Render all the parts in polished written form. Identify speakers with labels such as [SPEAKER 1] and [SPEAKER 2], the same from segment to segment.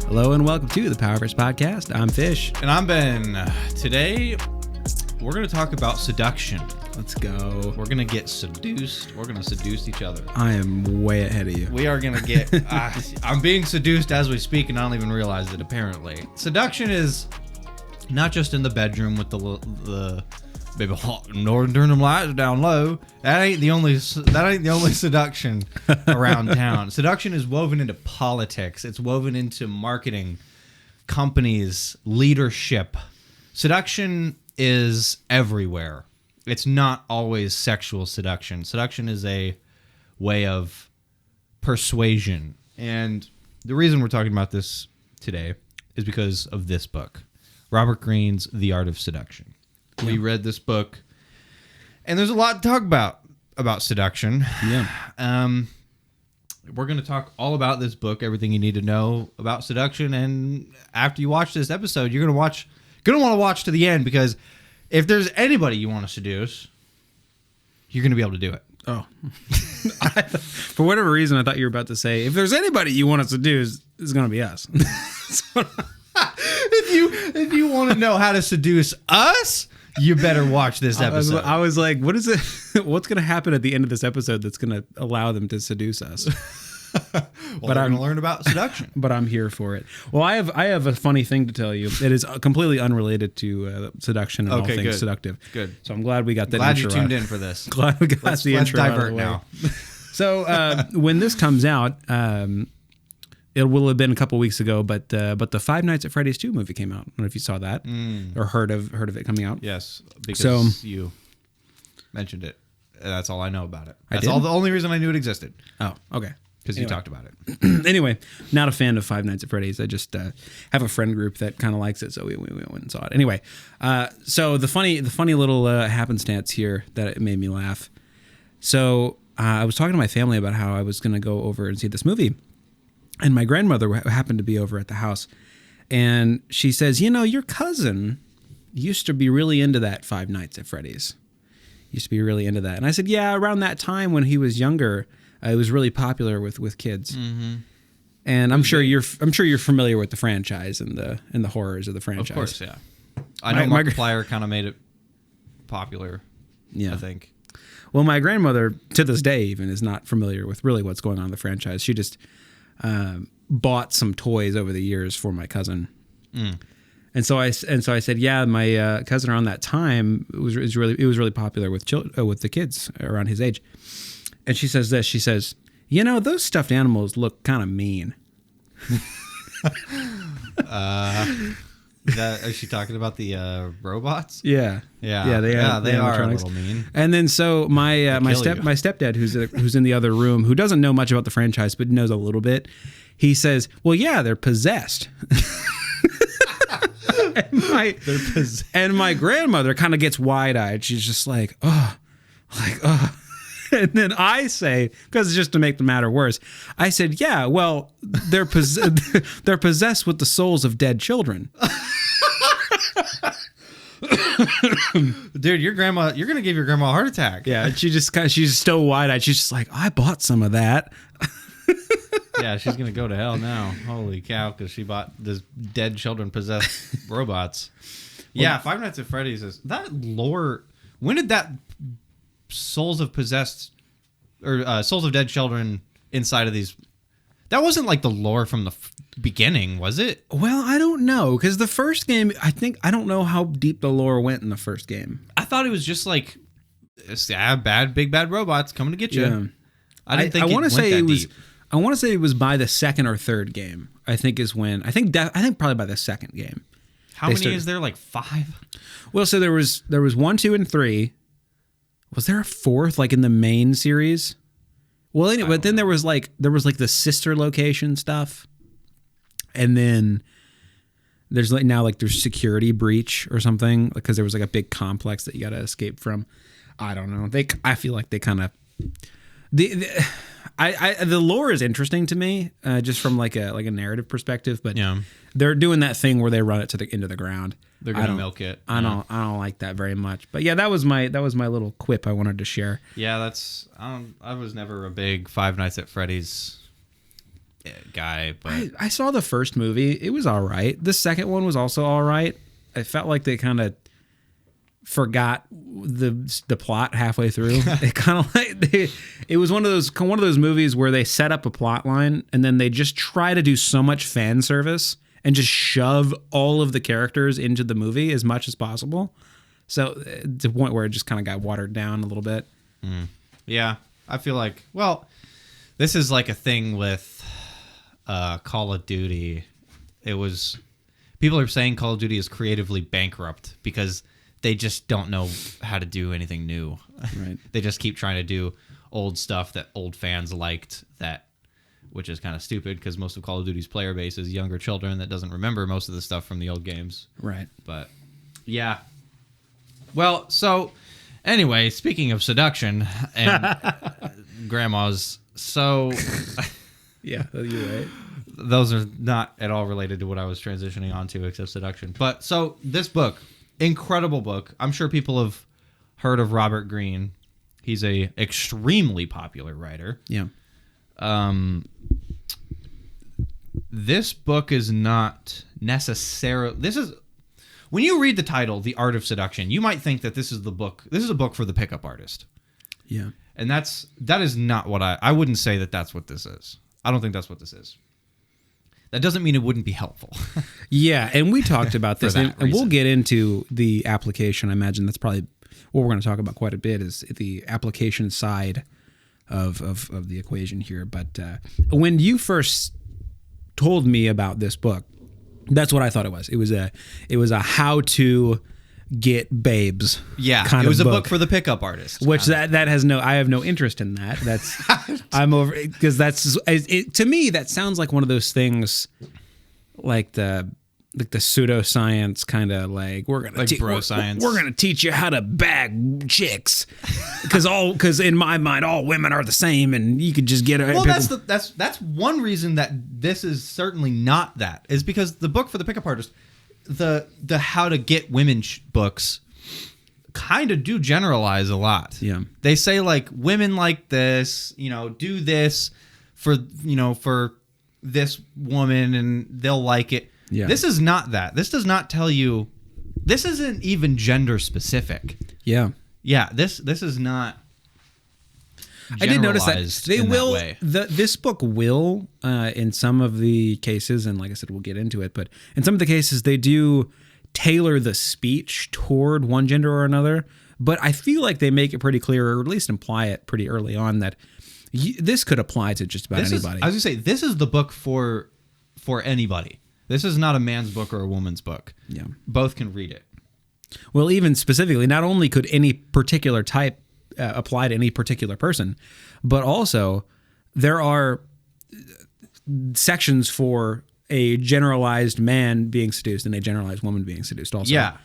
[SPEAKER 1] Hello and welcome to the Powerverse Podcast. I'm Fish.
[SPEAKER 2] And I'm Ben. Today, we're going to talk about seduction.
[SPEAKER 1] Let's go.
[SPEAKER 2] We're going to get seduced. We're going to seduce each other.
[SPEAKER 1] I am way ahead of you.
[SPEAKER 2] We are going to get... I'm being seduced as we speak, and I don't even realize it, apparently. Seduction is not just in the bedroom with the baby northern turn them lights down low. That ain't the only seduction around town. Seduction is woven into politics. It's woven into marketing, companies, leadership. Seduction is everywhere. It's not always sexual seduction. Seduction is a way of persuasion. And the reason we're talking about this today is because of this book, Robert Greene's The Art of Seduction. We read this book, and there's a lot to talk about seduction.
[SPEAKER 1] Yeah.
[SPEAKER 2] We're going to talk all about this book, everything you need to know about seduction. And after you watch this episode, you're going to want to watch to the end, because if there's anybody you want to seduce, you're going to be able to do it.
[SPEAKER 1] Oh. For whatever reason, I thought you were about to say, if there's anybody you want us to do, it's going to be us.
[SPEAKER 2] If you want to know how to seduce us, you better watch this episode.
[SPEAKER 1] I was like, what is it? What's going to happen at the end of this episode that's going to allow them to seduce us?
[SPEAKER 2] But I'm going to learn about seduction.
[SPEAKER 1] But I'm here for it. Well, I have a funny thing to tell you. It is completely unrelated to seduction and all things
[SPEAKER 2] good.
[SPEAKER 1] seductive.
[SPEAKER 2] Good.
[SPEAKER 1] So I'm glad we got that.
[SPEAKER 2] Glad you tuned in for this.
[SPEAKER 1] Glad we got the intro.
[SPEAKER 2] Let's divert now.
[SPEAKER 1] So when this comes out, it will have been a couple weeks ago, but the Five Nights at Freddy's 2 movie came out. I don't know if you saw that or heard of it coming out.
[SPEAKER 2] Yes, because you mentioned it. That's all I know about it. That's the only reason I knew it existed.
[SPEAKER 1] Oh, okay.
[SPEAKER 2] Because you talked about it.
[SPEAKER 1] Anyway, not a fan of Five Nights at Freddy's. I just have a friend group that kind of likes it, so we went and saw it. Anyway, so the funny little happenstance here that it made me laugh. So I was talking to my family about how I was going to go over and see this movie. And my grandmother happened to be over at the house, and she says, "You know, your cousin used to be really into that Five Nights at Freddy's. Used to be really into that." And I said, "Yeah, around that time when he was younger, it was really popular with kids." Mm-hmm. And I'm sure you're familiar with the franchise and the horrors of the franchise.
[SPEAKER 2] Of course, yeah. I know Markiplier kind of made it popular. Yeah, I think.
[SPEAKER 1] Well, my grandmother to this day even is not familiar with really what's going on in the franchise. She just bought some toys over the years for my cousin, and so I said, yeah, my cousin around that time it was really popular with the kids around his age. And she says this. She says, "You know, those stuffed animals look kind of mean."
[SPEAKER 2] Is she talking about the robots?
[SPEAKER 1] Yeah.
[SPEAKER 2] They are a little mean.
[SPEAKER 1] And then so my stepdad, who's in the other room, who doesn't know much about the franchise but knows a little bit, he says, "Well, yeah, they're possessed." And my grandmother kind of gets wide-eyed. She's just like, oh. And then I say, because just to make the matter worse, I said, "Yeah, well, they're possessed with the souls of dead children."
[SPEAKER 2] Dude, you're gonna give your grandma a heart attack.
[SPEAKER 1] Yeah, she's so wide-eyed. She's just like, "I bought some of that."
[SPEAKER 2] Yeah, she's gonna go to hell now. Holy cow! Because she bought this dead children possessed robots. Yeah, Five Nights at Freddy's is that lore. When did that souls of possessed or souls of dead children inside of these? That wasn't like the lore from the beginning, was it?
[SPEAKER 1] Well, I don't know, because the first game, I don't know how deep the lore went in the first game.
[SPEAKER 2] I thought it was just like big bad robots coming to get you.
[SPEAKER 1] Yeah.
[SPEAKER 2] I didn't think deep.
[SPEAKER 1] I want to say it was by the second or third game. I think probably by the second game.
[SPEAKER 2] How many is there? Like 5?
[SPEAKER 1] Well, so there was 1, 2, and 3. Was there a 4th, like in the main series? Well, anyway, but then there was like the sister location stuff, and then there's there's security breach or something, because there was like a big complex that you got to escape from. I don't know. I feel like they kind of the lore is interesting to me, just from like a narrative perspective, but yeah, they're doing that thing where they run it into the ground.
[SPEAKER 2] They're gonna milk it.
[SPEAKER 1] I don't like that very much. But yeah, that was my little quip I wanted to share.
[SPEAKER 2] Yeah, I was never a big Five Nights at Freddy's guy, but
[SPEAKER 1] I saw the first movie. It was all right. The second one was also all right. I felt like they kind of forgot the plot halfway through. It kind of like it was one of those movies where they set up a plot line and then they just try to do so much fan service and just shove all of the characters into the movie as much as possible. So to the point where it just kind of got watered down a little bit.
[SPEAKER 2] Yeah, I feel like, well, this is like a thing with Call of Duty. People are saying Call of Duty is creatively bankrupt because they just don't know how to do anything new.
[SPEAKER 1] Right.
[SPEAKER 2] They just keep trying to do old stuff that old fans liked, which is kind of stupid because most of Call of Duty's player base is younger children that doesn't remember most of the stuff from the old games.
[SPEAKER 1] Right.
[SPEAKER 2] But yeah. Well, so anyway, speaking of seduction and grandmas, so
[SPEAKER 1] Yeah, you're right.
[SPEAKER 2] those are not at all related to what I was transitioning onto except seduction. But so this book, incredible book. I'm sure people have heard of Robert Greene. He's a extremely popular writer.
[SPEAKER 1] Yeah.
[SPEAKER 2] This book is not necessarily... When you read the title, The Art of Seduction, you might think that this is a book for the pickup artist.
[SPEAKER 1] Yeah.
[SPEAKER 2] And that is not what I wouldn't say that that's what this is. I don't think that's what this is. That doesn't mean it wouldn't be helpful.
[SPEAKER 1] Yeah, and we talked about this, and we'll
[SPEAKER 2] reason.
[SPEAKER 1] get into the application. I imagine that's probably what we're going to talk about quite a bit is the application side of the equation here. But when you first told me about this book, that's what I thought it was. It was a how to get babes.
[SPEAKER 2] Yeah,
[SPEAKER 1] kind
[SPEAKER 2] it was
[SPEAKER 1] of
[SPEAKER 2] a book for the pickup artist.
[SPEAKER 1] Which that has no, I have no interest in that. That's I'm over because to me that sounds like one of those things, like the pseudoscience kind of like we're gonna
[SPEAKER 2] like bro science.
[SPEAKER 1] We're gonna teach you how to bag chicks because in my mind all women are the same and you could just get
[SPEAKER 2] well that's one reason that this is certainly not that is because the book for the pickup artist, the how to get women books kind of do generalize a lot.
[SPEAKER 1] Yeah,
[SPEAKER 2] they say like women like this, do this for this woman and they'll like it.
[SPEAKER 1] Yeah.
[SPEAKER 2] This is not that. This does not tell you. This isn't even gender specific.
[SPEAKER 1] Yeah.
[SPEAKER 2] Yeah. This is not.
[SPEAKER 1] I did notice that they will. This book will, in some of the cases, and like I said, we'll get into it. But in some of the cases, they do tailor the speech toward one gender or another. But I feel like they make it pretty clear, or at least imply it pretty early on, that this could apply to just about anybody.
[SPEAKER 2] I was gonna say this is the book for anybody. This is not a man's book or a woman's book.
[SPEAKER 1] Yeah.
[SPEAKER 2] Both can read it.
[SPEAKER 1] Well, even specifically, not only could any particular type apply to any particular person, but also there are sections for a generalized man being seduced and a generalized woman being seduced also.
[SPEAKER 2] Yeah.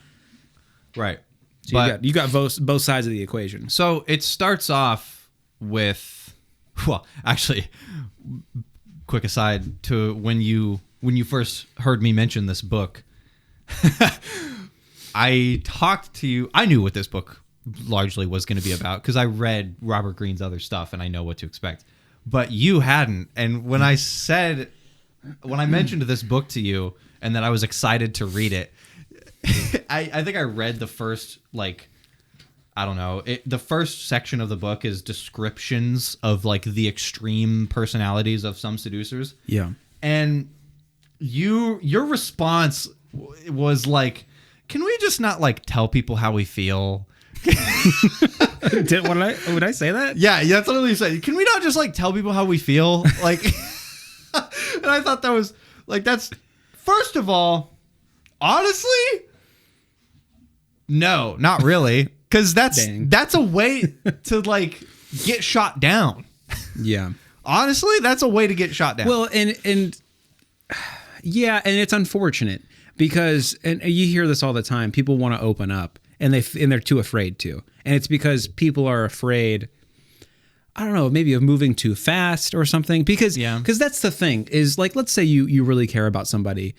[SPEAKER 2] Right.
[SPEAKER 1] So you got both sides of the equation.
[SPEAKER 2] So it starts off with, well, actually, quick aside to when you first heard me mention this book, I talked to you. I knew what this book largely was going to be about because I read Robert Greene's other stuff and I know what to expect. But you hadn't. And when I mentioned this book to you and that I was excited to read it, I think I read the first, the first section of the book is descriptions of like the extreme personalities of some seducers.
[SPEAKER 1] Yeah.
[SPEAKER 2] And your response was like, can we just not like tell people how we feel?
[SPEAKER 1] Would I say that?
[SPEAKER 2] Yeah, that's literally what you said. Can we not just like tell people how we feel? Like, and I thought that was like, that's, first of all, honestly, no, not really. Cause that's a way to like get shot down.
[SPEAKER 1] Yeah.
[SPEAKER 2] Honestly, that's a way to get shot down.
[SPEAKER 1] Well, and yeah, and it's unfortunate because, and you hear this all the time, people want to open up and they're too afraid to. And it's because people are afraid, I don't know, maybe of moving too fast or something. Because that's the thing is like, let's say you really care about somebody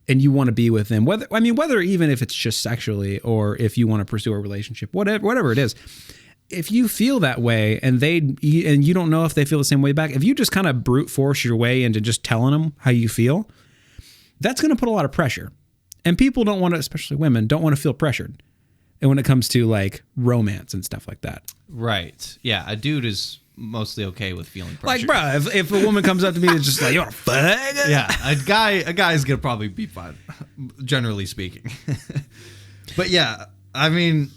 [SPEAKER 1] and you want to be with them, whether even if it's just sexually or if you want to pursue a relationship, whatever it is, if you feel that way and you don't know if they feel the same way back, if you just kind of brute force your way into just telling them how you feel, that's going to put a lot of pressure. And people don't want to, especially women, don't want to feel pressured. And when it comes to like romance and stuff like that.
[SPEAKER 2] Right. Yeah. A dude is mostly okay with feeling pressure.
[SPEAKER 1] Like, bro, if a woman comes up to me and is just like, you want to fuck?
[SPEAKER 2] Yeah. A guy's going to probably be fine, generally speaking. But yeah, I mean,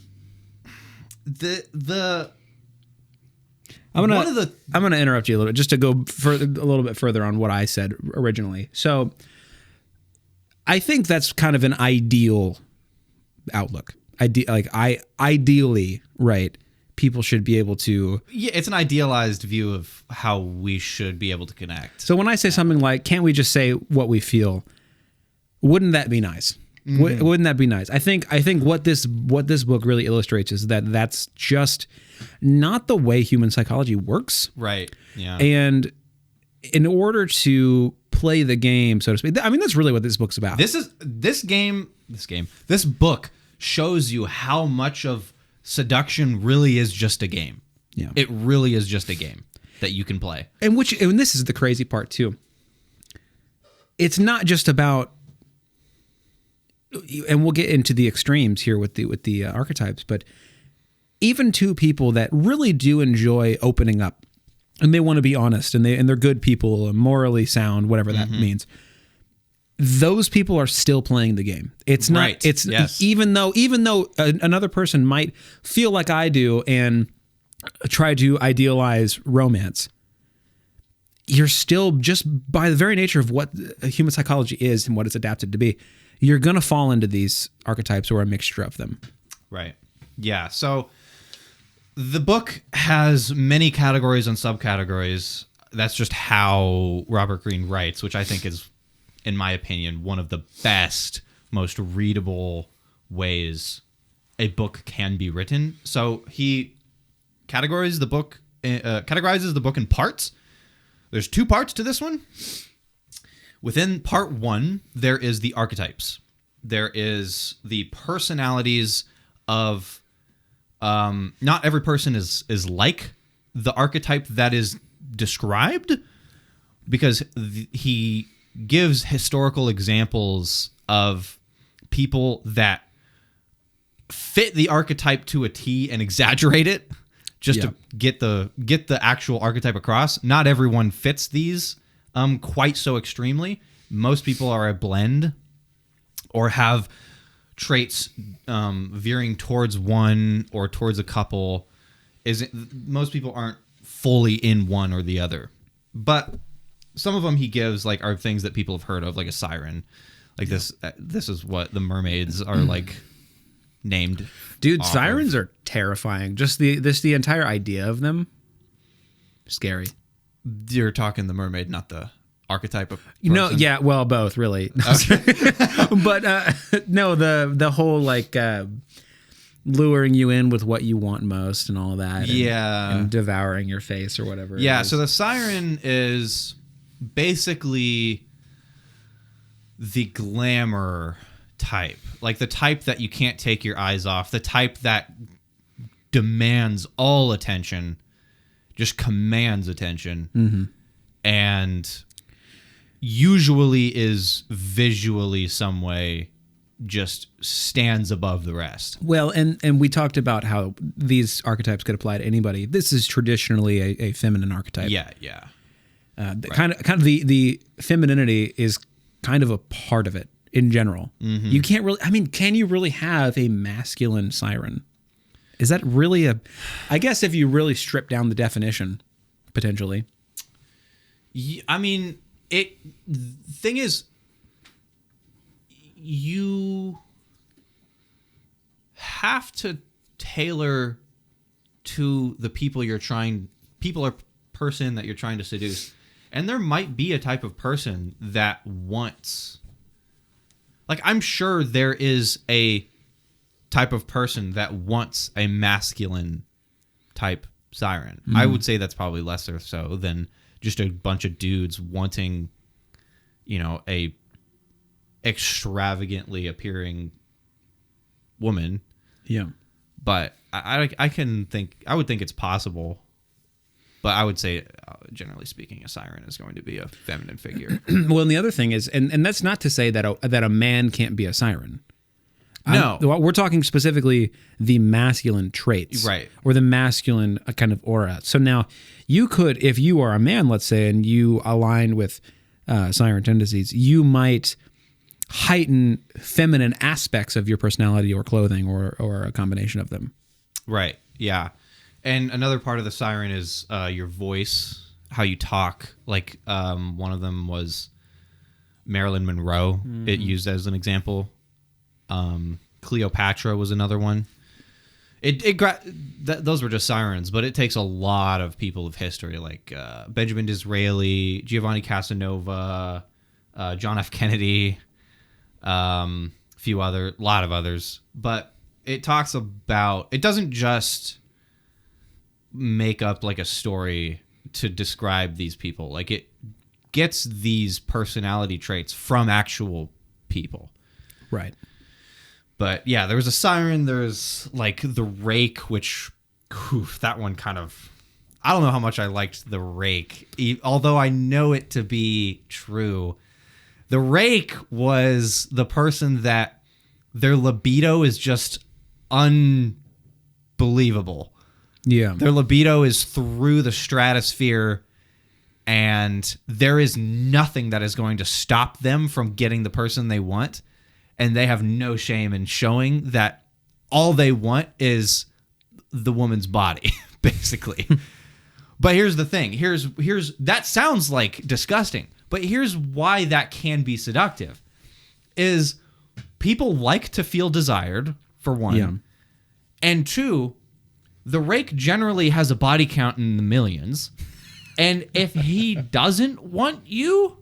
[SPEAKER 1] I'm gonna interrupt you a little bit just to go a little bit further on what I said originally. So I think that's kind of an ideal outlook. Ideally, right? People should be able to.
[SPEAKER 2] Yeah, it's an idealized view of how we should be able to connect.
[SPEAKER 1] So when I say something like, "Can't we just say what we feel?" Wouldn't that be nice? Mm-hmm. Wouldn't that be nice? I think what this book really illustrates is that that's just not the way human psychology works. Right. Yeah. And in order to play the game, so to speak, I mean, that's really what this book's about.
[SPEAKER 2] This book shows you how much of seduction really is just a game. Yeah. It really is just a game that you can play.
[SPEAKER 1] And this is the crazy part too. It's not just about, and we'll get into the extremes here with the archetypes, but even two people that really do enjoy opening up and they want to be honest and they're good people and morally sound, whatever that means. Those people are still playing the game. It's not, right. It's yes. even though another person might feel like I do and try to idealize romance, you're still, just by the very nature of what human psychology is and what it's adapted to be, you're going to fall into these archetypes or a mixture of them.
[SPEAKER 2] Right. Yeah. So the book has many categories and subcategories. That's just how Robert Greene writes, which I think is, in my opinion, one of the best, most readable ways a book can be written. So he categorizes the book in parts. There's 2 parts to this one. Within part 1, there is the archetypes. There is the personalities of... not every person is like the archetype that is described, because he gives historical examples of people that fit the archetype to a T and exaggerate it just to get the actual archetype across. Not everyone fits these quite so extremely. Most people are a blend or have traits veering towards one or towards a couple. Most people aren't fully in one or the other, but some of them he gives like are things that people have heard of, like a siren. Like this is what the mermaids are like named.
[SPEAKER 1] Dude, sirens are terrifying. Just the entire idea of them, scary.
[SPEAKER 2] You're talking the mermaid, not the archetype of person?
[SPEAKER 1] No, yeah, well, both really. Okay. But no, the whole like luring you in with what you want most and all that. And devouring your face or whatever.
[SPEAKER 2] Yeah, so the siren is basically the glamour type, like the type that you can't take your eyes off, the type that demands all attention, just commands attention, and usually is visually some way just stands above the rest.
[SPEAKER 1] Well, and we talked about how these archetypes could apply to anybody. This is traditionally a feminine archetype.
[SPEAKER 2] Yeah, yeah.
[SPEAKER 1] Right. Kind of the femininity is kind of a part of it in general. You can't really, I mean, can you really have a masculine siren? Is that really I guess if you really strip down the definition, potentially.
[SPEAKER 2] I mean, the thing is, you have to tailor to the people or person that you're trying to seduce. And there might be a type of person that wants, like, I'm sure there is a type of person that wants a masculine type siren. I would say that's probably lesser so than just a bunch of dudes wanting, a extravagantly appearing woman.
[SPEAKER 1] Yeah.
[SPEAKER 2] But I would think it's possible, but I would say, generally speaking, a siren is going to be a feminine figure.
[SPEAKER 1] Well, and the other thing is, and that's not to say that a man can't be a siren.
[SPEAKER 2] No.
[SPEAKER 1] We're talking specifically the masculine traits.
[SPEAKER 2] Right.
[SPEAKER 1] Or the masculine kind of aura. So now, you could, if you are a man, let's say, and you align with siren tendencies, you might heighten feminine aspects of your personality or clothing or a combination of them.
[SPEAKER 2] Right. Yeah. And another part of the siren is your voice, how you talk. Like one of them was Marilyn Monroe. It used as an example. Cleopatra was another one. Those were just sirens, but it takes a lot of people of history, like Benjamin Disraeli, Giovanni Casanova, John F. Kennedy, lot of others. But it talks about, it doesn't just make up like a story to describe these people. Like it gets these personality traits from actual people.
[SPEAKER 1] Right.
[SPEAKER 2] But yeah, there was a siren. There's like the rake, which that one kind of, I don't know how much I liked the rake, although I know it to be true. The rake was the person that their libido is just unbelievable.
[SPEAKER 1] Yeah.
[SPEAKER 2] Their libido is through the stratosphere, and there is nothing that is going to stop them from getting the person they want. And they have no shame in showing that all they want is the woman's body, basically. But here's the thing. Here's that sounds like disgusting, but here's why that can be seductive. Is people like to feel desired, for one. Yeah. And two, the rake generally has a body count in the millions. And if he doesn't want you,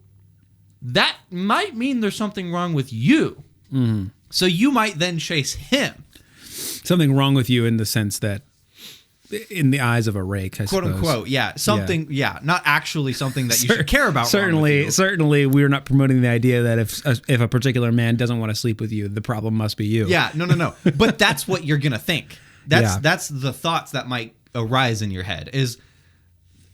[SPEAKER 2] that might mean there's something wrong with you. Mm. So you might then chase him.
[SPEAKER 1] Something wrong with you in the sense that, in the eyes of a rake, I
[SPEAKER 2] quote
[SPEAKER 1] suppose.
[SPEAKER 2] Unquote, yeah. Something, yeah. Not actually something that you should care about.
[SPEAKER 1] Certainly, we're not promoting the idea that if a particular man doesn't want to sleep with you, the problem must be you.
[SPEAKER 2] Yeah, no. But that's what you're gonna think. That's the thoughts that might arise in your head. Is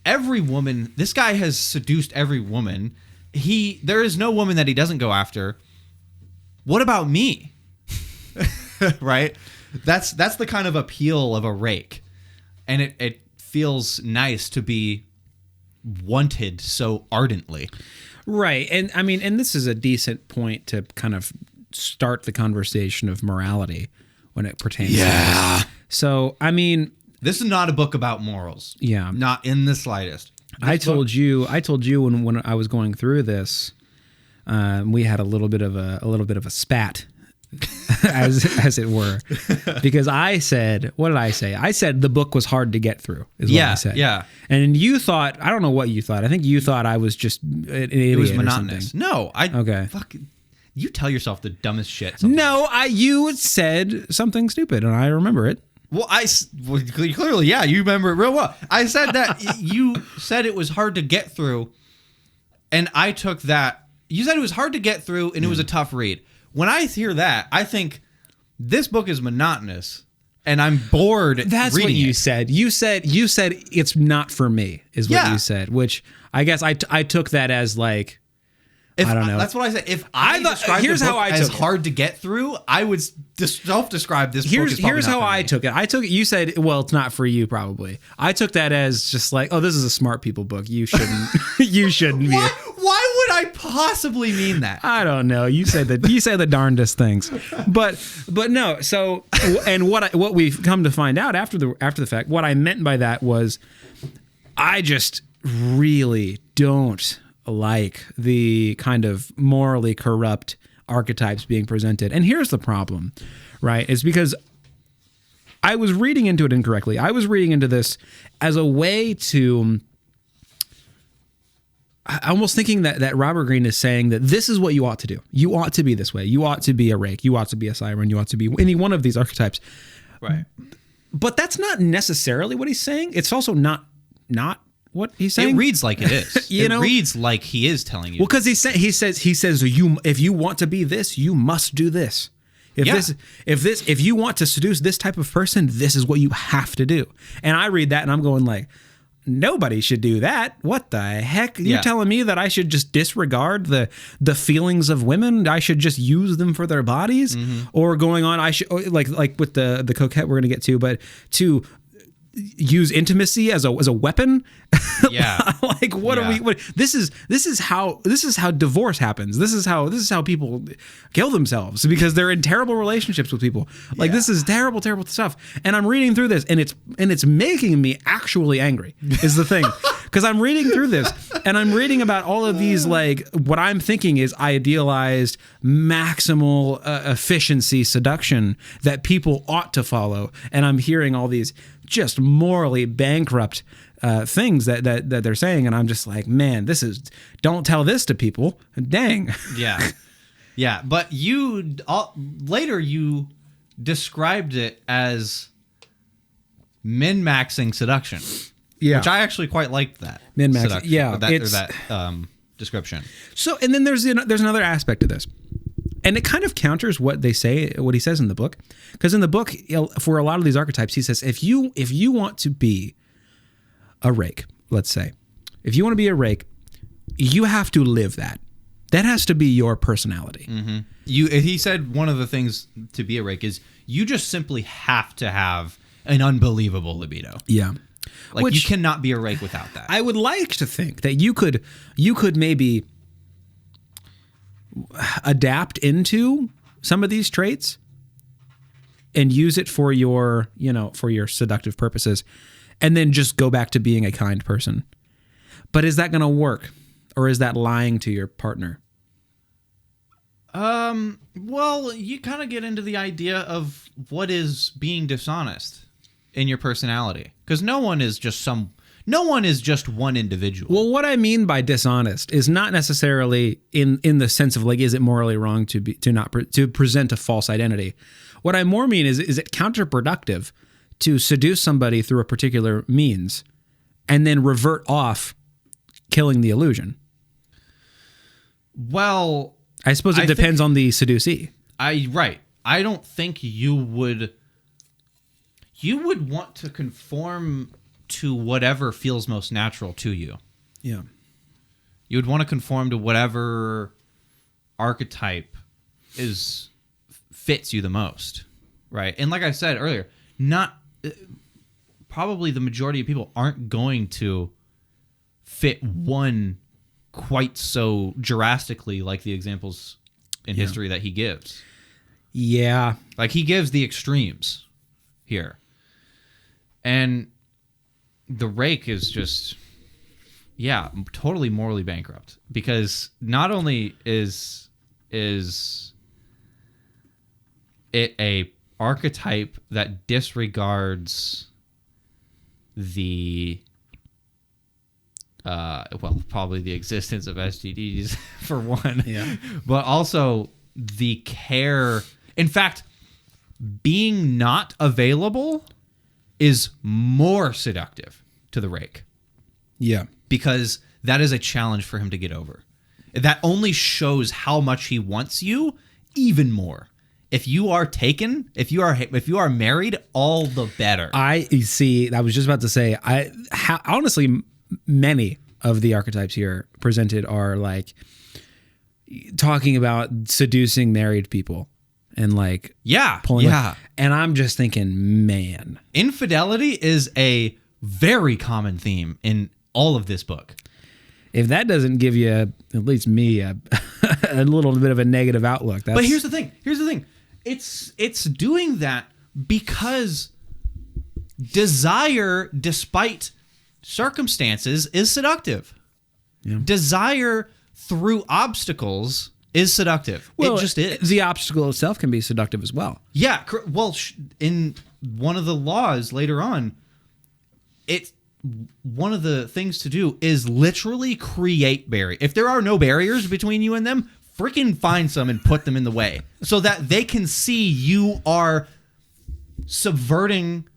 [SPEAKER 2] every woman? This guy has seduced every woman. There is no woman that he doesn't go after. What about me? Right? That's the kind of appeal of a rake. And it feels nice to be wanted so ardently.
[SPEAKER 1] Right. And I mean, and this is a decent point to kind of start the conversation of morality when it pertains to this. So, I mean,
[SPEAKER 2] this is not a book about morals.
[SPEAKER 1] Yeah.
[SPEAKER 2] Not in the slightest.
[SPEAKER 1] I told you when I was going through this, we had a little bit of a spat, as it were, because I said, what did I say? I said the book was hard to get through. Is what I said.
[SPEAKER 2] Yeah.
[SPEAKER 1] And you thought, I don't know what you thought. I think you thought I was just an idiot. It was
[SPEAKER 2] monotonous. No,
[SPEAKER 1] okay.
[SPEAKER 2] You tell yourself the dumbest shit sometimes.
[SPEAKER 1] No, you said something stupid, and I remember it.
[SPEAKER 2] Well, clearly, yeah, you remember it real well. I said that you said it was hard to get through, and I took that. You said it was hard to get through, and it was a tough read. When I hear that, I think this book is monotonous, and I'm bored.
[SPEAKER 1] That's what you said. You said it's not for me, is what you said. Which I guess I took that as like. I don't know.
[SPEAKER 2] That's what I said. If I described the book as hard to get through, I would self-describe this book as probably
[SPEAKER 1] Here's how I took it. You said, well, it's not for you, probably. I took that as just like, oh, this is a smart people book. You shouldn't. You shouldn't be.
[SPEAKER 2] Why would I possibly mean that?
[SPEAKER 1] I don't know. You say the darndest things, but no. So, and what we've come to find out after the fact, what I meant by that was, I just really don't like the kind of morally corrupt archetypes being presented. And here's the problem, right? Is because I was reading into it incorrectly. I was reading into this as a way to almost thinking that Robert Greene is saying that this is what you ought to do. You ought to be this way. You ought to be a rake. You ought to be a siren. You ought to be any one of these archetypes.
[SPEAKER 2] Right.
[SPEAKER 1] But that's not necessarily what he's saying. It's also not what he's saying.
[SPEAKER 2] It reads like it is. It reads like he is telling you.
[SPEAKER 1] Well, because he says if you want to be this, you must do this. If you want to seduce this type of person, this is what you have to do. And I read that and I'm going like, nobody should do that. What the heck? You're telling me that I should just disregard the feelings of women? I should just use them for their bodies? Or going on, I should like with the coquette we're going to get to, but to use intimacy as a weapon.
[SPEAKER 2] Yeah.
[SPEAKER 1] Like what are we? This is how divorce happens. This is how people kill themselves because they're in terrible relationships with people. Like this is terrible stuff. And I'm reading through this, and it's making me actually angry. Is the thing. Because I'm reading through this and I'm reading about all of these, like what I'm thinking is idealized maximal efficiency seduction that people ought to follow. And I'm hearing all these just morally bankrupt things that they're saying. And I'm just like, man, don't tell this to people. Dang.
[SPEAKER 2] Yeah. Yeah. But later you described it as min-maxing seduction. Yeah, which I actually quite liked that.
[SPEAKER 1] Min-max, yeah,
[SPEAKER 2] that description.
[SPEAKER 1] So, and then there's another aspect to this, and it kind of counters what he says in the book, because in the book, for a lot of these archetypes, he says if you want to be a rake, let's say, if you want to be a rake, you have to live that. That has to be your personality.
[SPEAKER 2] Mm-hmm. He said one of the things to be a rake is you just simply have to have an unbelievable libido.
[SPEAKER 1] Yeah.
[SPEAKER 2] Like you cannot be a rake without that.
[SPEAKER 1] I would like to think that you could maybe adapt into some of these traits and use it for your seductive purposes, and then just go back to being a kind person. But is that going to work, or is that lying to your partner?
[SPEAKER 2] Well, you kind of get into the idea of what is being dishonest in your personality, because no one is just one individual.
[SPEAKER 1] Well, what I mean by dishonest is not necessarily in the sense of like, is it morally wrong to present a false identity? What I more mean is it counterproductive to seduce somebody through a particular means and then revert off, killing the illusion?
[SPEAKER 2] Well,
[SPEAKER 1] I suppose it depends on the seducee.
[SPEAKER 2] Right. I don't think you would want to conform to whatever feels most natural to you.
[SPEAKER 1] Yeah.
[SPEAKER 2] You would want to conform to whatever archetype fits you the most, right? And like I said earlier, probably the majority of people aren't going to fit one quite so drastically like the examples in history that he gives.
[SPEAKER 1] Yeah.
[SPEAKER 2] Like he gives the extremes here. And the rake is just, totally morally bankrupt, because not only is it a archetype that disregards the probably the existence of STDs for one, but also the care. In fact, being not available is more seductive to the rake.
[SPEAKER 1] Yeah.
[SPEAKER 2] Because that is a challenge for him to get over. That only shows how much he wants you even more. If you are taken, if you are married, all the better.
[SPEAKER 1] I was just about to say, honestly, many of the archetypes here presented are like talking about seducing married people. And like, and I'm just thinking, man,
[SPEAKER 2] infidelity is a very common theme in all of this book.
[SPEAKER 1] If that doesn't give you, at least me, a little bit of a negative outlook.
[SPEAKER 2] But here's the thing. It's doing that because desire, despite circumstances, is seductive. Yeah. Desire through obstacles is seductive. Well, it just is.
[SPEAKER 1] The obstacle itself can be seductive as well.
[SPEAKER 2] Yeah. Well, in one of the laws later on, one of the things to do is literally create barriers. If there are no barriers between you and them, freaking find some and put them in the way so that they can see you are subverting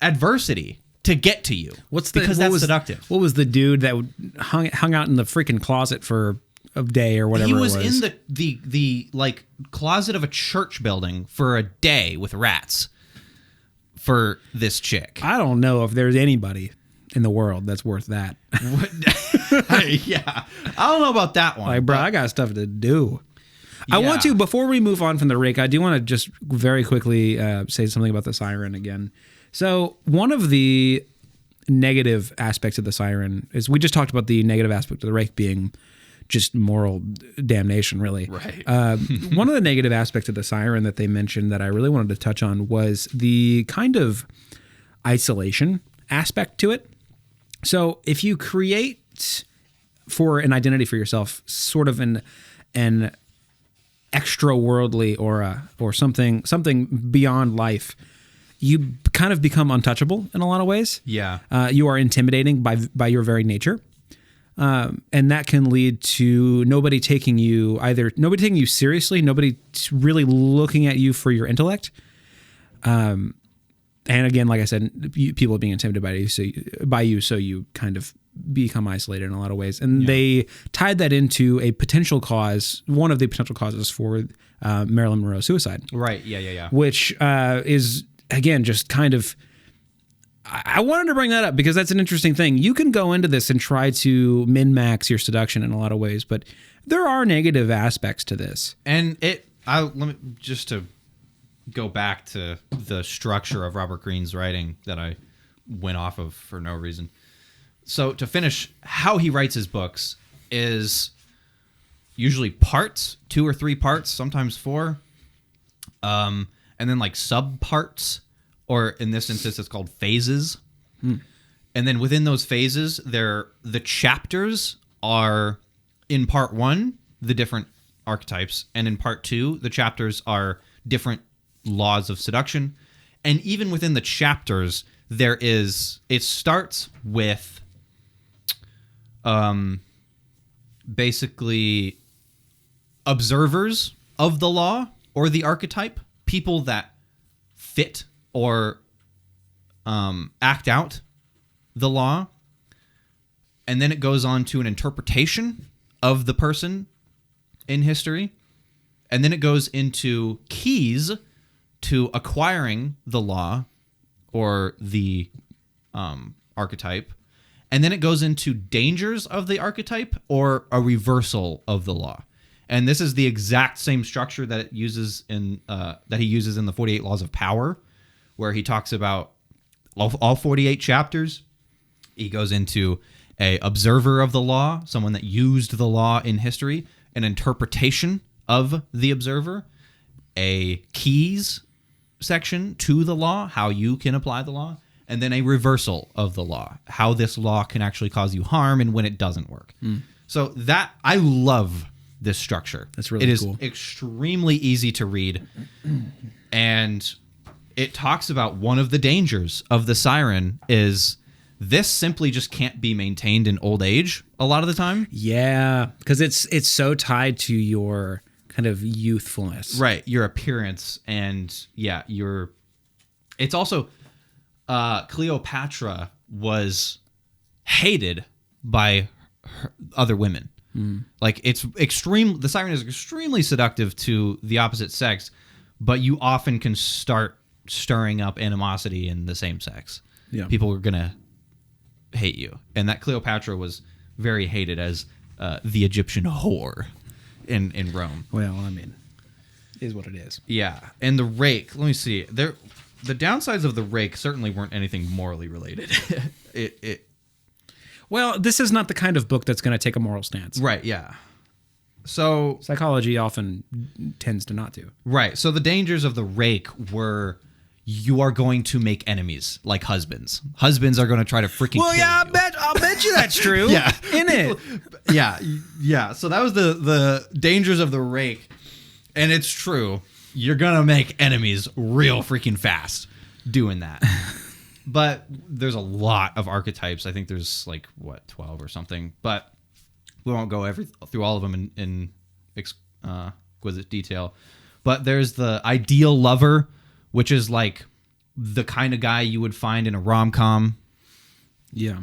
[SPEAKER 2] adversity to get to you. Because that's seductive.
[SPEAKER 1] What was the dude that hung out in the freaking closet for of day or whatever.
[SPEAKER 2] He was
[SPEAKER 1] it was.
[SPEAKER 2] in the like closet of a church building for a day with rats for this chick.
[SPEAKER 1] I don't know if there's anybody in the world that's worth that.
[SPEAKER 2] Yeah, I don't know about that one.
[SPEAKER 1] Like, bro, I got stuff to do. I want to, before we move on from the rake, I do want to just very quickly say something about the siren again. So one of the negative aspects of the siren is, we just talked about the negative aspect of the rake being just moral damnation, really.
[SPEAKER 2] Right.
[SPEAKER 1] One of the negative aspects of the siren that they mentioned that I really wanted to touch on was the kind of isolation aspect to it. So if you create for an identity for yourself sort of an extra worldly aura or something beyond life, you kind of become untouchable in a lot of ways.
[SPEAKER 2] Yeah.
[SPEAKER 1] You are intimidating by your very nature. And that can lead to nobody taking you seriously, nobody really looking at you for your intellect. And again, like I said, people being intimidated by you, so you kind of become isolated in a lot of ways. And they tied that into a potential cause, one of the potential causes for Marilyn Monroe's suicide.
[SPEAKER 2] Right. Yeah.
[SPEAKER 1] Which is, again, just kind of, I wanted to bring that up because that's an interesting thing. You can go into this and try to min-max your seduction in a lot of ways, but there are negative aspects to this.
[SPEAKER 2] And let me just to go back to the structure of Robert Greene's writing that I went off of for no reason. So to finish, how he writes his books is usually parts, 2 or 3 parts, sometimes 4, and then like sub-parts, or in this instance, it's called phases. And then within those phases, the chapters are, in part 1, the different archetypes, and in part 2, the chapters are different laws of seduction. And even within the chapters, it starts with basically observers of the law or the archetype, people that fit or act out the law. And then it goes on to an interpretation of the person in history. And then it goes into keys to acquiring the law or the archetype. And then it goes into dangers of the archetype or a reversal of the law. And this is the exact same structure that he uses in the 48 Laws of Power, where he talks about all 48 chapters. He goes into a observer of the law, someone that used the law in history, an interpretation of the observer, a keys section to the law, how you can apply the law, and then a reversal of the law, how this law can actually cause you harm and when it doesn't work. So that, I love this structure.
[SPEAKER 1] That's really cool.
[SPEAKER 2] It is extremely easy to read, and it talks about one of the dangers of the siren is this simply just can't be maintained in old age a lot of the time.
[SPEAKER 1] Yeah, because it's so tied to your kind of youthfulness.
[SPEAKER 2] Right, your appearance, and yeah, it's also Cleopatra was hated by other women. Like, it's extreme. The siren is extremely seductive to the opposite sex, but you often can start stirring up animosity in the same sex.
[SPEAKER 1] Yeah,
[SPEAKER 2] people are gonna hate you, and that Cleopatra was very hated as the Egyptian whore in Rome.
[SPEAKER 1] Well, I mean, is what it is.
[SPEAKER 2] Yeah, and the rake. Let me see. The downsides of the rake certainly weren't anything morally related.
[SPEAKER 1] Well, this is not the kind of book that's going to take a moral stance.
[SPEAKER 2] Right, yeah. So
[SPEAKER 1] psychology often tends to not to.
[SPEAKER 2] Right. So the dangers of the rake were you are going to make enemies, like husbands. Husbands are going to try to freaking kill you.
[SPEAKER 1] I'll bet you that's true.
[SPEAKER 2] Yeah.
[SPEAKER 1] In it.
[SPEAKER 2] Yeah. So that was the dangers of the rake. And it's true. You're going to make enemies real freaking fast doing that. But there's a lot of archetypes. I think there's 12 or something. But we won't go through all of them in exquisite detail. But there's the ideal lover, which is like the kind of guy you would find in a rom-com.
[SPEAKER 1] Yeah.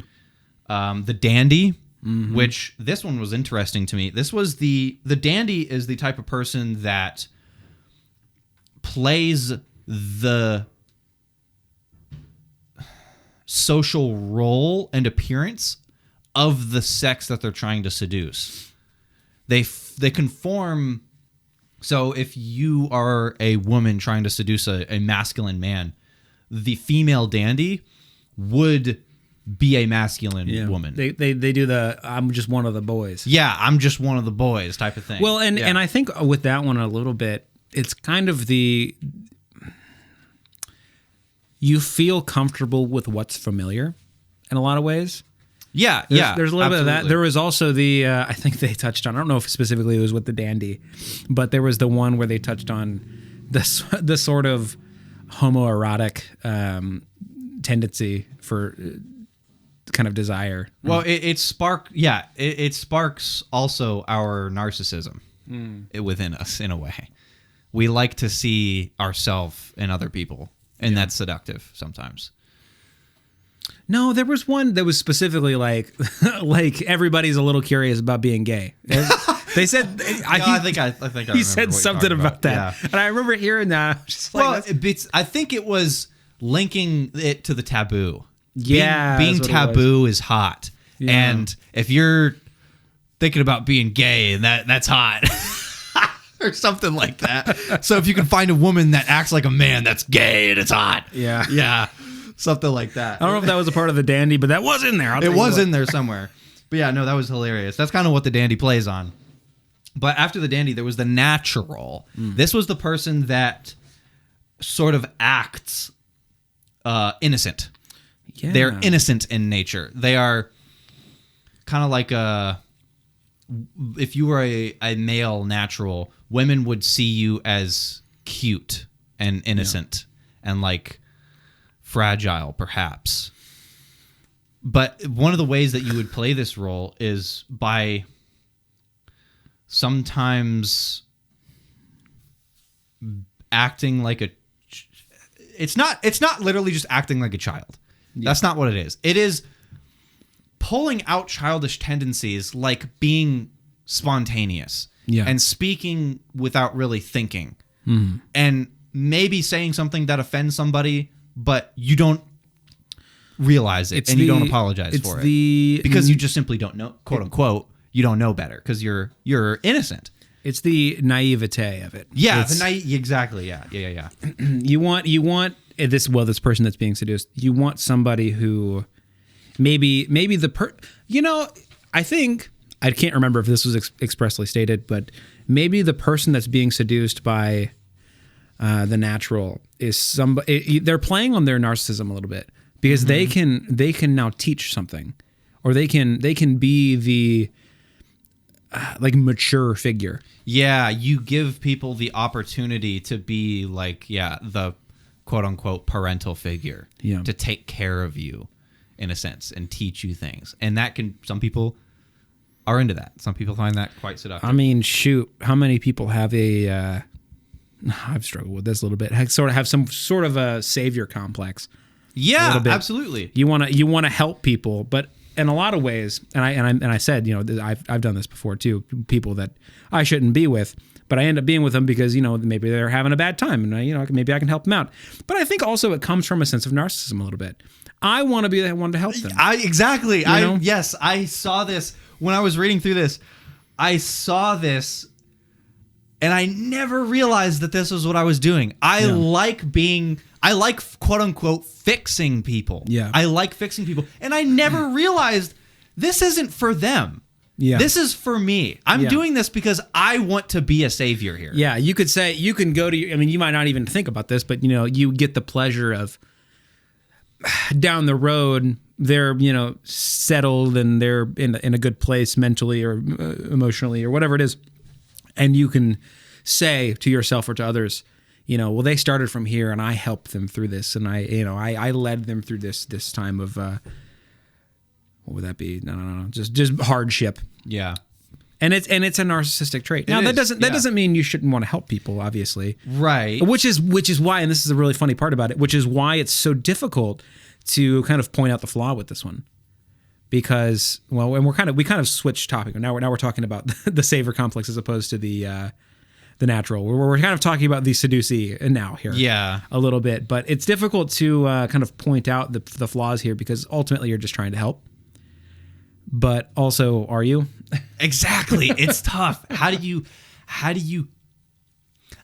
[SPEAKER 2] The dandy, which this one was interesting to me. This was the dandy is the type of person that plays the social role and appearance of the sex that they're trying to seduce. They conform. So if you are a woman trying to seduce a masculine man, the female dandy would be a masculine woman.
[SPEAKER 1] They do the I'm just one of the boys.
[SPEAKER 2] Yeah, I'm just one of the boys type of thing.
[SPEAKER 1] Well, and I think with that one a little bit, it's kind of you feel comfortable with what's familiar in a lot of ways.
[SPEAKER 2] Yeah,
[SPEAKER 1] There's a little bit of that.
[SPEAKER 2] absolutely.
[SPEAKER 1] There was also I think they touched on, I don't know if specifically it was with the dandy, but there was the one where they touched on the sort of homoerotic tendency for kind of desire.
[SPEAKER 2] Well, it sparks also our narcissism within us in a way. We like to see ourselves in other people, and that's seductive sometimes.
[SPEAKER 1] No, there was one that was specifically like everybody's a little curious about being gay. They said,
[SPEAKER 2] I think I
[SPEAKER 1] he said something about that, and I remember hearing that. I was just like,
[SPEAKER 2] I think it was linking it to the taboo.
[SPEAKER 1] Yeah,
[SPEAKER 2] being taboo is hot,
[SPEAKER 1] Yeah.
[SPEAKER 2] and if you're thinking about being gay, and that's hot. Or something like that. So if you can find a woman that acts like a man, that's gay and it's hot. Yeah. Something like that.
[SPEAKER 1] I don't know if that was a part of the dandy, but that was in there.
[SPEAKER 2] It was in there somewhere. But yeah, no, that was hilarious. That's kind of what the dandy plays on. But after the dandy, there was the natural. This was the person that sort of acts innocent.
[SPEAKER 1] Yeah.
[SPEAKER 2] They're innocent in nature. They are kind of like if you were a male natural, women would see you as cute and innocent and like fragile, perhaps. But one of the ways that you would play this role is by sometimes acting like it's not literally just acting like a child. That's not what it is. It is pulling out childish tendencies, like being spontaneous and speaking without really thinking, and maybe saying something that offends somebody, but you don't realize it and you don't apologize for it because you just simply don't know, quote unquote, you don't know better because you're innocent.
[SPEAKER 1] It's the naivete of it.
[SPEAKER 2] Yeah, exactly. Yeah.
[SPEAKER 1] You want this person that's being seduced. You want somebody who maybe I think, I can't remember if this was expressly stated, but maybe the person that's being seduced by the natural is somebody. They're playing on their narcissism a little bit because they can now teach something, or they can be the like mature figure.
[SPEAKER 2] Yeah, you give people the opportunity to be like the quote unquote parental figure to take care of you in a sense and teach you things, and that can, some people are into that. Some people find that quite seductive.
[SPEAKER 1] I mean, shoot, how many people have I've struggled with this a little bit. Have some sort of a savior complex.
[SPEAKER 2] Yeah, absolutely.
[SPEAKER 1] You want to help people, but in a lot of ways, and I said, I've done this before too. People that I shouldn't be with, but I end up being with them because maybe they're having a bad time, and maybe I can help them out. But I think also it comes from a sense of narcissism a little bit. I want to be the one to help them.
[SPEAKER 2] Exactly. Yes, I saw this when I was reading through this. I saw this, and I never realized that this was what I was doing. I like quote unquote fixing people.
[SPEAKER 1] Yeah.
[SPEAKER 2] I like fixing people, and I never realized this isn't for them.
[SPEAKER 1] Yeah.
[SPEAKER 2] This is for me. I'm doing this because I want to be a savior here.
[SPEAKER 1] Yeah, you could say, you can go to, you might not even think about this, but you get the pleasure of down the road, they're, settled and they're in a good place mentally or emotionally or whatever it is. And you can say to yourself or to others, well, they started from here and I helped them through this. And I led them through this time of, what would that be? No. Just hardship.
[SPEAKER 2] Yeah.
[SPEAKER 1] And it's a narcissistic trait. Now that doesn't mean you shouldn't want to help people, obviously.
[SPEAKER 2] Right.
[SPEAKER 1] Which is why, and this is a really funny part about it, which is why it's so difficult to kind of point out the flaw with this one. because, well, and we kind of switched topic. Now we're talking about the savior complex as opposed to the natural. We're kind of talking about the seducee now here, a little bit, but it's difficult to kind of point out the flaws here because ultimately you're just trying to help. But also, are you?
[SPEAKER 2] Exactly. It's tough. How do you?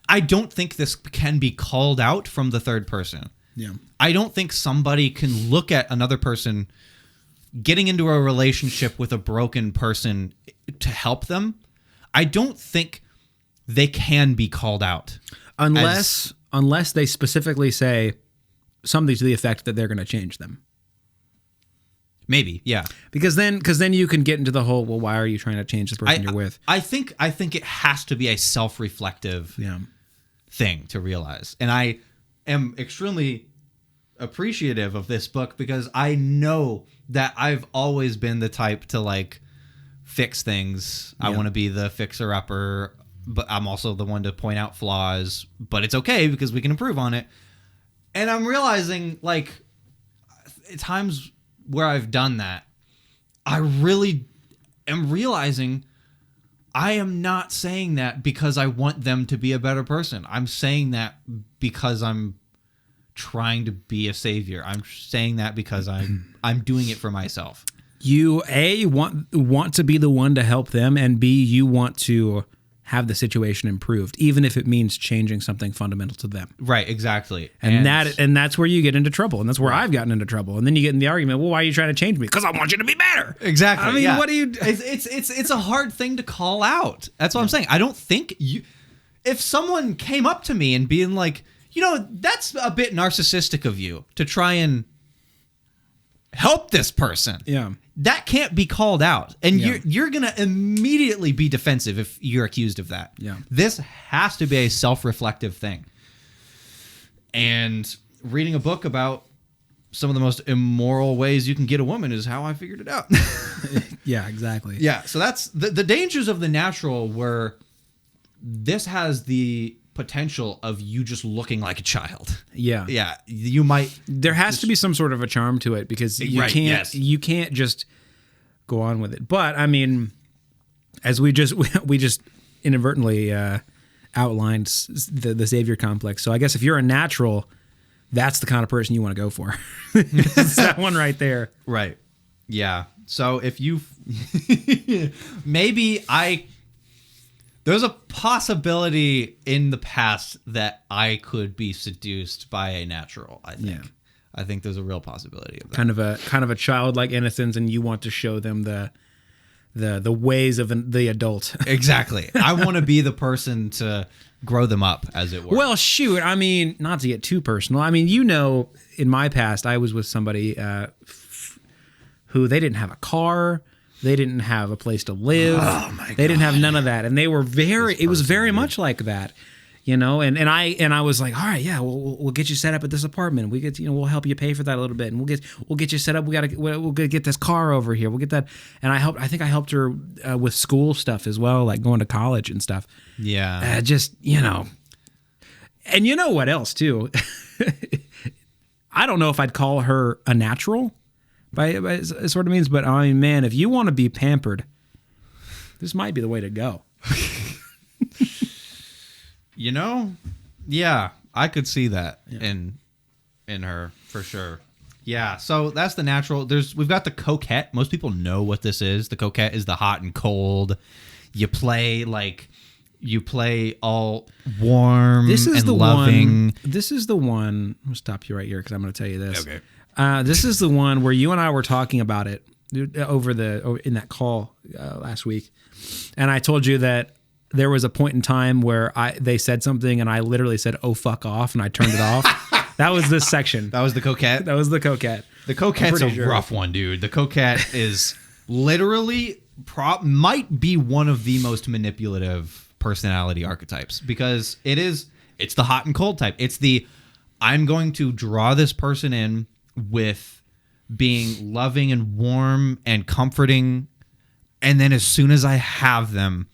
[SPEAKER 2] I don't think this can be called out from the third person.
[SPEAKER 1] Yeah.
[SPEAKER 2] I don't think somebody can look at another person getting into a relationship with a broken person to help them. I don't think they can be called out.
[SPEAKER 1] Unless they specifically say something to the effect that they're going to change them.
[SPEAKER 2] Maybe, yeah.
[SPEAKER 1] Because then you can get into the whole, well, why are you trying to change the person you're with?
[SPEAKER 2] I think it has to be a self-reflective thing to realize. And I am extremely appreciative of this book because I know that I've always been the type to like fix things. I want to be the fixer-upper, but I'm also the one to point out flaws. But it's okay because we can improve on it. And I'm realizing, like, times where I've done that, I really am realizing I am not saying that because I want them to be a better person. I'm saying that because I'm trying to be a savior. I'm saying that because I'm doing it for myself.
[SPEAKER 1] You want to be the one to help them, and B, you want to have the situation improved, even if it means changing something fundamental to them.
[SPEAKER 2] Right, exactly.
[SPEAKER 1] And that's where you get into trouble, and that's where I've gotten into trouble. And then you get in the argument, well, why are you trying to change me? Because I want you to be better.
[SPEAKER 2] Exactly.
[SPEAKER 1] I mean, what do you...
[SPEAKER 2] It's a hard thing to call out. That's what I'm saying. I don't think if someone came up to me and being like, that's a bit narcissistic of you to try and help this person.
[SPEAKER 1] Yeah.
[SPEAKER 2] That can't be called out. And you're going to immediately be defensive if you're accused of that.
[SPEAKER 1] Yeah.
[SPEAKER 2] This has to be a self-reflective thing. And reading a book about some of the most immoral ways you can get a woman is how I figured it out.
[SPEAKER 1] Yeah, exactly.
[SPEAKER 2] Yeah, so that's the dangers of the natural where this has the potential of you just looking like a child.
[SPEAKER 1] Yeah.
[SPEAKER 2] Yeah, you might...
[SPEAKER 1] There has to be some sort of a charm to it because you can't just go on with it. But, I mean, as we just inadvertently outlined the savior complex. So I guess if you're a natural, that's the kind of person you want to go for. It's that one right there.
[SPEAKER 2] Right. Yeah. So if you... There's a possibility in the past that I could be seduced by a natural, I think. Yeah. I think there's a real possibility of that.
[SPEAKER 1] Kind of a childlike innocence, and you want to show them the ways of the adult.
[SPEAKER 2] Exactly. I want to be the person to grow them up, as it were.
[SPEAKER 1] Well, shoot, I mean, not to get too personal. I mean, in my past, I was with somebody who they didn't have a car. They didn't have a place to live.
[SPEAKER 2] Oh my God.
[SPEAKER 1] They didn't have none of that, and they were it was very much like that, And I was like, all right, yeah, we'll get you set up at this apartment. We get, we'll help you pay for that a little bit, and we'll get you set up. We'll get this car over here. We'll get that, and I think I helped her with school stuff as well, like going to college and stuff.
[SPEAKER 2] Yeah,
[SPEAKER 1] and you know what else too? I don't know if I'd call her a natural. By sort of means, but I mean, man, if you want to be pampered, this might be the way to go.
[SPEAKER 2] Yeah, I could see that in her for sure. Yeah, so that's the natural. We've got the coquette. Most people know what this is. The coquette is the hot and cold. You play all warm and loving.
[SPEAKER 1] This is the one. I'm gonna stop you right here because I'm gonna tell you this.
[SPEAKER 2] Okay.
[SPEAKER 1] This is the one where you and I were talking about it in that call last week, and I told you that there was a point in time where they said something, and I literally said, "Oh, fuck off," and I turned it off. That was this section.
[SPEAKER 2] That was the coquette.
[SPEAKER 1] That was the coquette.
[SPEAKER 2] The coquette's a rough one, dude. The coquette is literally might be one of the most manipulative personality archetypes because it's the hot and cold type. It's the I'm going to draw this person in with being loving and warm and comforting, and then as soon as I have them,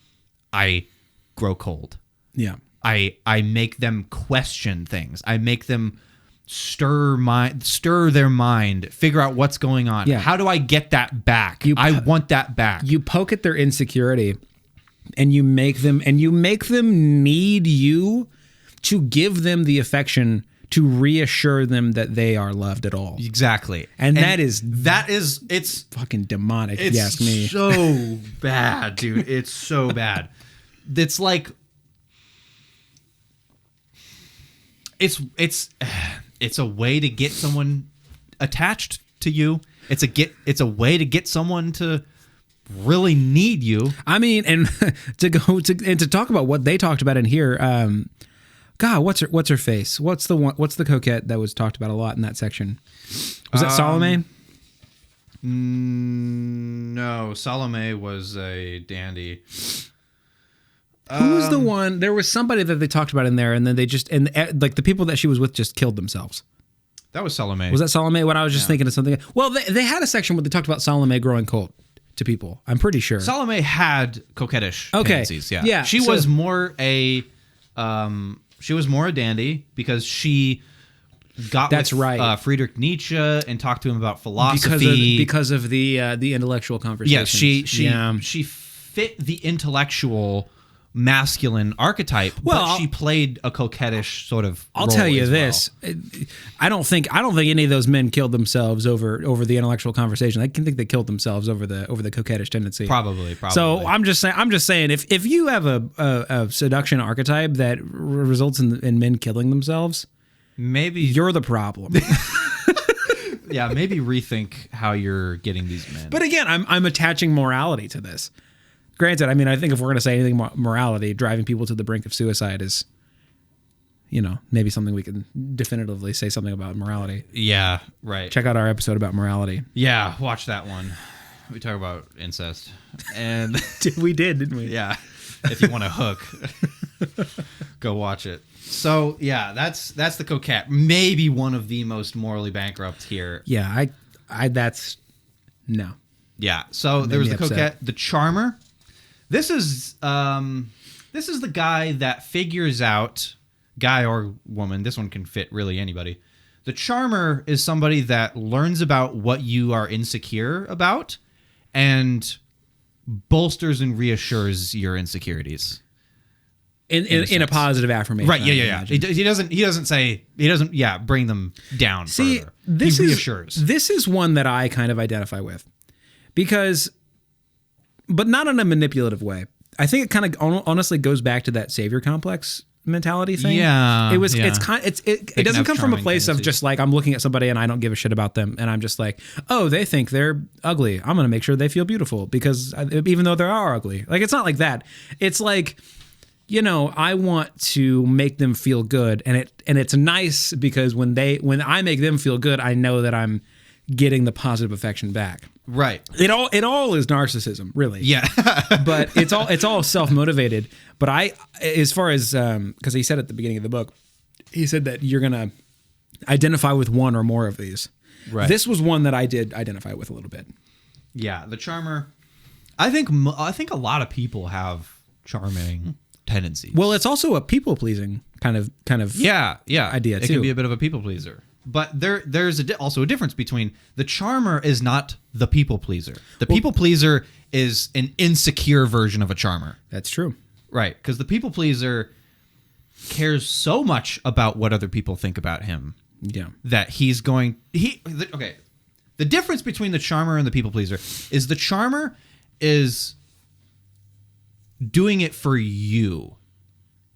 [SPEAKER 2] I grow cold.
[SPEAKER 1] Yeah.
[SPEAKER 2] I make them question things. I make them stir their mind, figure out what's going on.
[SPEAKER 1] Yeah.
[SPEAKER 2] How do I get that back? I want that back.
[SPEAKER 1] You poke at their insecurity, and you make them need you to give them the affection to reassure them that they are loved at all.
[SPEAKER 2] Exactly.
[SPEAKER 1] And that is
[SPEAKER 2] it's
[SPEAKER 1] fucking demonic, if you ask me.
[SPEAKER 2] It's so bad, dude. It's so bad. It's like it's a way to get someone attached to you. It's a way to get someone to really need you.
[SPEAKER 1] I mean, and to talk about what they talked about in here, God, what's her face? What's the coquette that was talked about a lot in that section? Was that Salome?
[SPEAKER 2] No, Salome was a dandy.
[SPEAKER 1] Who's the one? There was somebody that they talked about in there, and then they just like the people that she was with just killed themselves.
[SPEAKER 2] That was Salome.
[SPEAKER 1] Was that Salome? What I was just thinking of something. Well, they had a section where they talked about Salome growing cold to people. I'm pretty sure
[SPEAKER 2] Salome had coquettish tendencies. Yeah. She was more a dandy because she got with Friedrich Nietzsche and talked to him about philosophy
[SPEAKER 1] because of the intellectual conversation.
[SPEAKER 2] She fit the intellectual masculine archetype, but she played a coquettish sort of
[SPEAKER 1] I'll
[SPEAKER 2] role
[SPEAKER 1] tell you
[SPEAKER 2] as
[SPEAKER 1] this.
[SPEAKER 2] well.
[SPEAKER 1] I don't think any of those men killed themselves over the intellectual conversation. I can think they killed themselves over the coquettish tendency.
[SPEAKER 2] Probably.
[SPEAKER 1] So I'm just saying if you have a seduction archetype that results in men killing themselves,
[SPEAKER 2] maybe
[SPEAKER 1] you're the problem.
[SPEAKER 2] Yeah, maybe rethink how you're getting these men.
[SPEAKER 1] But again, I'm attaching morality to this. Granted, I mean, I think if we're going to say anything morality, driving people to the brink of suicide is, maybe something we can definitively say something about morality.
[SPEAKER 2] Yeah, right.
[SPEAKER 1] Check out our episode about morality.
[SPEAKER 2] Yeah, watch that one. We talk about incest. And
[SPEAKER 1] we did, didn't we?
[SPEAKER 2] Yeah. If you want a hook, go watch it. So, yeah, that's the coquette. Maybe one of the most morally bankrupt here.
[SPEAKER 1] Yeah, that's no.
[SPEAKER 2] Yeah. So there was the coquette, the charmer. This is the guy that figures out, guy or woman, this one can fit really anybody. The charmer is somebody that learns about what you are insecure about and bolsters and reassures your insecurities.
[SPEAKER 1] In a positive affirmation.
[SPEAKER 2] Right, yeah. He doesn't bring them down further. He reassures.
[SPEAKER 1] This is one that I kind of identify with. But not in a manipulative way. I think it kind of honestly goes back to that savior complex mentality thing.
[SPEAKER 2] Yeah.
[SPEAKER 1] It doesn't come from a place of just like I'm looking at somebody and I don't give a shit about them and I'm just like, oh, they think they're ugly. I'm going to make sure they feel beautiful because even though they are ugly. Like it's not like that. It's like, I want to make them feel good and it's nice because when I make them feel good, I know that I'm getting the positive affection back.
[SPEAKER 2] Right.
[SPEAKER 1] It all is narcissism, really.
[SPEAKER 2] Yeah.
[SPEAKER 1] But it's all self-motivated. But as far as because he said at the beginning of the book, he said that you're gonna identify with one or more of these.
[SPEAKER 2] Right.
[SPEAKER 1] This was one that I did identify with a little bit.
[SPEAKER 2] Yeah, the charmer. I think a lot of people have charming tendencies.
[SPEAKER 1] Well, it's also a people-pleasing kind of
[SPEAKER 2] idea
[SPEAKER 1] too.
[SPEAKER 2] It can be a bit of a people pleaser. But there's also a difference between the charmer is not the people pleaser. The people pleaser is an insecure version of a charmer.
[SPEAKER 1] That's true.
[SPEAKER 2] Right, because the people pleaser cares so much about what other people think about him.
[SPEAKER 1] Yeah.
[SPEAKER 2] That the difference between the charmer and the people pleaser is the charmer is doing it for you.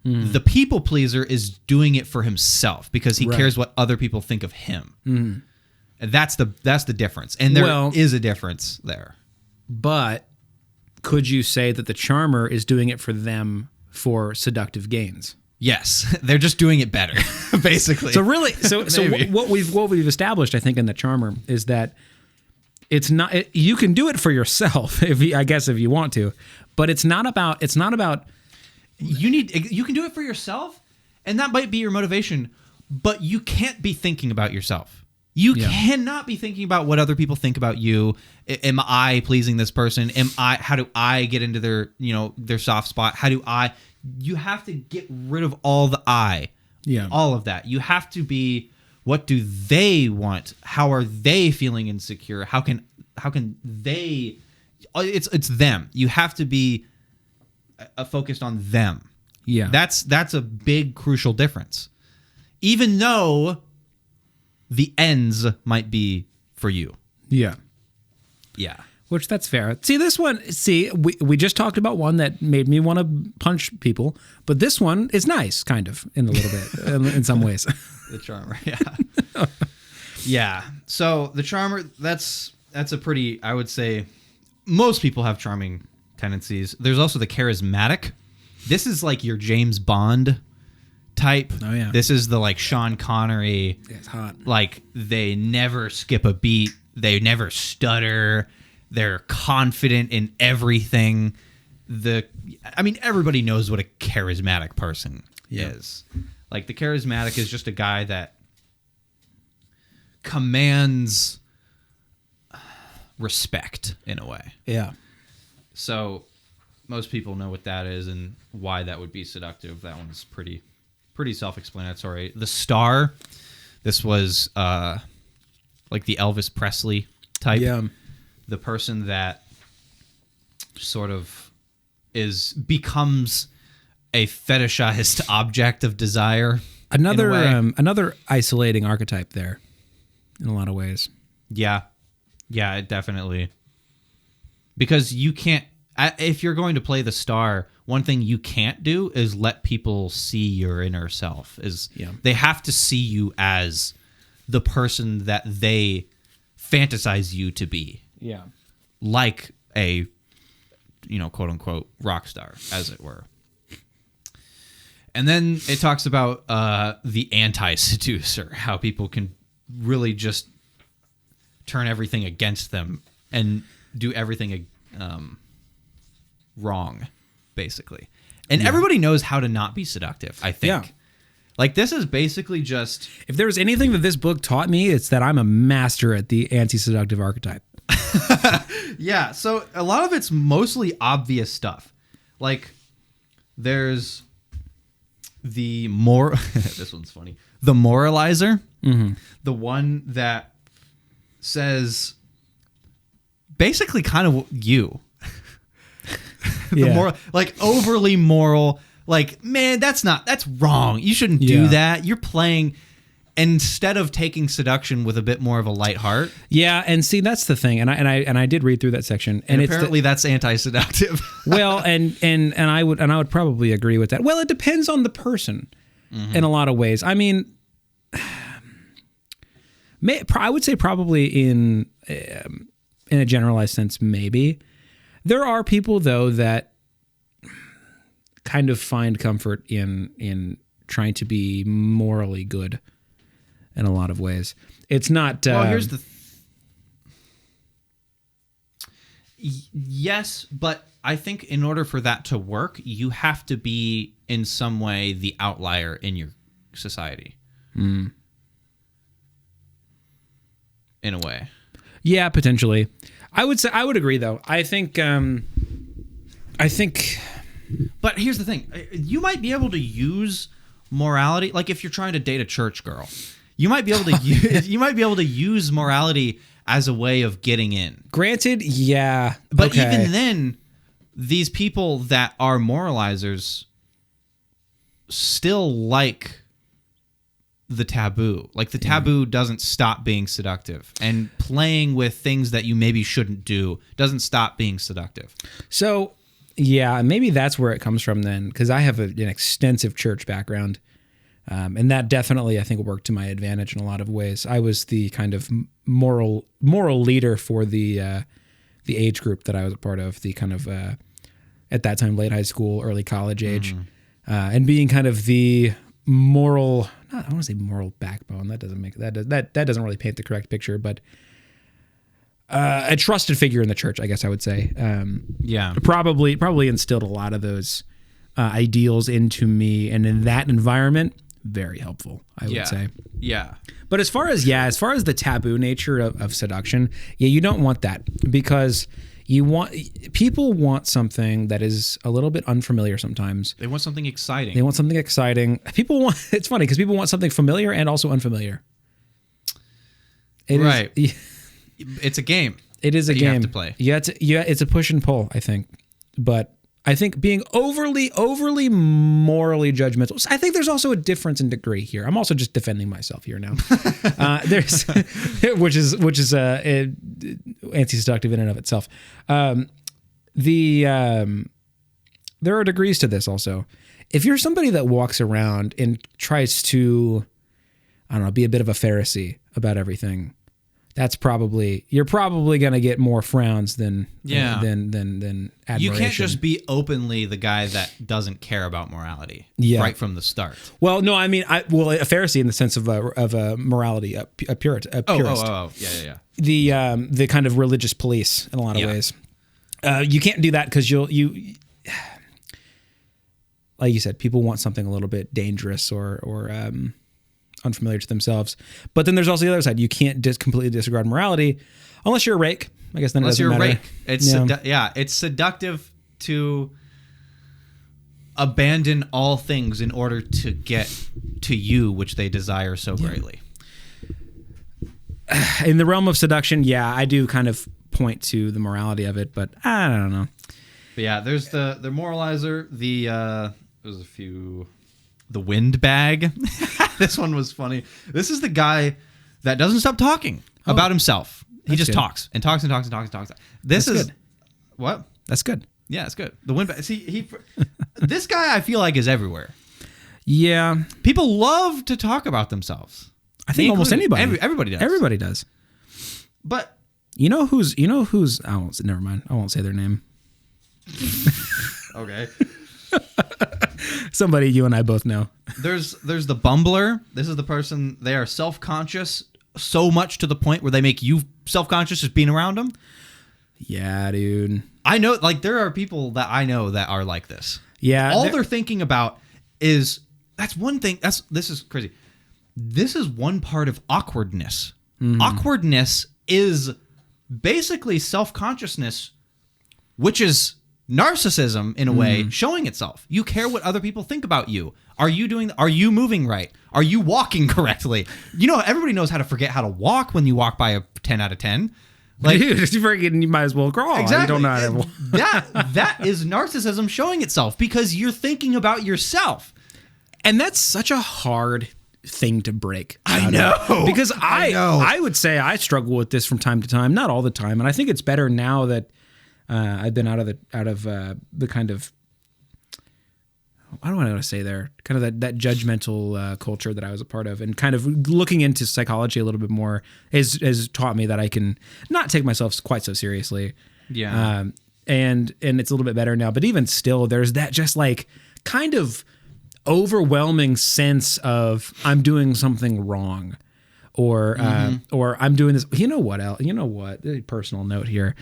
[SPEAKER 2] The people pleaser is doing it for himself because he cares what other people think of him. And that's the difference. And there is a difference there.
[SPEAKER 1] But could you say that the charmer is doing it for them for seductive gains?
[SPEAKER 2] Yes, they're just doing it better, basically.
[SPEAKER 1] So really, so what we've established, I think, in the charmer is that it's not. You can do it for yourself, if you want to, but it's not about.
[SPEAKER 2] You can do it for yourself, and that might be your motivation, but you can't be thinking about yourself. You cannot be thinking about what other people think about you. Am I pleasing this person? How do I get into their soft spot? You have to get rid of all the I.
[SPEAKER 1] Yeah.
[SPEAKER 2] All of that. You have to be What do they want? How are they feeling insecure? How can they? It's them. You have to be focused on them.
[SPEAKER 1] Yeah.
[SPEAKER 2] That's a big crucial difference. Even though the ends might be for you.
[SPEAKER 1] Yeah.
[SPEAKER 2] Yeah.
[SPEAKER 1] Which that's fair. See, this one, we just talked about one that made me want to punch people, but this one is nice, kind of, in a little bit, in some ways.
[SPEAKER 2] The charmer, yeah. Yeah. So the charmer, that's a pretty, I would say, most people have charming tendencies. There's also the charismatic. This is like your James Bond type.
[SPEAKER 1] Oh, yeah.
[SPEAKER 2] This is the like Sean Connery.
[SPEAKER 1] Yeah, it's hot.
[SPEAKER 2] Like they never skip a beat. They never stutter. They're confident in everything. Everybody knows what a charismatic person is. Like the charismatic is just a guy that commands respect in a way.
[SPEAKER 1] Yeah.
[SPEAKER 2] So most people know what that is and why that would be seductive. That one's pretty self-explanatory. The star, this was like the Elvis Presley type.
[SPEAKER 1] Yeah.
[SPEAKER 2] The person that sort of becomes a fetishized object of desire.
[SPEAKER 1] Another isolating archetype there, in a lot of ways.
[SPEAKER 2] Yeah, it definitely. Because you can't, if you're going to play the star, one thing you can't do is let people see your inner self. They have to see you as the person that they fantasize you to be.
[SPEAKER 1] Yeah.
[SPEAKER 2] Like a, quote unquote rock star, as it were. And then it talks about the anti-seducer, how people can really just turn everything against them and do everything wrong, basically. And everybody knows how to not be seductive, I think.
[SPEAKER 1] Yeah.
[SPEAKER 2] Like, this is basically just...
[SPEAKER 1] If there was anything that this book taught me, it's that I'm a master at the anti-seductive archetype.
[SPEAKER 2] Yeah, so a lot of it's mostly obvious stuff. Like, there's the this one's funny. The moralizer.
[SPEAKER 1] Mm-hmm.
[SPEAKER 2] The one that says basically kind of you. Like overly moral. Like, man, that's wrong. You shouldn't do that. You're playing... Instead of taking seduction with a bit more of a light heart.
[SPEAKER 1] Yeah, and see, that's the thing. And I did read through that section, and
[SPEAKER 2] apparently that's anti-seductive.
[SPEAKER 1] Well, and I would probably agree with that. Well, it depends on the person in a lot of ways. I mean, I would say probably in a generalized sense, maybe. There are people though that kind of find comfort in trying to be morally good. In a lot of ways, it's not.
[SPEAKER 2] Well, here's the. Yes, but I think in order for that to work, you have to be in some way the outlier in your society.
[SPEAKER 1] Mm.
[SPEAKER 2] In a way.
[SPEAKER 1] Yeah, potentially. I would agree though. I think.
[SPEAKER 2] But here's the thing: you might be able to use morality, like if you're trying to date a church girl. You might be able to use morality as a way of getting in.
[SPEAKER 1] Granted, yeah.
[SPEAKER 2] But even then, these people that are moralizers still like the taboo. Like the taboo doesn't stop being seductive. And playing with things that you maybe shouldn't do doesn't stop being seductive.
[SPEAKER 1] So, yeah, maybe that's where it comes from then. Because I have an extensive church background. And that definitely, I think, worked to my advantage in a lot of ways. I was the kind of moral leader for the age group that I was a part of, the kind of, at that time, late high school, early college age. And being kind of the moral, I don't want to say moral backbone. That doesn't really paint the correct picture, but a trusted figure in the church, I guess I would say. Probably instilled a lot of those ideals into me, and in that environment, very helpful, I would say.
[SPEAKER 2] Yeah.
[SPEAKER 1] But as far as the taboo nature of seduction, you don't want that, because people want something that is a little bit unfamiliar sometimes.
[SPEAKER 2] They want something exciting.
[SPEAKER 1] It's funny because people want something familiar and also unfamiliar. It
[SPEAKER 2] right.
[SPEAKER 1] is,
[SPEAKER 2] It's a game.
[SPEAKER 1] It is a
[SPEAKER 2] that
[SPEAKER 1] game
[SPEAKER 2] you have to play.
[SPEAKER 1] Yeah, it's a push and pull, I think. But I think being overly morally judgmental. I think there's also a difference in degree here. I'm also just defending myself here now. There's, which is anti-seductive in and of itself. There are degrees to this also. If you're somebody that walks around and tries to, I don't know, be a bit of a Pharisee about everything, you're probably going to get more frowns than admiration.
[SPEAKER 2] You can't just be openly the guy that doesn't care about morality right from the start.
[SPEAKER 1] Well, no, I mean, a Pharisee in the sense of a morality, a purist.
[SPEAKER 2] Yeah.
[SPEAKER 1] The kind of religious police in a lot of ways. You can't do that because you like you said, people want something a little bit dangerous or unfamiliar to themselves. But then there's also the other side. You can't completely disregard morality unless you're a rake. I guess then unless it doesn't matter.
[SPEAKER 2] It's seductive to abandon all things in order to get to you, which they desire so greatly.
[SPEAKER 1] In the realm of seduction, I do kind of point to the morality of it, but I don't know.
[SPEAKER 2] But yeah, there's the moralizer. There's a few. The windbag. This one was funny. This is the guy that doesn't stop talking about himself. He just talks and talks and talks and talks and talks. This is good. What?
[SPEAKER 1] That's good.
[SPEAKER 2] Yeah, it's good. The windbag. See, this guy I feel like is everywhere.
[SPEAKER 1] Yeah,
[SPEAKER 2] people love to talk about themselves.
[SPEAKER 1] I think almost anybody.
[SPEAKER 2] Everybody does.
[SPEAKER 1] Everybody does.
[SPEAKER 2] But
[SPEAKER 1] you know who's? Never mind. I won't say their name.
[SPEAKER 2] Okay.
[SPEAKER 1] Somebody you and I both know.
[SPEAKER 2] There's the bumbler. This is the person, they are self-conscious so much to the point where they make you self-conscious just being around them.
[SPEAKER 1] Yeah, dude.
[SPEAKER 2] I know, like, there are people that I know that are like this.
[SPEAKER 1] Yeah.
[SPEAKER 2] All they're thinking about is, that's one thing, this is crazy. This is one part of awkwardness. Mm-hmm. Awkwardness is basically self-consciousness, which is narcissism in a way, showing itself. You care what other people think about you. Are you moving right? Are you walking correctly? You know, everybody knows how to forget how to walk when you walk by a 10 out of 10.
[SPEAKER 1] Like, dude, you might as well crawl.
[SPEAKER 2] Exactly.
[SPEAKER 1] You don't know how to
[SPEAKER 2] walk. That is narcissism showing itself because you're thinking about yourself.
[SPEAKER 1] And that's such a hard thing to break.
[SPEAKER 2] I know.
[SPEAKER 1] Because I would say I struggle with this from time to time, not all the time. And I think it's better now that I've been out of the kind of, I don't know what to say there, kind of that judgmental culture that I was a part of, and kind of looking into psychology a little bit more has taught me that I can not take myself quite so seriously.
[SPEAKER 2] Yeah.
[SPEAKER 1] And it's a little bit better now, but even still, there's that just like kind of overwhelming sense of I'm doing something wrong. Or I'm doing this. You know what, Al? You know what? A personal note here.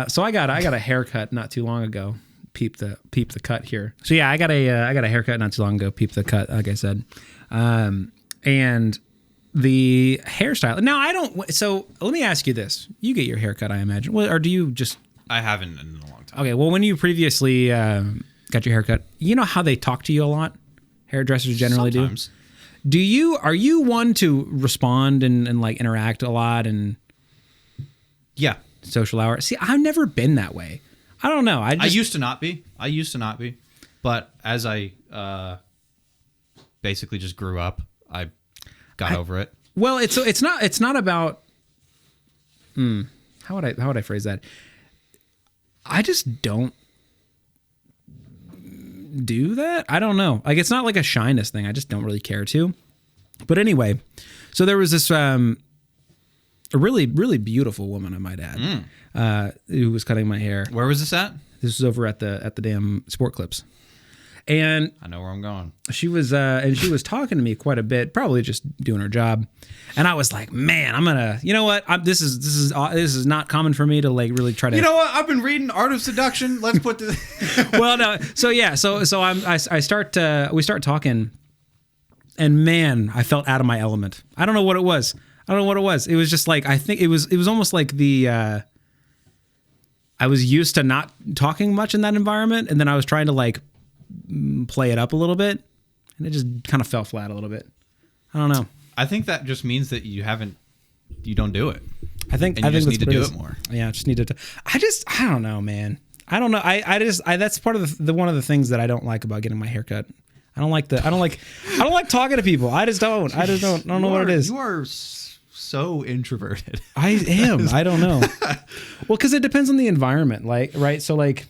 [SPEAKER 1] So I got a haircut not too long ago. Peep the cut here. So yeah, I got a haircut not too long ago. Peep the cut, like I said. And the hairstyle. Now I don't. So let me ask you this: you get your haircut, I imagine, or do you just?
[SPEAKER 2] I haven't in a long time.
[SPEAKER 1] Okay. Well, when you previously got your haircut, you know how they talk to you a lot. Hairdressers generally
[SPEAKER 2] Sometimes.
[SPEAKER 1] Are you one to respond and like interact a lot and social hour? See, I've never been that way. I don't know. I
[SPEAKER 2] used to not be. But as I basically just grew up, I got over it.
[SPEAKER 1] Well, it's not about how would I phrase that? I just don't do that. I don't know. Like, it's not like a shyness thing. I just don't really care to. But anyway, so there was this a really, really beautiful woman, I might add, who was cutting my hair.
[SPEAKER 2] Where was this at?
[SPEAKER 1] This was over at the damn Sport Clips. And
[SPEAKER 2] I know where I'm going.
[SPEAKER 1] She was talking to me quite a bit, probably just doing her job. And I was like, man, I'm gonna, you know what? This is not common for me to like really try to.
[SPEAKER 2] You know what? I've been reading Art of Seduction. Let's put this.
[SPEAKER 1] Well, no. So yeah. So we start talking, and man, I felt out of my element. I don't know what it was. It was just like, I think it was almost like I was used to not talking much in that environment, and then I was trying to like play it up a little bit, and it just kind of fell flat a little bit. I don't know.
[SPEAKER 2] I think that just means that you haven't you don't do it.
[SPEAKER 1] I think
[SPEAKER 2] And you just need to do
[SPEAKER 1] it
[SPEAKER 2] it more.
[SPEAKER 1] Yeah, I just need to. I don't know, man. I don't know. That's part of the one of the things that I don't like about getting my hair cut. I don't like talking to people. I don't know what it is.
[SPEAKER 2] You are so introverted.
[SPEAKER 1] I am. I don't know. Well, because it depends on the environment, like, right? So, like,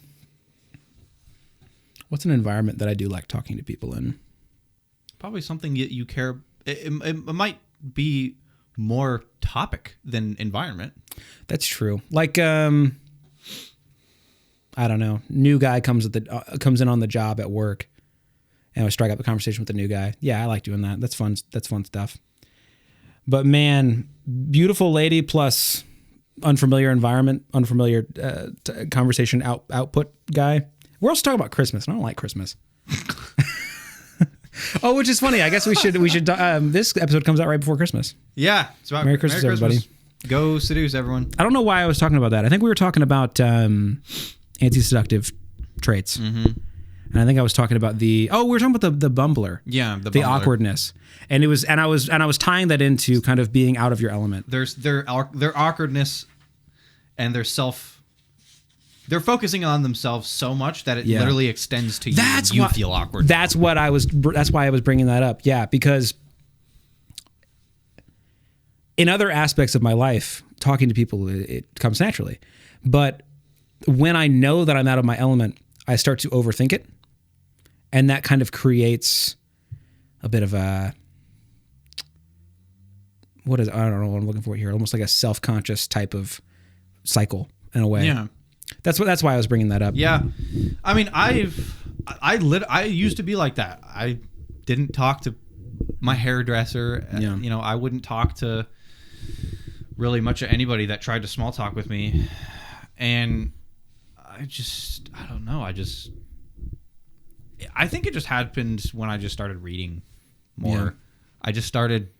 [SPEAKER 1] what's an environment that I do like talking to people in?
[SPEAKER 2] Probably something you care. It might be more topic than environment.
[SPEAKER 1] That's true. Like, I don't know. New guy comes in on the job at work, and I strike up a conversation with the new guy. Yeah, I like doing that. That's fun. That's fun stuff. But man, beautiful lady plus unfamiliar environment, unfamiliar conversation output guy. We're also talking about Christmas, and I don't like Christmas. Oh, which is funny. I guess we should. This episode comes out right before Christmas.
[SPEAKER 2] Yeah, it's about
[SPEAKER 1] Merry Christmas, everybody.
[SPEAKER 2] Go seduce everyone.
[SPEAKER 1] I don't know why I was talking about that. I think we were talking about anti-seductive traits. Mm-hmm. And I think I was talking about we were talking about the bumbler.
[SPEAKER 2] Yeah, the
[SPEAKER 1] bumbler. Awkwardness. And I was tying that into kind of being out of your element.
[SPEAKER 2] Their awkwardness and they're focusing on themselves so much that it literally extends to you. You feel awkward.
[SPEAKER 1] That's why I was bringing that up. Yeah, because in other aspects of my life, talking to people, it comes naturally. But when I know that I'm out of my element, I start to overthink it. And that kind of creates a bit of I don't know what I'm looking for here. Almost like a self-conscious type of cycle in a way.
[SPEAKER 2] Yeah.
[SPEAKER 1] That's why I was bringing that up.
[SPEAKER 2] Yeah. I mean, I used to be like that. I didn't talk to my hairdresser.
[SPEAKER 1] Yeah.
[SPEAKER 2] You know, I wouldn't talk to really much of anybody that tried to small talk with me. And I don't know. I think it just happened when I just started reading more. Yeah. I just started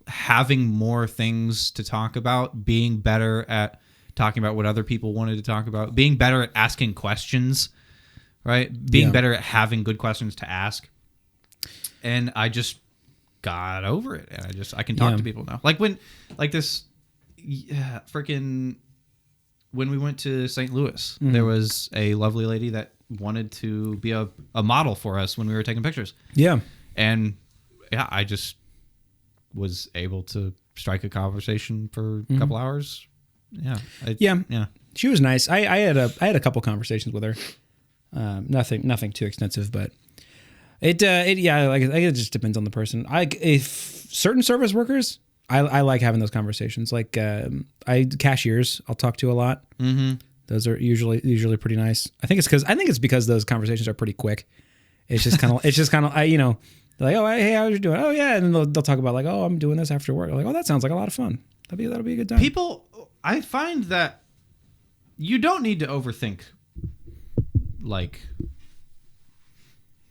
[SPEAKER 2] having more things to talk about, being better at talking about what other people wanted to talk about, being better at asking questions, right? Being better at having good questions to ask. And I just got over it. And I can talk to people now. Like when we went to St. Louis, there was a lovely lady that wanted to be a model for us when we were taking pictures. Yeah. And yeah, I just was able to strike a conversation for a couple hours. Yeah. Yeah.
[SPEAKER 1] She was nice. I had a couple conversations with her. Nothing too extensive, but it just depends on the person. If certain service workers, I like having those conversations. Like cashiers, I'll talk to a lot. Mm-hmm. Those are usually pretty nice. I think it's because those conversations are pretty quick. It's just kind of they're like, oh, hey, how are you doing? Oh yeah, and then they'll talk about like, oh, I'm doing this after work. Like, oh, that sounds like a lot of fun. That'll be a good time.
[SPEAKER 2] I find that you don't need to overthink like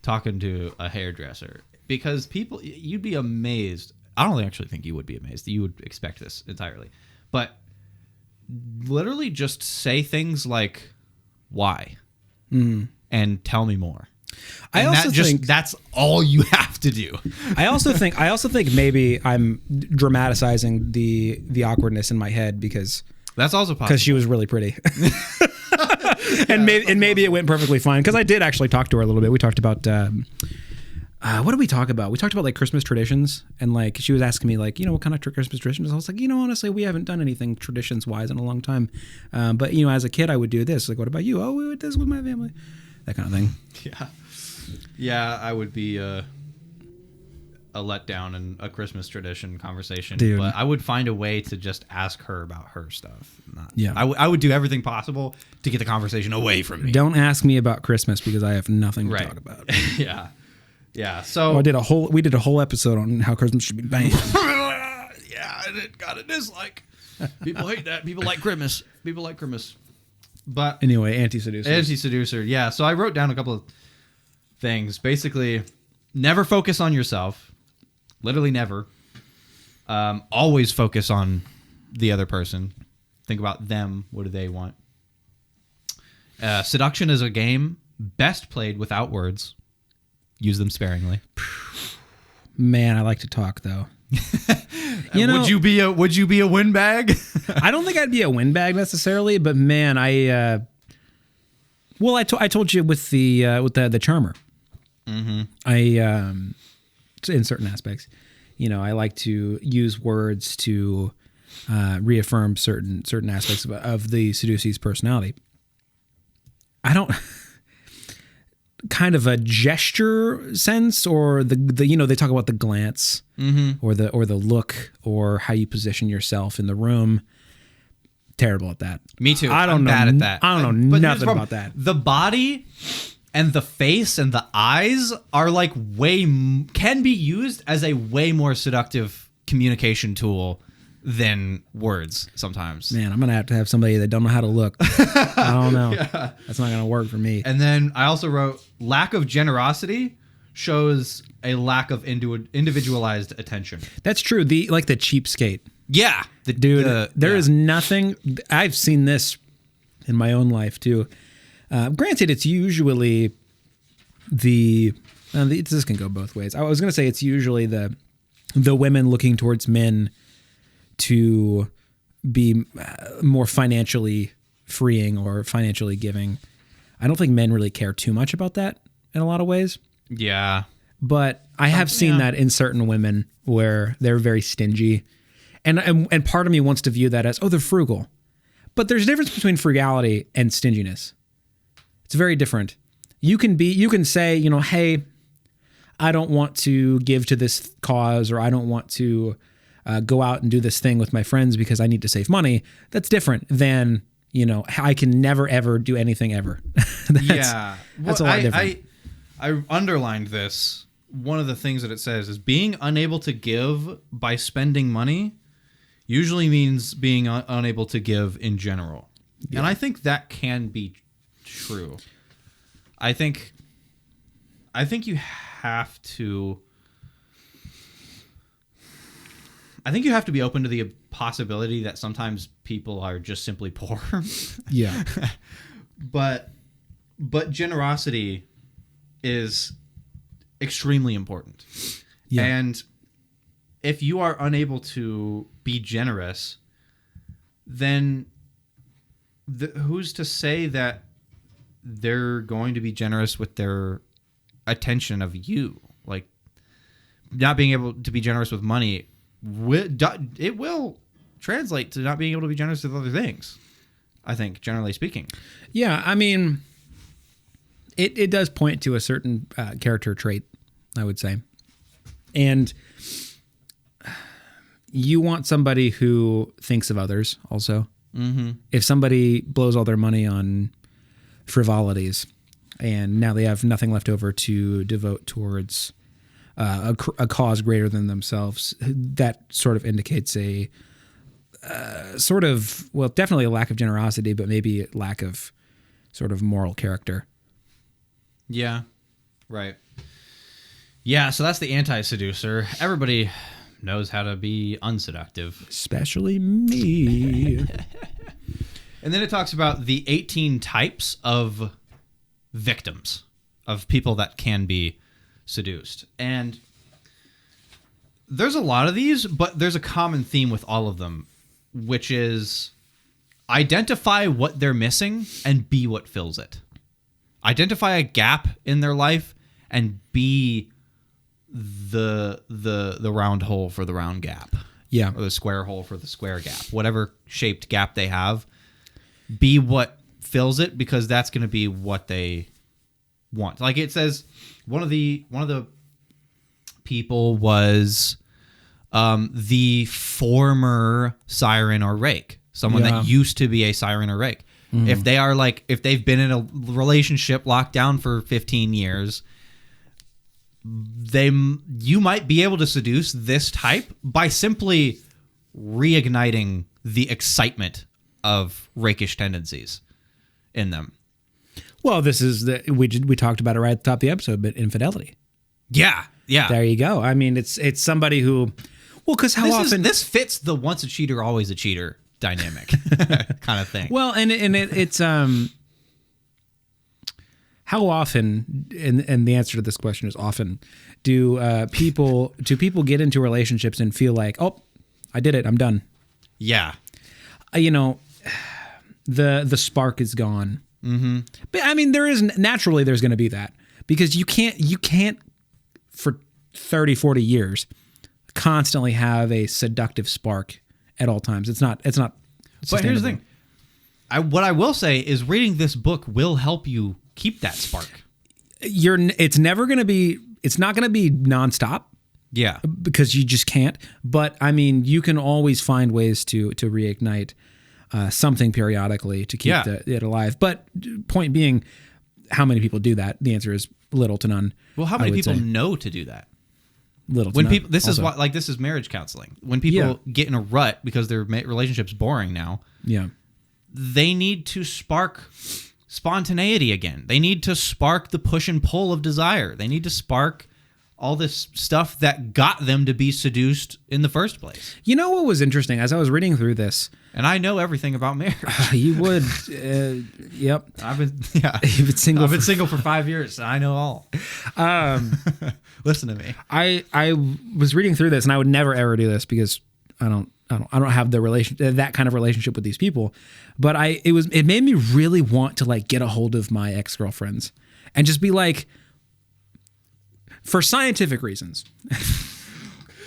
[SPEAKER 2] talking to a hairdresser, because you'd be amazed. I don't actually think you would be amazed. You would expect this entirely. But literally just say things like, why? And tell me more. That's all you have to do.
[SPEAKER 1] I also think maybe I'm dramatizing the awkwardness in my head because
[SPEAKER 2] that's also possible.
[SPEAKER 1] Because she was really pretty. and maybe it went perfectly fine. Because I did actually talk to her a little bit. We talked about what did we talk about? We talked about like Christmas traditions, and like she was asking me like, what kind of Christmas traditions? I was like, honestly, we haven't done anything traditions wise in a long time. But as a kid, I would do this. Like, what about you? Oh, we would do this with my family. That kind of thing.
[SPEAKER 2] Yeah. Yeah, I would be a letdown in a Christmas tradition conversation. Dude. But I would find a way to just ask her about her stuff. I would do everything possible to get the conversation away from me.
[SPEAKER 1] Don't ask me about Christmas because I have nothing to talk about.
[SPEAKER 2] Yeah. Yeah. So
[SPEAKER 1] we did a whole episode on how Christmas should be banned.
[SPEAKER 2] Yeah, and it got a dislike. People hate that. People like Christmas. But
[SPEAKER 1] anyway, Anti-Seducer.
[SPEAKER 2] Yeah. So I wrote down a couple of things. Basically, never focus on yourself. Literally never. Always focus on the other person. Think about them. What do they want? Seduction is a game best played without words. Use them sparingly.
[SPEAKER 1] Man, I like to talk though. You know,
[SPEAKER 2] would you be a windbag?
[SPEAKER 1] I don't think I'd be a windbag necessarily, but man, I told you with the charmer. Mm-hmm. In certain aspects, I like to use words to reaffirm certain aspects of the seducee's personality. I don't kind of a gesture sense, or the they talk about the glance, or the look, or how you position yourself in the room. Terrible at that.
[SPEAKER 2] Me too.
[SPEAKER 1] I'm bad at that. I don't know nothing about that.
[SPEAKER 2] The body and the face and the eyes are like can be used as a way more seductive communication tool than words sometimes.
[SPEAKER 1] Man, I'm going to have somebody that don't know how to look. I don't know. Yeah. That's not going to work for me.
[SPEAKER 2] And then I also wrote, lack of generosity shows a lack of individualized attention.
[SPEAKER 1] That's true. The cheapskate.
[SPEAKER 2] Yeah.
[SPEAKER 1] There is nothing. I've seen this in my own life too. Granted, it's usually this can go both ways. I was going to say it's usually the women looking towards men to be more financially freeing or financially giving. I don't think men really care too much about that in a lot of ways.
[SPEAKER 2] Yeah.
[SPEAKER 1] But I have seen that in certain women where they're very stingy. And part of me wants to view that as, they're frugal. But there's a difference between frugality and stinginess. It's very different. You can say, hey, I don't want to give to this cause, or I don't want to go out and do this thing with my friends because I need to save money. That's different than, I can never, ever do anything ever. That's a lot different.
[SPEAKER 2] I underlined this. One of the things that it says is being unable to give by spending money usually means being unable to give in general. Yeah. And I think that can be true. I think you have to be open to the possibility that sometimes people are just simply poor.
[SPEAKER 1] Yeah.
[SPEAKER 2] But generosity is extremely important. Yeah. And if you are unable to be generous, then who's to say that they're going to be generous with their attention of you? Like, not being able to be generous with money, it will translate to not being able to be generous with other things, I think, generally speaking.
[SPEAKER 1] Yeah, I mean, it does point to a certain character trait, I would say. And you want somebody who thinks of others also. Mm-hmm. If somebody blows all their money on frivolities and now they have nothing left over to devote towards a cause greater than themselves, that sort of indicates a definitely a lack of generosity, but maybe a lack of sort of moral character.
[SPEAKER 2] Yeah, right. Yeah, so that's the anti-seducer. Everybody knows how to be unseductive.
[SPEAKER 1] Especially me.
[SPEAKER 2] And then it talks about the 18 types of victims, of people that can be seduced. And there's a lot of these, but there's a common theme with all of them, which is identify what they're missing and be what fills it. Identify a gap in their life and be the round hole for the round gap.
[SPEAKER 1] Yeah.
[SPEAKER 2] Or the square hole for the square gap. Whatever shaped gap they have, be what fills it, because that's going to be what they want. Like it says, one of the people was the former siren or rake, someone that used to be a siren or rake. Mm. If they've been in a relationship locked down for 15 years, you might be able to seduce this type by simply reigniting the excitement of rakish tendencies in them.
[SPEAKER 1] Well, this is we talked about it right at the top of the episode, but infidelity.
[SPEAKER 2] Yeah.
[SPEAKER 1] There you go. I mean, it's somebody who, because
[SPEAKER 2] this fits the once a cheater always a cheater dynamic kind of thing.
[SPEAKER 1] Well, and it's how often, and the answer to this question is often, do people get into relationships and feel like, oh, I did it. I'm done.
[SPEAKER 2] Yeah.
[SPEAKER 1] You know, the spark is gone. Mm-hmm. But I mean, there's going to be that, because you can't for 30, 40 years constantly have a seductive spark at all times. It's not.
[SPEAKER 2] But here's the thing. What I will say is reading this book will help you keep that spark.
[SPEAKER 1] It's not going to be nonstop.
[SPEAKER 2] Yeah.
[SPEAKER 1] Because you just can't. But I mean, you can always find ways to reignite something periodically to keep it alive. But point being, how many people do that? The answer is little to none.
[SPEAKER 2] Well, how many people know to do that?
[SPEAKER 1] Little to
[SPEAKER 2] when
[SPEAKER 1] none.
[SPEAKER 2] People, this also. Is why, like, this is marriage counseling. When people get in a rut because their relationship's boring now, they need to spark spontaneity again. They need to spark the push and pull of desire. They need to spark all this stuff that got them to be seduced in the first place.
[SPEAKER 1] You know what was interesting? As I was reading through this,
[SPEAKER 2] and I know everything about marriage.
[SPEAKER 1] You would, yep. You've been single.
[SPEAKER 2] I've been single for 5 years. I know all. Listen to me.
[SPEAKER 1] I was reading through this, and I would never ever do this because I don't have that kind of relationship with these people. But it made me really want to like get a hold of my ex-girlfriends and just be like, for scientific reasons,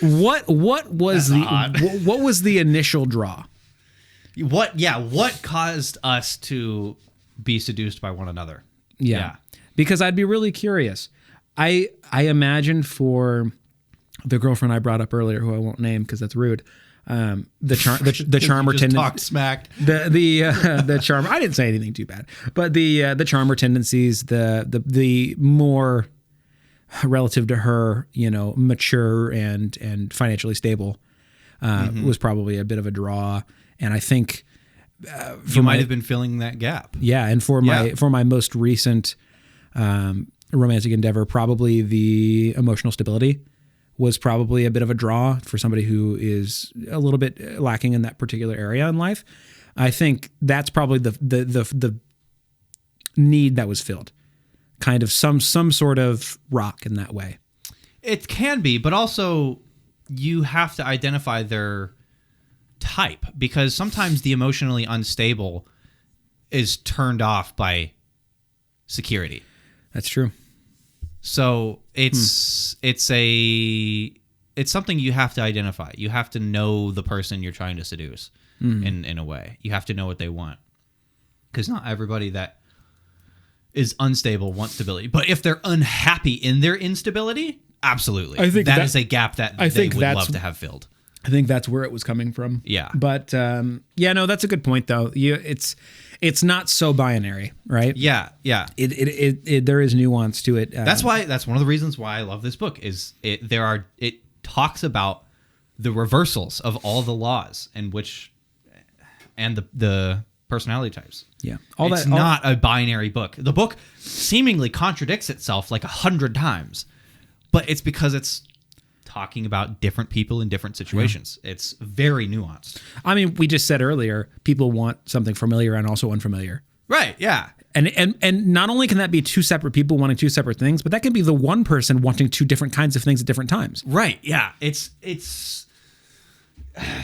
[SPEAKER 1] what was the initial draw?
[SPEAKER 2] What caused us to be seduced by one another?
[SPEAKER 1] Yeah. Because I'd be really curious. I imagine for the girlfriend I brought up earlier, who I won't name because that's rude, the charmer tendency.
[SPEAKER 2] Talk smack.
[SPEAKER 1] The charmer. I didn't say anything too bad, but the charmer tendencies, the more relative to her, mature and financially stable, was probably a bit of a draw. And I think
[SPEAKER 2] you might have been filling that gap.
[SPEAKER 1] Yeah, and for my most recent romantic endeavor, probably the emotional stability was probably a bit of a draw for somebody who is a little bit lacking in that particular area in life. I think that's probably the need that was filled. Kind of some sort of rock in that way.
[SPEAKER 2] It can be, but also you have to identify their type, because sometimes the emotionally unstable is turned off by security.
[SPEAKER 1] That's true.
[SPEAKER 2] So it's something you have to identify. You have to know the person you're trying to seduce in a way. You have to know what they want, because not everybody that is unstable wants stability. But if they're unhappy in their instability, absolutely. I think that is a gap that they would love to have filled.
[SPEAKER 1] I think that's where it was coming from.
[SPEAKER 2] Yeah.
[SPEAKER 1] But that's a good point though. It's not so binary, right?
[SPEAKER 2] Yeah. Yeah.
[SPEAKER 1] It there is nuance to it.
[SPEAKER 2] That's one of the reasons why I love this book is it talks about the reversals of all the laws and the personality types.
[SPEAKER 1] Yeah.
[SPEAKER 2] It's not a binary book. The book seemingly contradicts itself like 100 times, but it's because it's talking about different people in different situations. Yeah. It's very nuanced.
[SPEAKER 1] I mean, we just said earlier, people want something familiar and also unfamiliar.
[SPEAKER 2] Right, yeah.
[SPEAKER 1] And not only can that be two separate people wanting two separate things, but that can be the one person wanting two different kinds of things at different times.
[SPEAKER 2] Right, yeah. It's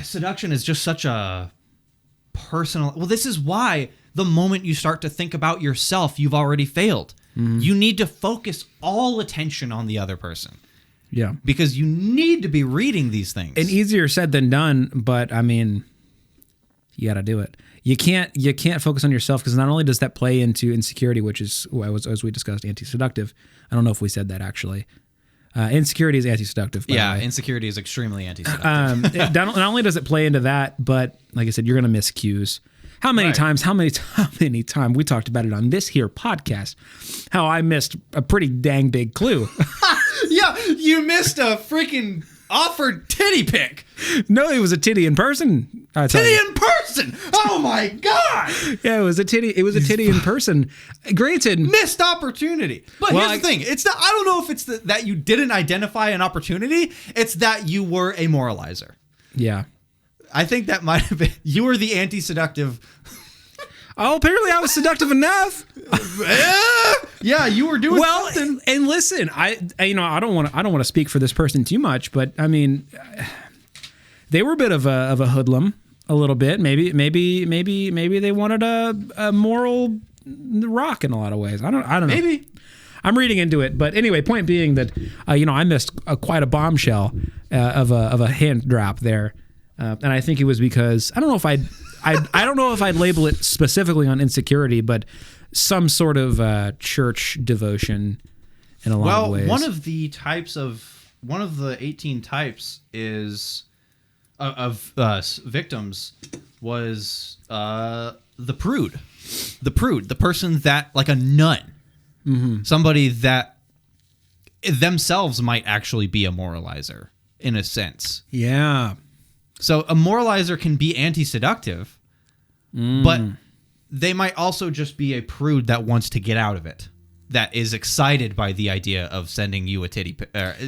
[SPEAKER 2] seduction is just such a personal. Well, this is why the moment you start to think about yourself, you've already failed. Mm-hmm. You need to focus all attention on the other person.
[SPEAKER 1] Yeah.
[SPEAKER 2] Because you need to be reading these things.
[SPEAKER 1] And easier said than done, but I mean, you got to do it. You can't focus on yourself, because not only does that play into insecurity, which is, as we discussed, anti-seductive. I don't know if we said that actually. Insecurity is anti-seductive.
[SPEAKER 2] Yeah, insecurity is extremely anti-seductive.
[SPEAKER 1] Not only does it play into that, but like I said, you're going to miss cues. How many times we talked about it on this here podcast, how I missed a pretty dang big clue.
[SPEAKER 2] Yeah, you missed a freaking offered titty pic.
[SPEAKER 1] No, it was a titty in person.
[SPEAKER 2] Titty in person. Oh my God.
[SPEAKER 1] Yeah, it was a titty. It was a titty in person. Granted,
[SPEAKER 2] missed opportunity. But here's the thing. It's not. I don't know if it's that you didn't identify an opportunity. It's that you were a moralizer.
[SPEAKER 1] Yeah.
[SPEAKER 2] I think that might have been. You were the anti-seductive.
[SPEAKER 1] Oh, apparently I was seductive enough.
[SPEAKER 2] Yeah, you were doing something.
[SPEAKER 1] And listen, I don't want to speak for this person too much, but I mean, they were a bit of a hoodlum, a little bit. Maybe they wanted a moral rock in a lot of ways. I don't know.
[SPEAKER 2] Maybe.
[SPEAKER 1] I'm reading into it, but anyway, point being that I missed quite a bombshell of a hint drop there, and I think it was because I don't know if I'd label it specifically on insecurity, but some sort of church devotion in a lot of ways.
[SPEAKER 2] One of the 18 types is of victims was the prude, the person that, like a nun. Mm-hmm. Somebody that themselves might actually be a moralizer in a sense.
[SPEAKER 1] Yeah.
[SPEAKER 2] So a moralizer can be anti-seductive, but they might also just be a prude that wants to get out of it. That is excited by the idea of sending you a titty,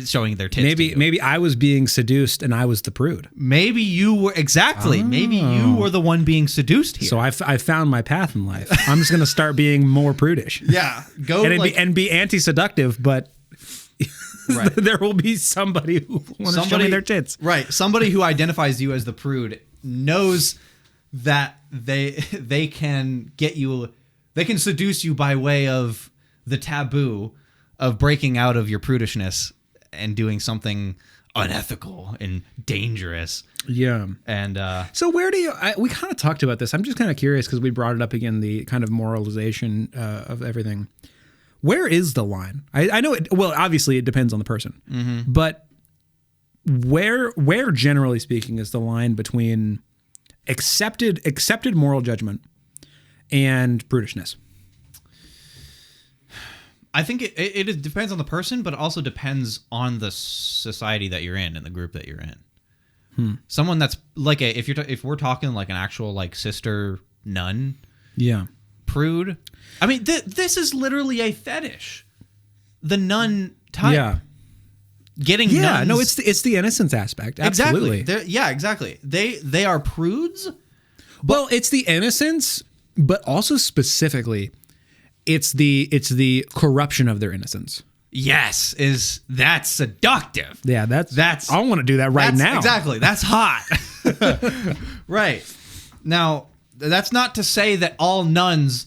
[SPEAKER 2] showing their tits.
[SPEAKER 1] Maybe I was being seduced and I was the prude.
[SPEAKER 2] Maybe you were exactly. Oh. Maybe you were the one being seduced here.
[SPEAKER 1] So I found my path in life. I'm just gonna start being more prudish.
[SPEAKER 2] Yeah, go
[SPEAKER 1] and be anti-seductive, but right. There will be somebody who wants to show me their tits.
[SPEAKER 2] Right, somebody who identifies you as the prude knows that they can get you. They can seduce you by way of the taboo of breaking out of your prudishness and doing something unethical and dangerous.
[SPEAKER 1] Yeah.
[SPEAKER 2] And
[SPEAKER 1] so where do you, we kind of talked about this. I'm just kind of curious because we brought it up again, the kind of moralization of everything. Where is the line? I know it, well, obviously it depends on the person, but where generally speaking is the line between accepted moral judgment and prudishness?
[SPEAKER 2] I think it depends on the person, but it also depends on the society that you're in and the group that you're in. Someone that's like if we're talking like an actual like sister nun, prude. I mean, this is literally a fetish. The nun type, getting nuns.
[SPEAKER 1] No, it's the innocence aspect. Absolutely,
[SPEAKER 2] exactly. They are prudes.
[SPEAKER 1] Well, it's the innocence, but also specifically. It's the corruption of their innocence.
[SPEAKER 2] Yes, that's seductive.
[SPEAKER 1] Yeah, that's. I want to do that right now.
[SPEAKER 2] Exactly, that's hot. Right now, that's not to say that all nuns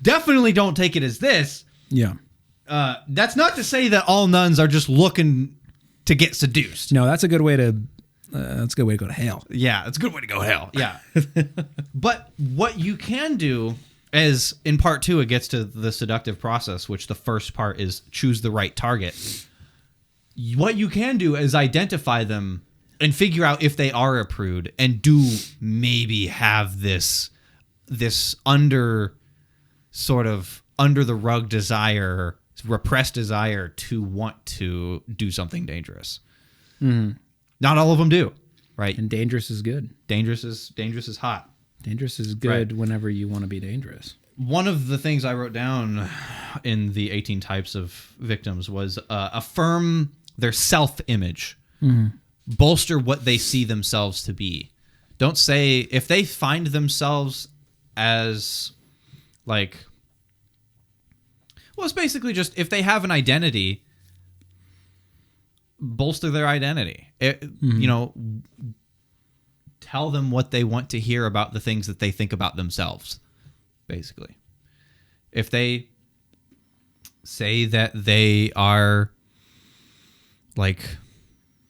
[SPEAKER 2] definitely don't take it as this.
[SPEAKER 1] Yeah,
[SPEAKER 2] that's not to say that all nuns are just looking to get seduced.
[SPEAKER 1] No, that's a good way to. That's a good way to go to hell.
[SPEAKER 2] Yeah, it's a good way to go to hell. Yeah, but what you can do. As in part 2, it gets to the seductive process, which the first part is choose the right target. What you can do is identify them and figure out if they are a prude and do maybe have this under the rug desire, repressed desire to want to do something dangerous. Mm-hmm. Not all of them do, right?
[SPEAKER 1] And dangerous is good.
[SPEAKER 2] Dangerous is hot.
[SPEAKER 1] Dangerous is good whenever you want to be dangerous.
[SPEAKER 2] One of the things I wrote down in the 18 types of victims was affirm their self-image. Mm-hmm. Bolster what they see themselves to be. Don't say, if they find themselves as like, well, it's basically just if they have an identity, bolster their identity. Tell them what they want to hear about the things that they think about themselves, basically. If they say that they are, like,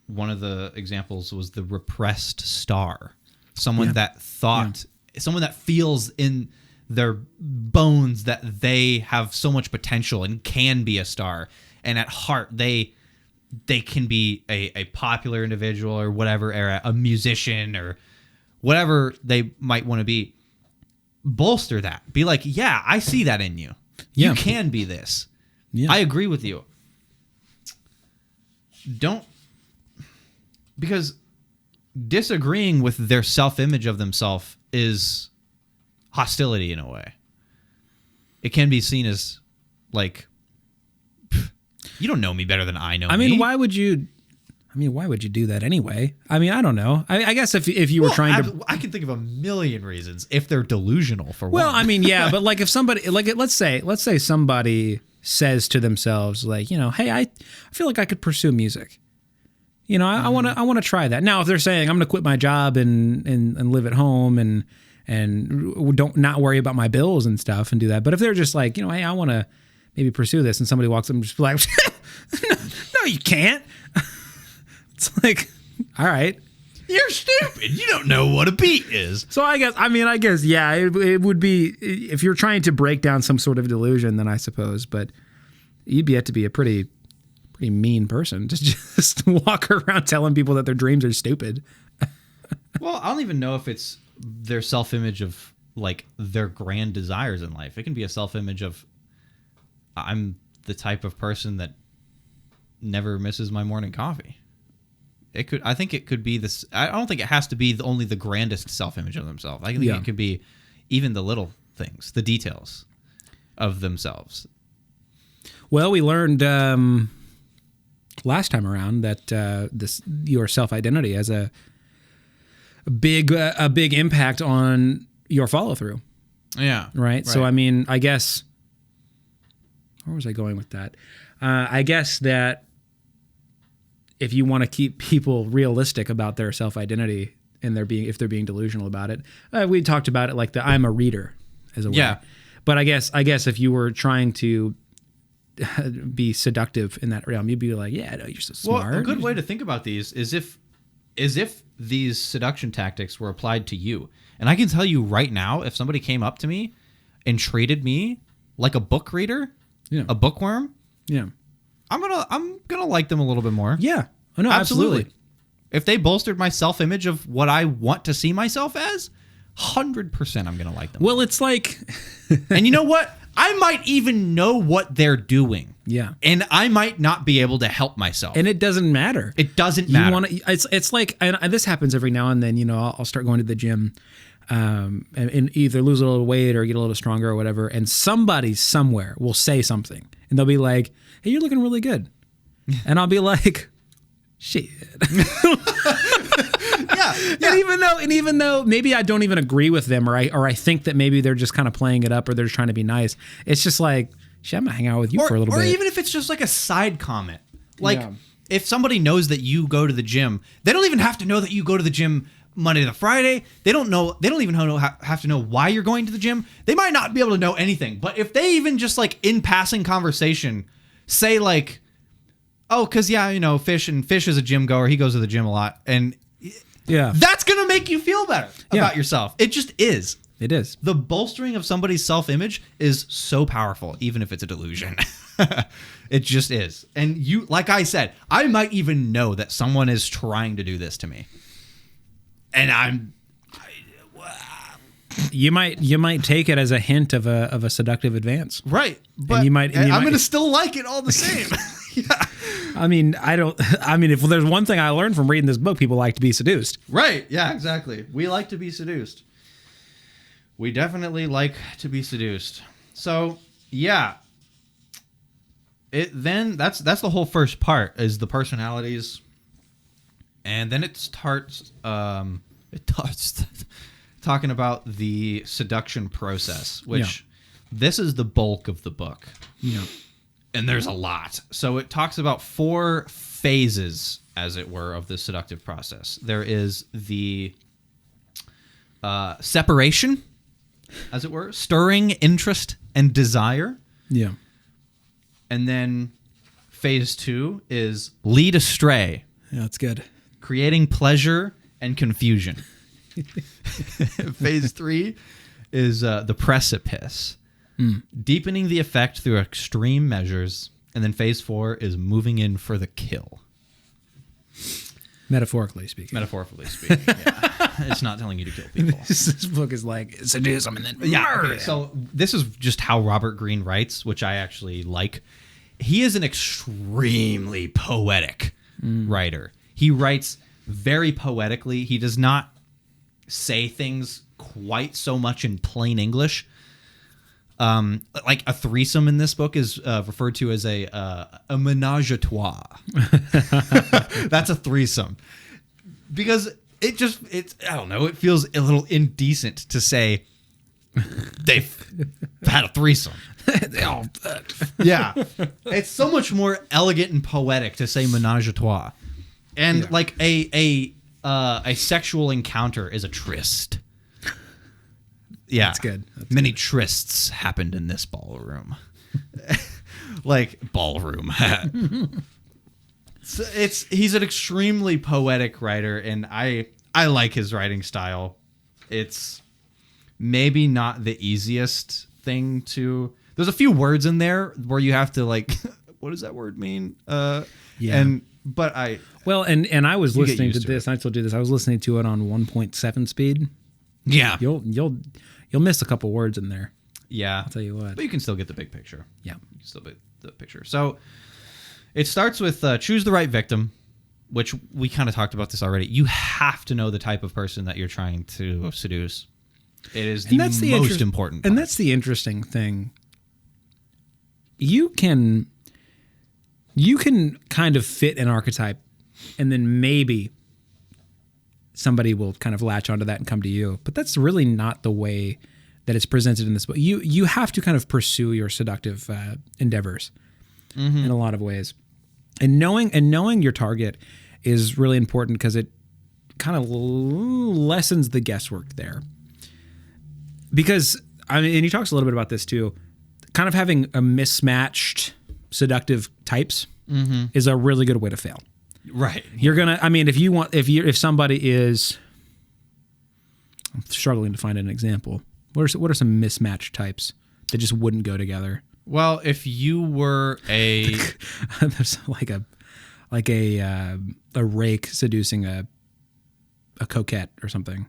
[SPEAKER 2] one of the examples was the repressed star. Someone that thought, someone that feels in their bones that they have so much potential and can be a star. And at heart, they can be a popular individual or whatever, or a musician or whatever they might want to be. Bolster that. Be like, yeah, I see that in you. You can be this. Yeah. I agree with you. Because disagreeing with their self-image of themselves is hostility in a way. It can be seen as like, you don't know me better than I know me.
[SPEAKER 1] I mean, why would you do that anyway? I mean, I don't know. I guess if you were trying to...
[SPEAKER 2] I can think of a million reasons if they're delusional for one.
[SPEAKER 1] Well, I mean, yeah, but like if somebody... Like, let's say somebody says to themselves, like, hey, I feel like I could pursue music. I want to try that. Now, if they're saying I'm going to quit my job and live at home and don't not worry about my bills and stuff and do that. But if they're just like, hey, I want to maybe pursue this, and somebody walks up and just like, no, you can't. It's like, all right.
[SPEAKER 2] You're stupid. You don't know what a beat is.
[SPEAKER 1] So I guess, yeah, it would be, if you're trying to break down some sort of delusion, then I suppose, but you'd have to be a pretty mean person to just walk around telling people that their dreams are stupid.
[SPEAKER 2] Well, I don't even know if it's their self-image of like their grand desires in life. It can be a self-image of, I'm the type of person that never misses my morning coffee. I think it could be this. I don't think it has to be only the grandest self-image of themselves. I think it could be even the little things, the details of themselves.
[SPEAKER 1] Well, we learned last time around that your self-identity has a big impact on your follow-through.
[SPEAKER 2] Yeah.
[SPEAKER 1] Right. So I guess, where was I going with that? I guess that if you want to keep people realistic about their self-identity and if they're being delusional about it, we talked about it like I'm a reader as a way. Yeah. But I guess if you were trying to be seductive in that realm, you'd be like, yeah, no, you're so smart.
[SPEAKER 2] Well, a good way to think about these is if these seduction tactics were applied to you. And I can tell you right now, if somebody came up to me and treated me like a book reader, a bookworm, I'm gonna like them a little bit more.
[SPEAKER 1] Yeah. Oh, no, absolutely.
[SPEAKER 2] If they bolstered my self-image of what I want to see myself as, 100% I'm gonna like them.
[SPEAKER 1] Well, it's like,
[SPEAKER 2] and you know what? I might even know what they're doing.
[SPEAKER 1] Yeah.
[SPEAKER 2] And I might not be able to help myself.
[SPEAKER 1] And it doesn't matter.
[SPEAKER 2] It doesn't matter.
[SPEAKER 1] It's like, and this happens every now and then. I'll start going to the gym, and either lose a little weight or get a little stronger or whatever. And somebody somewhere will say something, and they'll be like, "Hey, you're looking really good," and I'll be like, "Shit."
[SPEAKER 2] Yeah.
[SPEAKER 1] And even though maybe I don't even agree with them, or I think that maybe they're just kind of playing it up, or they're just trying to be nice, it's just like, shit, I'm gonna hang out with you for a little bit.
[SPEAKER 2] Or even if it's just like a side comment, like if somebody knows that you go to the gym, they don't even have to know that you go to the gym Monday to Friday. They don't even have to know why you're going to the gym. They might not be able to know anything, but if they even just like in passing conversation say like, oh, because Fish is a gym goer, he goes to the gym a lot, and that's gonna make you feel better about yourself. It just is.
[SPEAKER 1] It is.
[SPEAKER 2] The bolstering of somebody's self-image is so powerful, even if it's a delusion. It just is. And you, like I said, I might even know that someone is trying to do this to me, and
[SPEAKER 1] you might take it as a hint of a seductive advance,
[SPEAKER 2] right?
[SPEAKER 1] But I'm
[SPEAKER 2] gonna still like it all the same. Yeah.
[SPEAKER 1] If there's one thing I learned from reading this book, people like to be seduced.
[SPEAKER 2] Right. Yeah, exactly. We like to be seduced. We definitely like to be seduced. So, yeah. That's the whole first part is the personalities. And then it starts talking about the seduction process, which this is the bulk of the book.
[SPEAKER 1] Yeah.
[SPEAKER 2] And there's a lot. So it talks about 4 phases, as it were, of the seductive process. There is the separation, as it were, stirring interest and desire.
[SPEAKER 1] Yeah.
[SPEAKER 2] And then phase 2 is lead astray.
[SPEAKER 1] Yeah, that's good.
[SPEAKER 2] Creating pleasure and confusion. Phase 3 is the precipice. Deepening the effect through extreme measures. And then phase 4 is moving in for the kill.
[SPEAKER 1] Metaphorically speaking.
[SPEAKER 2] Yeah. It's not telling you to kill people.
[SPEAKER 1] This book is like, seduce them and then murder them.
[SPEAKER 2] So this is just how Robert Greene writes, which I actually like. He is an extremely poetic writer. He writes very poetically. He does not say things quite so much in plain English. Like a threesome in this book is referred to as a ménage à trois. That's a threesome because it's I don't know. It feels a little indecent to say they've had a threesome.
[SPEAKER 1] They all
[SPEAKER 2] yeah. It's so much more elegant and poetic to say ménage à trois. And like a sexual encounter is a tryst. Yeah,
[SPEAKER 1] that's good.
[SPEAKER 2] Many trysts happened in this ballroom. Like ballroom. So he's an extremely poetic writer, and I like his writing style. It's maybe not the easiest thing to. There's a few words in there where you have to like, what does that word mean?
[SPEAKER 1] Yeah.
[SPEAKER 2] And
[SPEAKER 1] I was listening to this. I told you this. I was listening to it on 1.7 speed.
[SPEAKER 2] Yeah,
[SPEAKER 1] you'll miss a couple words in there.
[SPEAKER 2] Yeah,
[SPEAKER 1] I'll tell you what.
[SPEAKER 2] But you can still get the big picture.
[SPEAKER 1] Yeah,
[SPEAKER 2] you can still get the picture. So it starts with choose the right victim, which we kind of talked about this already. You have to know the type of person that you're trying to seduce. It is the most important part.
[SPEAKER 1] And that's the interesting thing. You can kind of fit an archetype, and then maybe somebody will kind of latch onto that and come to you. But that's really not the way that it's presented in this book. You have to kind of pursue your seductive endeavors in a lot of ways. And knowing your target is really important because it kind of lessens the guesswork there. Because, I mean, and he talks a little bit about this too, kind of having a mismatched seductive types is a really good way to fail.
[SPEAKER 2] Right.
[SPEAKER 1] You're going to, I mean, if somebody is, I'm struggling to find an example. What are some mismatched types that just wouldn't go together?
[SPEAKER 2] Well, if you were a
[SPEAKER 1] there's like a rake seducing a coquette or something.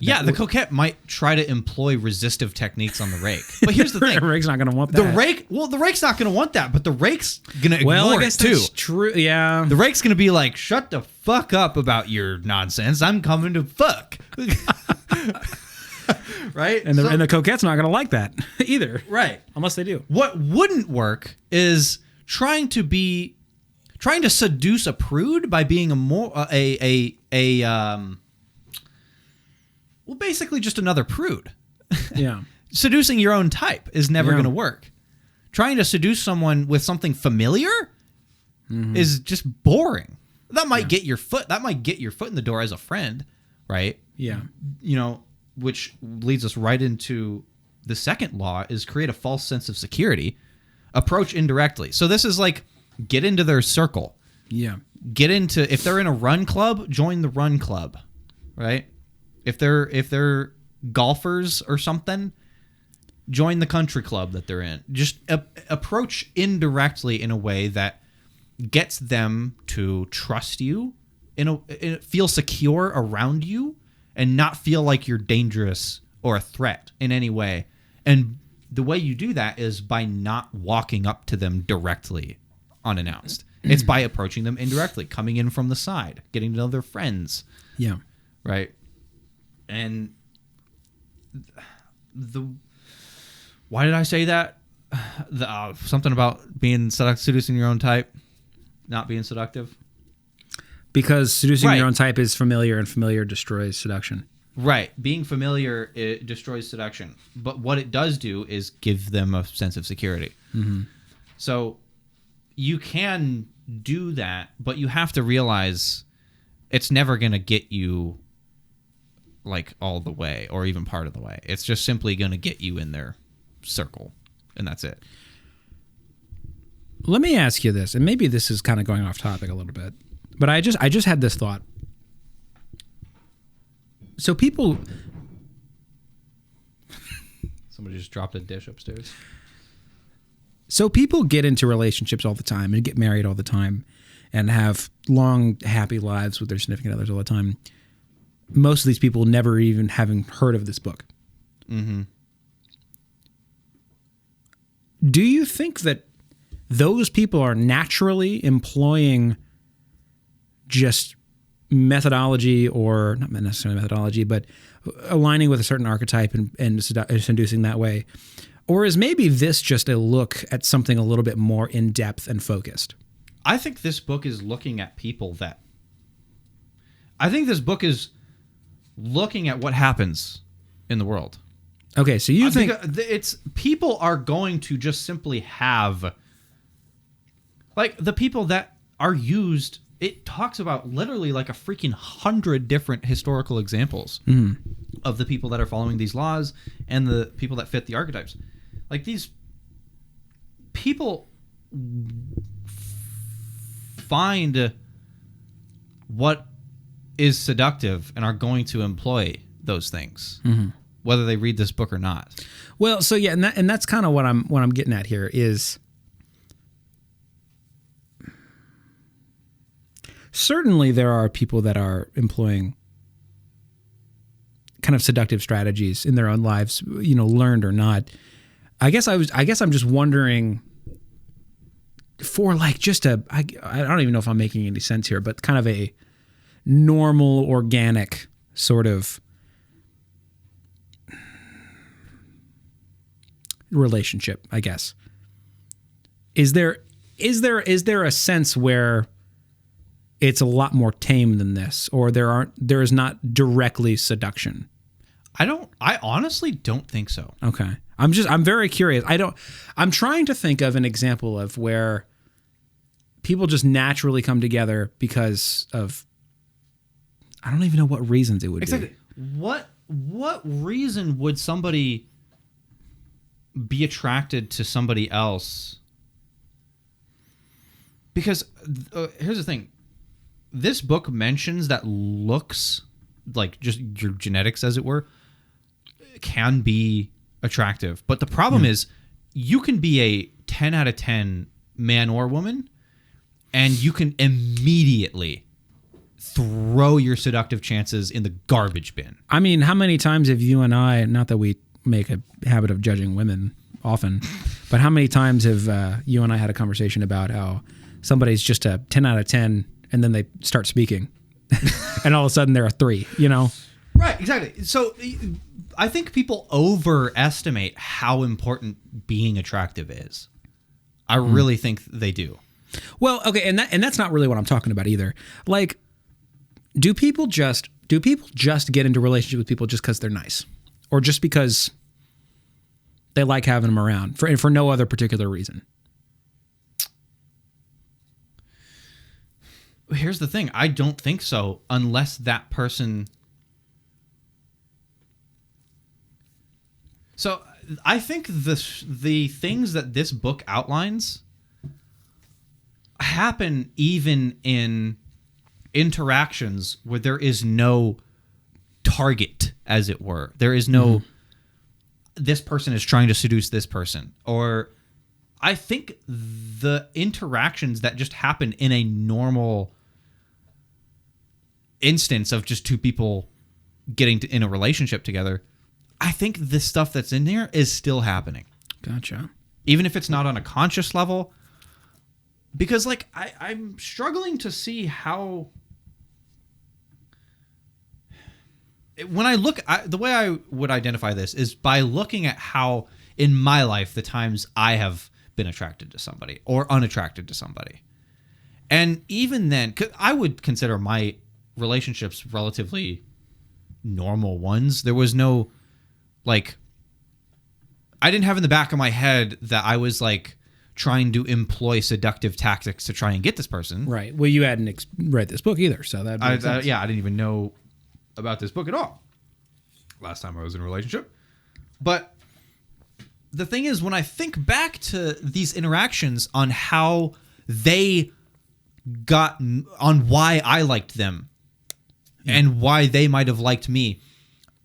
[SPEAKER 2] Yeah, the coquette might try to employ resistive techniques on the rake. But here's the thing.
[SPEAKER 1] The rake's not going to want that.
[SPEAKER 2] The rake's not going to want that, but the rake's going to ignore it too.
[SPEAKER 1] Well, I guess that's true. Yeah.
[SPEAKER 2] The rake's going to be like, shut the fuck up about your nonsense. I'm coming to fuck. Right?
[SPEAKER 1] And the coquette's not going to like that either.
[SPEAKER 2] Right.
[SPEAKER 1] Unless they do.
[SPEAKER 2] What wouldn't work is trying to seduce a prude by being well, basically just another prude.
[SPEAKER 1] Yeah.
[SPEAKER 2] Seducing your own type is never going to work. Trying to seduce someone with something familiar is just boring. That might get your foot in the door as a friend, right?
[SPEAKER 1] Yeah.
[SPEAKER 2] You know, which leads us right into the second law is create a false sense of security. Approach indirectly. So this is like get into their circle.
[SPEAKER 1] Yeah.
[SPEAKER 2] If they're in a run club, join the run club, right? If they're golfers or something, join the country club that they're in. Just approach indirectly in a way that gets them to trust you, feel secure around you, and not feel like you're dangerous or a threat in any way. And the way you do that is by not walking up to them directly unannounced. It's by approaching them indirectly, coming in from the side, getting to know their friends.
[SPEAKER 1] Yeah.
[SPEAKER 2] Right? And why did I say that? Something about being seducing your own type, not being seductive.
[SPEAKER 1] Because seducing your own type is familiar, and familiar destroys seduction.
[SPEAKER 2] Right. Being familiar, it destroys seduction. But what it does do is give them a sense of security. Mm-hmm. So you can do that, but you have to realize it's never going to get you like all the way or even part of the way. It's just simply going to get you in their circle, and that's it.
[SPEAKER 1] Let me ask you this, and maybe this is kind of going off topic a little bit, but I just had this thought. So people...
[SPEAKER 2] Somebody just dropped a dish upstairs.
[SPEAKER 1] So people get into relationships all the time and get married all the time and have long, happy lives with their significant others all the time. Most of these people never even having heard of this book.
[SPEAKER 2] Mm-hmm.
[SPEAKER 1] Do you think that those people are naturally employing just methodology, or not necessarily methodology, but aligning with a certain archetype and seducing that way? Or is maybe this just a look at something a little bit more in-depth and focused?
[SPEAKER 2] I think this book is looking at people that... I think this book is looking at what happens in the world.
[SPEAKER 1] Okay, so you think...
[SPEAKER 2] It's people are going to just simply have... Like, the people that are used it talks about literally like a freaking 100 different historical examples of the people that are following these laws and the people that fit the archetypes. Like, these people find what is seductive and are going to employ those things, whether they read this book or not.
[SPEAKER 1] Well, so yeah, and that's kind of what I'm getting at here is certainly there are people that are employing kind of seductive strategies in their own lives, learned or not. I guess I'm just wondering for like just I don't even know if I'm making any sense here, but kind of a normal, organic sort of relationship, I guess. Is there a sense where it's a lot more tame than this, or there is not directly seduction?
[SPEAKER 2] I honestly don't think so.
[SPEAKER 1] Okay. I'm very curious. I'm trying to think of an example of where people just naturally come together because of, I don't even know what reasons it would
[SPEAKER 2] exactly.
[SPEAKER 1] be.
[SPEAKER 2] What reason would somebody be attracted to somebody else? Because here's the thing. This book mentions that looks, like just your genetics, as it were, can be attractive. But the problem is you can be a 10 out of 10 man or woman, and you can immediately throw your seductive chances in the garbage bin.
[SPEAKER 1] I mean, how many times have you and I, not that we make a habit of judging women often, but how many times have you and I had a conversation about how somebody's just a 10 out of 10 and then they start speaking and all of a sudden they're a 3,
[SPEAKER 2] Right, exactly. So I think people overestimate how important being attractive is. I really think they do.
[SPEAKER 1] Well, okay, and that's not really what I'm talking about either. Like, do people just get into relationships with people just because they're nice, or just because they like having them around for no other particular reason?
[SPEAKER 2] Here's the thing. I don't think so, unless that person... So I think the things that this book outlines happen even in interactions where there is no target, as it were. There is no, this person is trying to seduce this person. Or I think the interactions that just happen in a normal instance of just two people getting in a relationship together, I think the stuff that's in there is still happening.
[SPEAKER 1] Gotcha.
[SPEAKER 2] Even if it's not on a conscious level. Because, like, I'm struggling to see how... When I look... the way I would identify this is by looking at how, in my life, the times I have been attracted to somebody or unattracted to somebody. And even then, 'cause I would consider my relationships relatively normal ones. There was no... Like, I didn't have in the back of my head that I was, like, trying to employ seductive tactics to try and get this person.
[SPEAKER 1] Right. Well, you hadn't read this book either, so that makes sense.
[SPEAKER 2] I didn't even know about this book at all last time I was in a relationship. But the thing is, when I think back to these interactions on how they got... on why I liked them and why they might have liked me,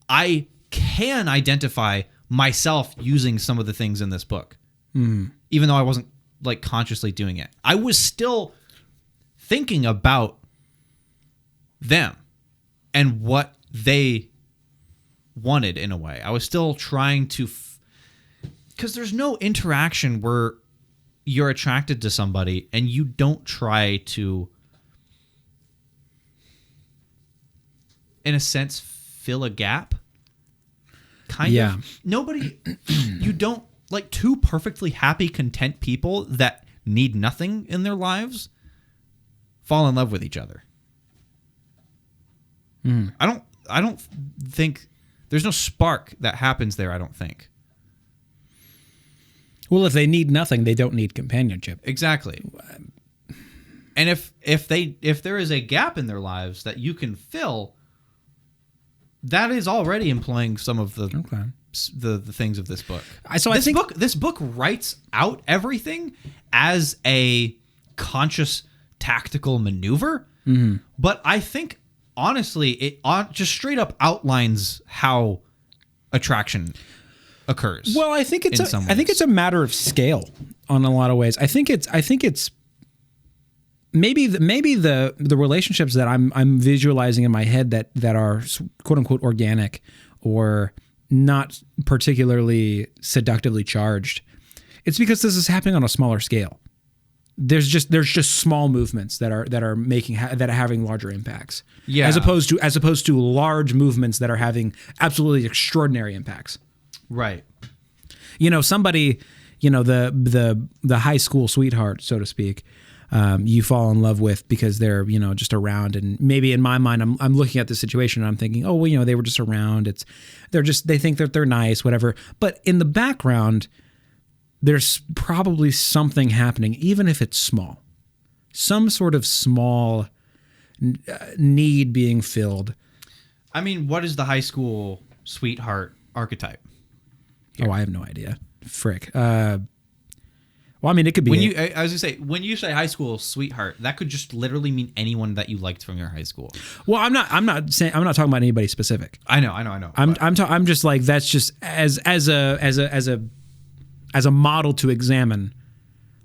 [SPEAKER 2] I can identify myself using some of the things in this book, even though I wasn't like consciously doing it. I was still thinking about them and what they wanted in a way. I was still trying to, because there's no interaction where you're attracted to somebody and you don't try to, in a sense, fill a gap. Kind of. Nobody, you don't, like, two perfectly happy, content people that need nothing in their lives fall in love with each other. I don't think, there's no spark that happens there, I don't think.
[SPEAKER 1] Well, if they need nothing, they don't need companionship.
[SPEAKER 2] Exactly. And if there is a gap in their lives that you can fill, that is already employing some of the things of this book. I think this book writes out everything as a conscious tactical maneuver, but I think honestly it just straight up outlines how attraction occurs.
[SPEAKER 1] Well, I think it's a matter of scale on a lot of ways. I think it's maybe the relationships that I'm visualizing in my head that are quote unquote organic or not particularly seductively charged. It's because this is happening on a smaller scale. There's just small movements that are having larger impacts. Yeah. As opposed to large movements that are having absolutely extraordinary impacts.
[SPEAKER 2] Right.
[SPEAKER 1] Somebody, the high school sweetheart, so to speak, you fall in love with because they're, just around. And maybe in my mind, I'm looking at the situation and I'm thinking, oh, well, they were just around. They think that they're nice, whatever. But in the background, there's probably something happening, even if it's small, some sort of small need being filled.
[SPEAKER 2] I mean, what is the high school sweetheart archetype here?
[SPEAKER 1] Oh, I have no idea. Frick. Well, I mean, it could be.
[SPEAKER 2] I was gonna say, when you say high school sweetheart, that could just literally mean anyone that you liked from your high school.
[SPEAKER 1] Well, I'm not talking about anybody specific.
[SPEAKER 2] I know.
[SPEAKER 1] I'm just like, that's just as a model to examine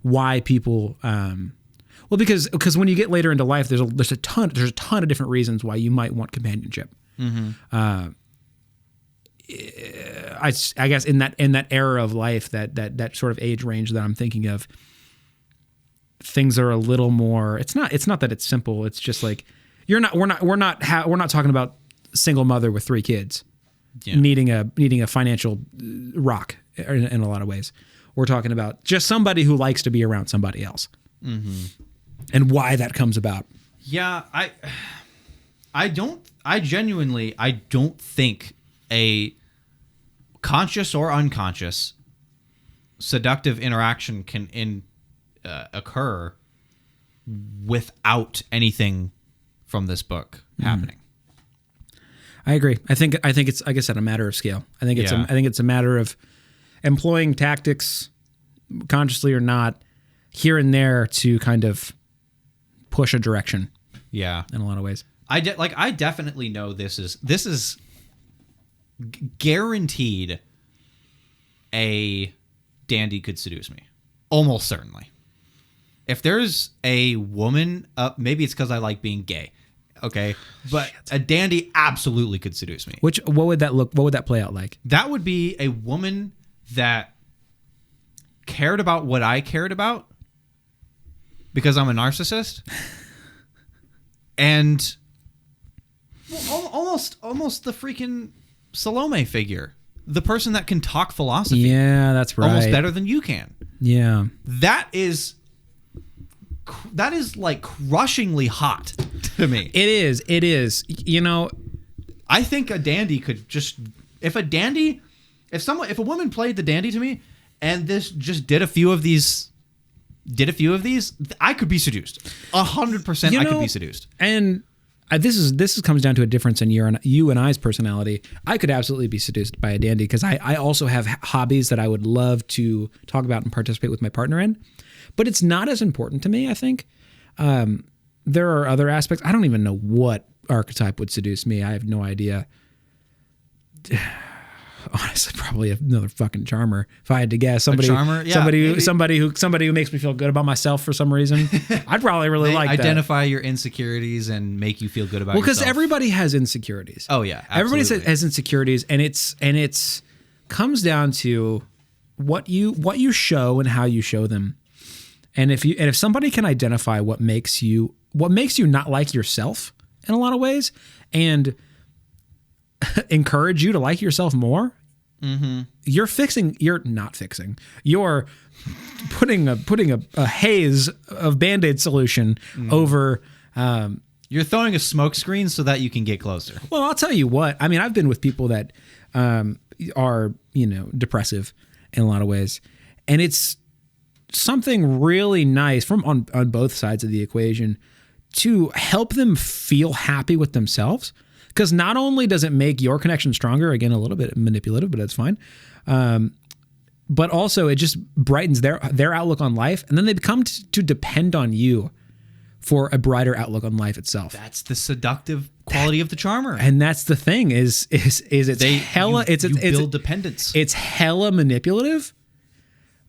[SPEAKER 1] why people. Well, because when you get later into life, there's a ton of different reasons why you might want companionship. Mm-hmm. I guess in that era of life, that sort of age range that I'm thinking of, things are a little more. It's not that it's simple. It's just like we're not talking about single mother with 3 kids, needing a financial rock in a lot of ways. We're talking about just somebody who likes to be around somebody else, and why that comes about.
[SPEAKER 2] Yeah, I genuinely don't think a conscious or unconscious seductive interaction can occur without anything from this book happening.
[SPEAKER 1] I agree. I think it's, like I said, a matter of scale. I think it's a matter of employing tactics, consciously or not, here and there to kind of push a direction.
[SPEAKER 2] Yeah,
[SPEAKER 1] in a lot of ways.
[SPEAKER 2] I definitely know this is guaranteed a dandy could seduce me. Almost certainly. If there's a woman, maybe it's because I like being gay. Okay. But a dandy absolutely could seduce me.
[SPEAKER 1] What would that play out like?
[SPEAKER 2] That would be a woman that cared about what I cared about because I'm a narcissist. And almost the freaking Salome figure, the person that can talk philosophy.
[SPEAKER 1] Yeah, that's right.
[SPEAKER 2] Almost better than you can.
[SPEAKER 1] Yeah, that is
[SPEAKER 2] like crushingly hot to me.
[SPEAKER 1] It is.
[SPEAKER 2] I think a dandy could just if a woman played the dandy to me, and this just did a few of these, I could be seduced. 100%, I could be seduced.
[SPEAKER 1] And this comes down to a difference in you and I's personality. I could absolutely be seduced by a dandy because I also have hobbies that I would love to talk about and participate with my partner in. But it's not as important to me, I think. There are other aspects. I don't even know what archetype would seduce me. I have no idea. Honestly, probably another fucking charmer. If I had to guess, somebody who makes me feel good about myself for some reason. I'd probably really like that.
[SPEAKER 2] Identify your insecurities and make you feel good about yourself.
[SPEAKER 1] Well, because everybody has insecurities.
[SPEAKER 2] Oh yeah, absolutely.
[SPEAKER 1] Everybody has insecurities, and it's comes down to what you show and how you show them. And if somebody can identify what makes you not like yourself in a lot of ways, and encourage you to like yourself more, you're putting a haze of Band-Aid solution over.
[SPEAKER 2] You're throwing a smoke screen so that you can get closer.
[SPEAKER 1] Well, I'll tell you what. I mean, I've been with people that are depressive in a lot of ways, and it's something really nice from on both sides of the equation to help them feel happy with themselves. Because not only does it make your connection stronger, again, a little bit manipulative, but that's fine. But also it just brightens their outlook on life. And then they come to depend on you for a brighter outlook on life itself.
[SPEAKER 2] That's the seductive quality of the charmer.
[SPEAKER 1] And that's the thing is it's
[SPEAKER 2] build dependence.
[SPEAKER 1] It's hella manipulative.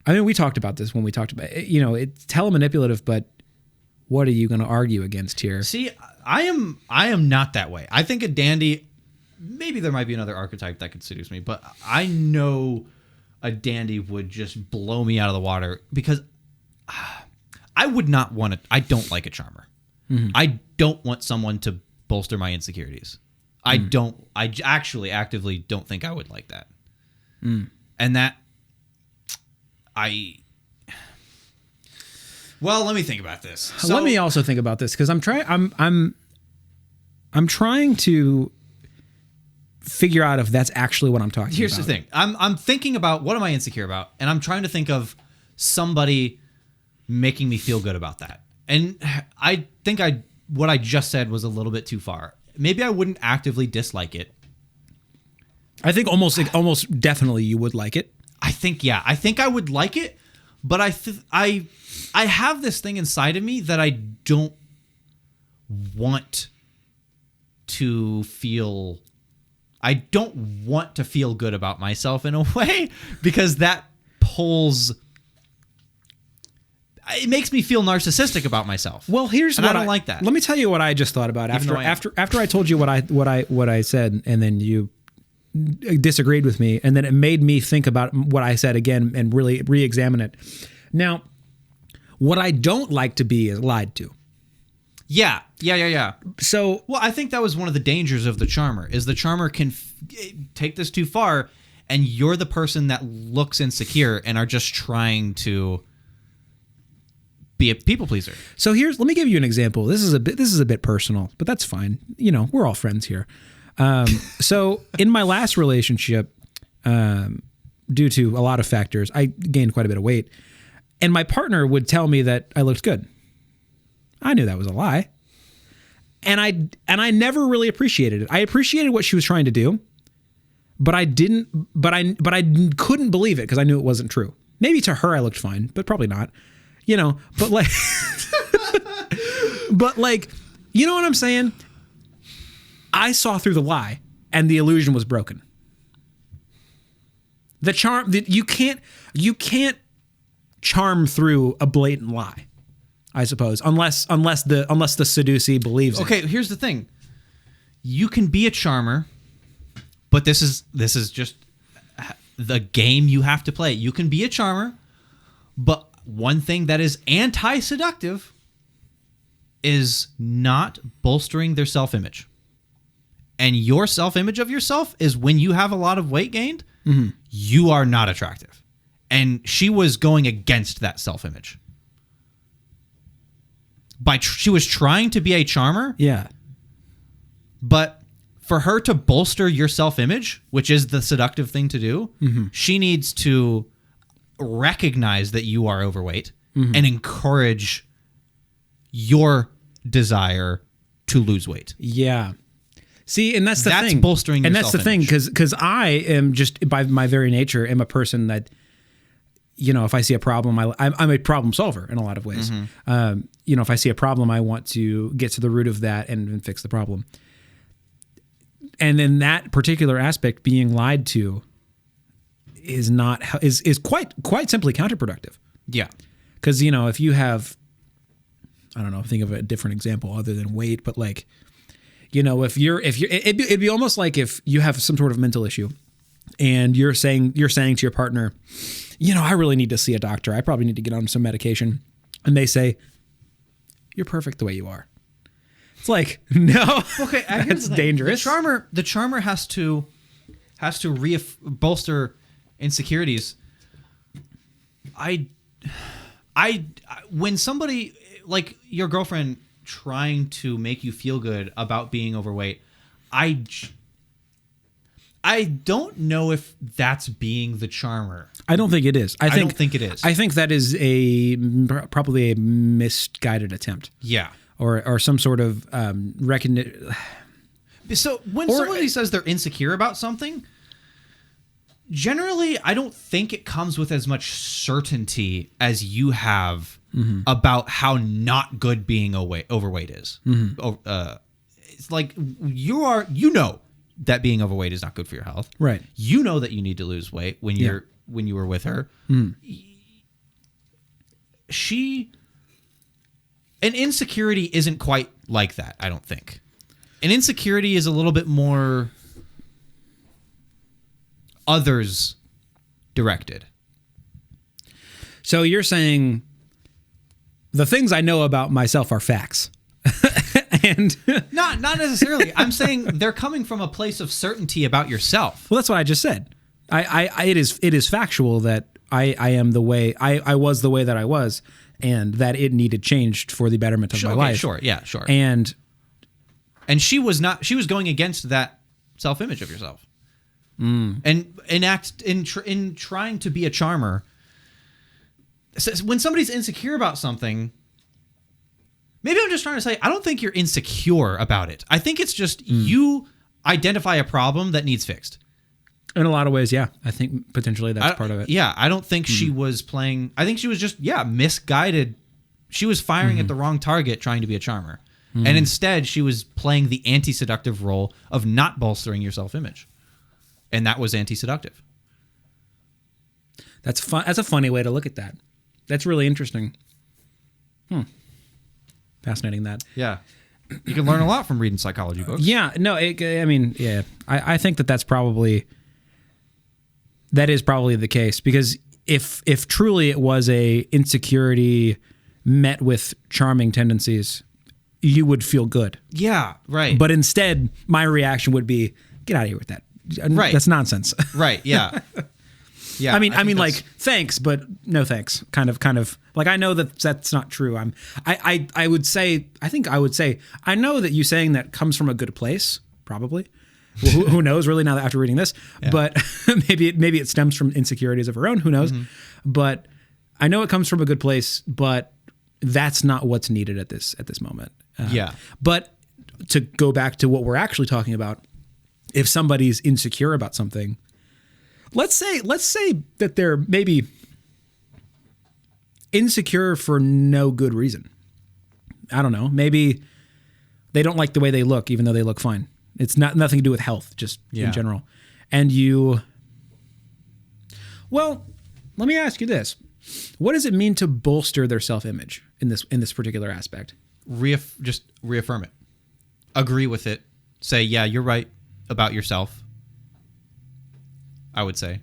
[SPEAKER 1] I mean, we talked about this when we talked about it. You know, it's hella manipulative, but what are you going to argue against here?
[SPEAKER 2] See, I am not that way. I think a dandy, maybe there might be another archetype that could seduce me, but I know a dandy would just blow me out of the water because I would not want to. I don't like a charmer. Mm-hmm. I don't want someone to bolster my insecurities. I actually actively don't think I would like that. And that well, let me think about this. So,
[SPEAKER 1] let me also think about this because I'm trying to figure out if that's actually what I'm talking about.
[SPEAKER 2] Here's the thing. I'm thinking about what am I insecure about, and I'm trying to think of somebody making me feel good about that. And I think what I just said was a little bit too far. Maybe I wouldn't actively dislike it.
[SPEAKER 1] I think almost definitely you would like it.
[SPEAKER 2] I think I would like it, but I have this thing inside of me that I don't want to feel. I don't want to feel good about myself in a way because that pulls. It makes me feel narcissistic about myself.
[SPEAKER 1] Well, here's
[SPEAKER 2] and
[SPEAKER 1] what
[SPEAKER 2] I don't like that.
[SPEAKER 1] Let me tell you what I just thought about after I told you what I said, and then you disagreed with me, and then it made me think about what I said again and really re-examine it. Now, what I don't like to be is lied to.
[SPEAKER 2] Yeah.
[SPEAKER 1] So,
[SPEAKER 2] well, I think that was one of the dangers of the charmer is the charmer can take this too far, and you're the person that looks insecure and are just trying to be a people pleaser.
[SPEAKER 1] So let me give you an example. This is a bit personal, but that's fine. You know, we're all friends here. So in my last relationship, due to a lot of factors, I gained quite a bit of weight, and my partner would tell me that I looked good. I knew that was a lie. And I never really appreciated it. I appreciated what she was trying to do, but I couldn't believe it because I knew it wasn't true. Maybe to her I looked fine, but probably not. You know, but like you know what I'm saying? I saw through the lie and the illusion was broken. The charm that you can't charm through a blatant lie, I suppose, unless the seducee believes it.
[SPEAKER 2] Okay, here's the thing. You can be a charmer, but this is just the game you have to play. You can be a charmer, but one thing that is anti-seductive is not bolstering their self-image. And your self-image of yourself is when you have a lot of weight gained, you are not attractive. And she was going against that self-image. She was trying to be a charmer.
[SPEAKER 1] Yeah.
[SPEAKER 2] But for her to bolster your self-image, which is the seductive thing to do, she needs to recognize that you are overweight and encourage your desire to lose weight.
[SPEAKER 1] Yeah. See, and that's the thing.
[SPEAKER 2] That's bolstering your
[SPEAKER 1] and that's the thing, because I am just, by my very nature, am a person that, you know, if I see a problem, I'm a problem solver in a lot of ways. You know, if I see a problem, I want to get to the root of that and fix the problem. And in that particular aspect, being lied to is quite simply counterproductive.
[SPEAKER 2] Yeah.
[SPEAKER 1] Because, you know, if you have, I don't know, think of a different example other than weight, but like, you know, it'd be almost like if you have some sort of mental issue and you're saying to your partner, you know, I really need to see a doctor. I probably need to get on some medication. And they say, you're perfect the way you are. It's like, no,
[SPEAKER 2] okay,
[SPEAKER 1] that's dangerous.
[SPEAKER 2] The charmer has to bolster insecurities. When somebody like your girlfriend trying to make you feel good about being overweight, I I don't know if that's being the charmer.
[SPEAKER 1] I don't think it is. I
[SPEAKER 2] don't think it is.
[SPEAKER 1] I think that is probably a misguided attempt.
[SPEAKER 2] Yeah.
[SPEAKER 1] Or some sort of recognition.
[SPEAKER 2] So when somebody says they're insecure about something, generally, I don't think it comes with as much certainty as you have about how not good being overweight is. It's like you know that being overweight is not good for your health.
[SPEAKER 1] Right.
[SPEAKER 2] You know that you need to lose weight when you were with her. An insecurity isn't quite like that, I don't think. An insecurity is a little bit more others directed.
[SPEAKER 1] So you're saying the things I know about myself are facts. And
[SPEAKER 2] not necessarily. I'm saying they're coming from a place of certainty about yourself.
[SPEAKER 1] Well, that's what I just said. It is factual that I am the way I was the way that I was, and that it needed changed for the betterment of my life.
[SPEAKER 2] Sure, yeah, sure.
[SPEAKER 1] And
[SPEAKER 2] she was going against that self-image of yourself. And in trying to be a charmer, when somebody's insecure about something, maybe I'm just trying to say, I don't think you're insecure about it. I think it's just you identify a problem that needs fixed.
[SPEAKER 1] In a lot of ways, yeah. I think potentially that's part of it.
[SPEAKER 2] Yeah, I don't think she was playing... I think she was just, misguided. She was firing at the wrong target trying to be a charmer. And instead, she was playing the anti-seductive role of not bolstering your self-image. And that was anti-seductive.
[SPEAKER 1] That's fun. That's a funny way to look at that. That's really interesting. Fascinating that.
[SPEAKER 2] Yeah. You can learn a lot from reading psychology books.
[SPEAKER 1] Yeah. No, I think that's probably... That is probably the case, because if truly it was a insecurity met with charming tendencies, you would feel good.
[SPEAKER 2] Yeah, right.
[SPEAKER 1] But instead, my reaction would be, get out of here with that.
[SPEAKER 2] Right.
[SPEAKER 1] That's nonsense.
[SPEAKER 2] Right, yeah. Yeah.
[SPEAKER 1] I mean, like, thanks, but no thanks. Kind of like, I know that that's not true. I would say, I know that you saying that comes from a good place, probably. Well, who knows really now after reading this, but maybe it stems from insecurities of her own, who knows, but I know it comes from a good place, but that's not what's needed at this moment. But to go back to what we're actually talking about, if somebody's insecure about something, let's say that they're maybe insecure for no good reason. I don't know. Maybe they don't like the way they look, even though they look fine. It's nothing to do with health, just in general. And well, let me ask you this. What does it mean to bolster their self-image in this particular aspect?
[SPEAKER 2] Just reaffirm it. Agree with it. Say, yeah, you're right about yourself. I would say.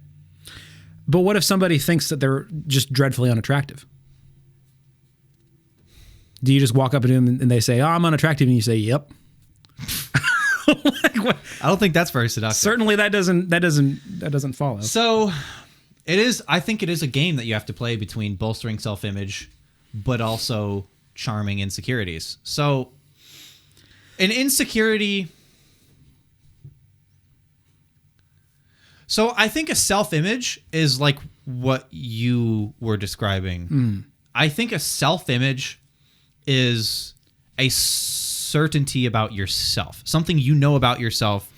[SPEAKER 1] But what if somebody thinks that they're just dreadfully unattractive? Do you just walk up to them and they say, "Oh, I'm unattractive," and you say, "Yep."
[SPEAKER 2] I don't think that's very seductive.
[SPEAKER 1] Certainly that doesn't follow.
[SPEAKER 2] So it is. I think it is a game that you have to play between bolstering self-image, but also charming insecurities. So an insecurity. So I think a self-image is like what you were describing. I think a self-image is a certainty about yourself, something you know about yourself,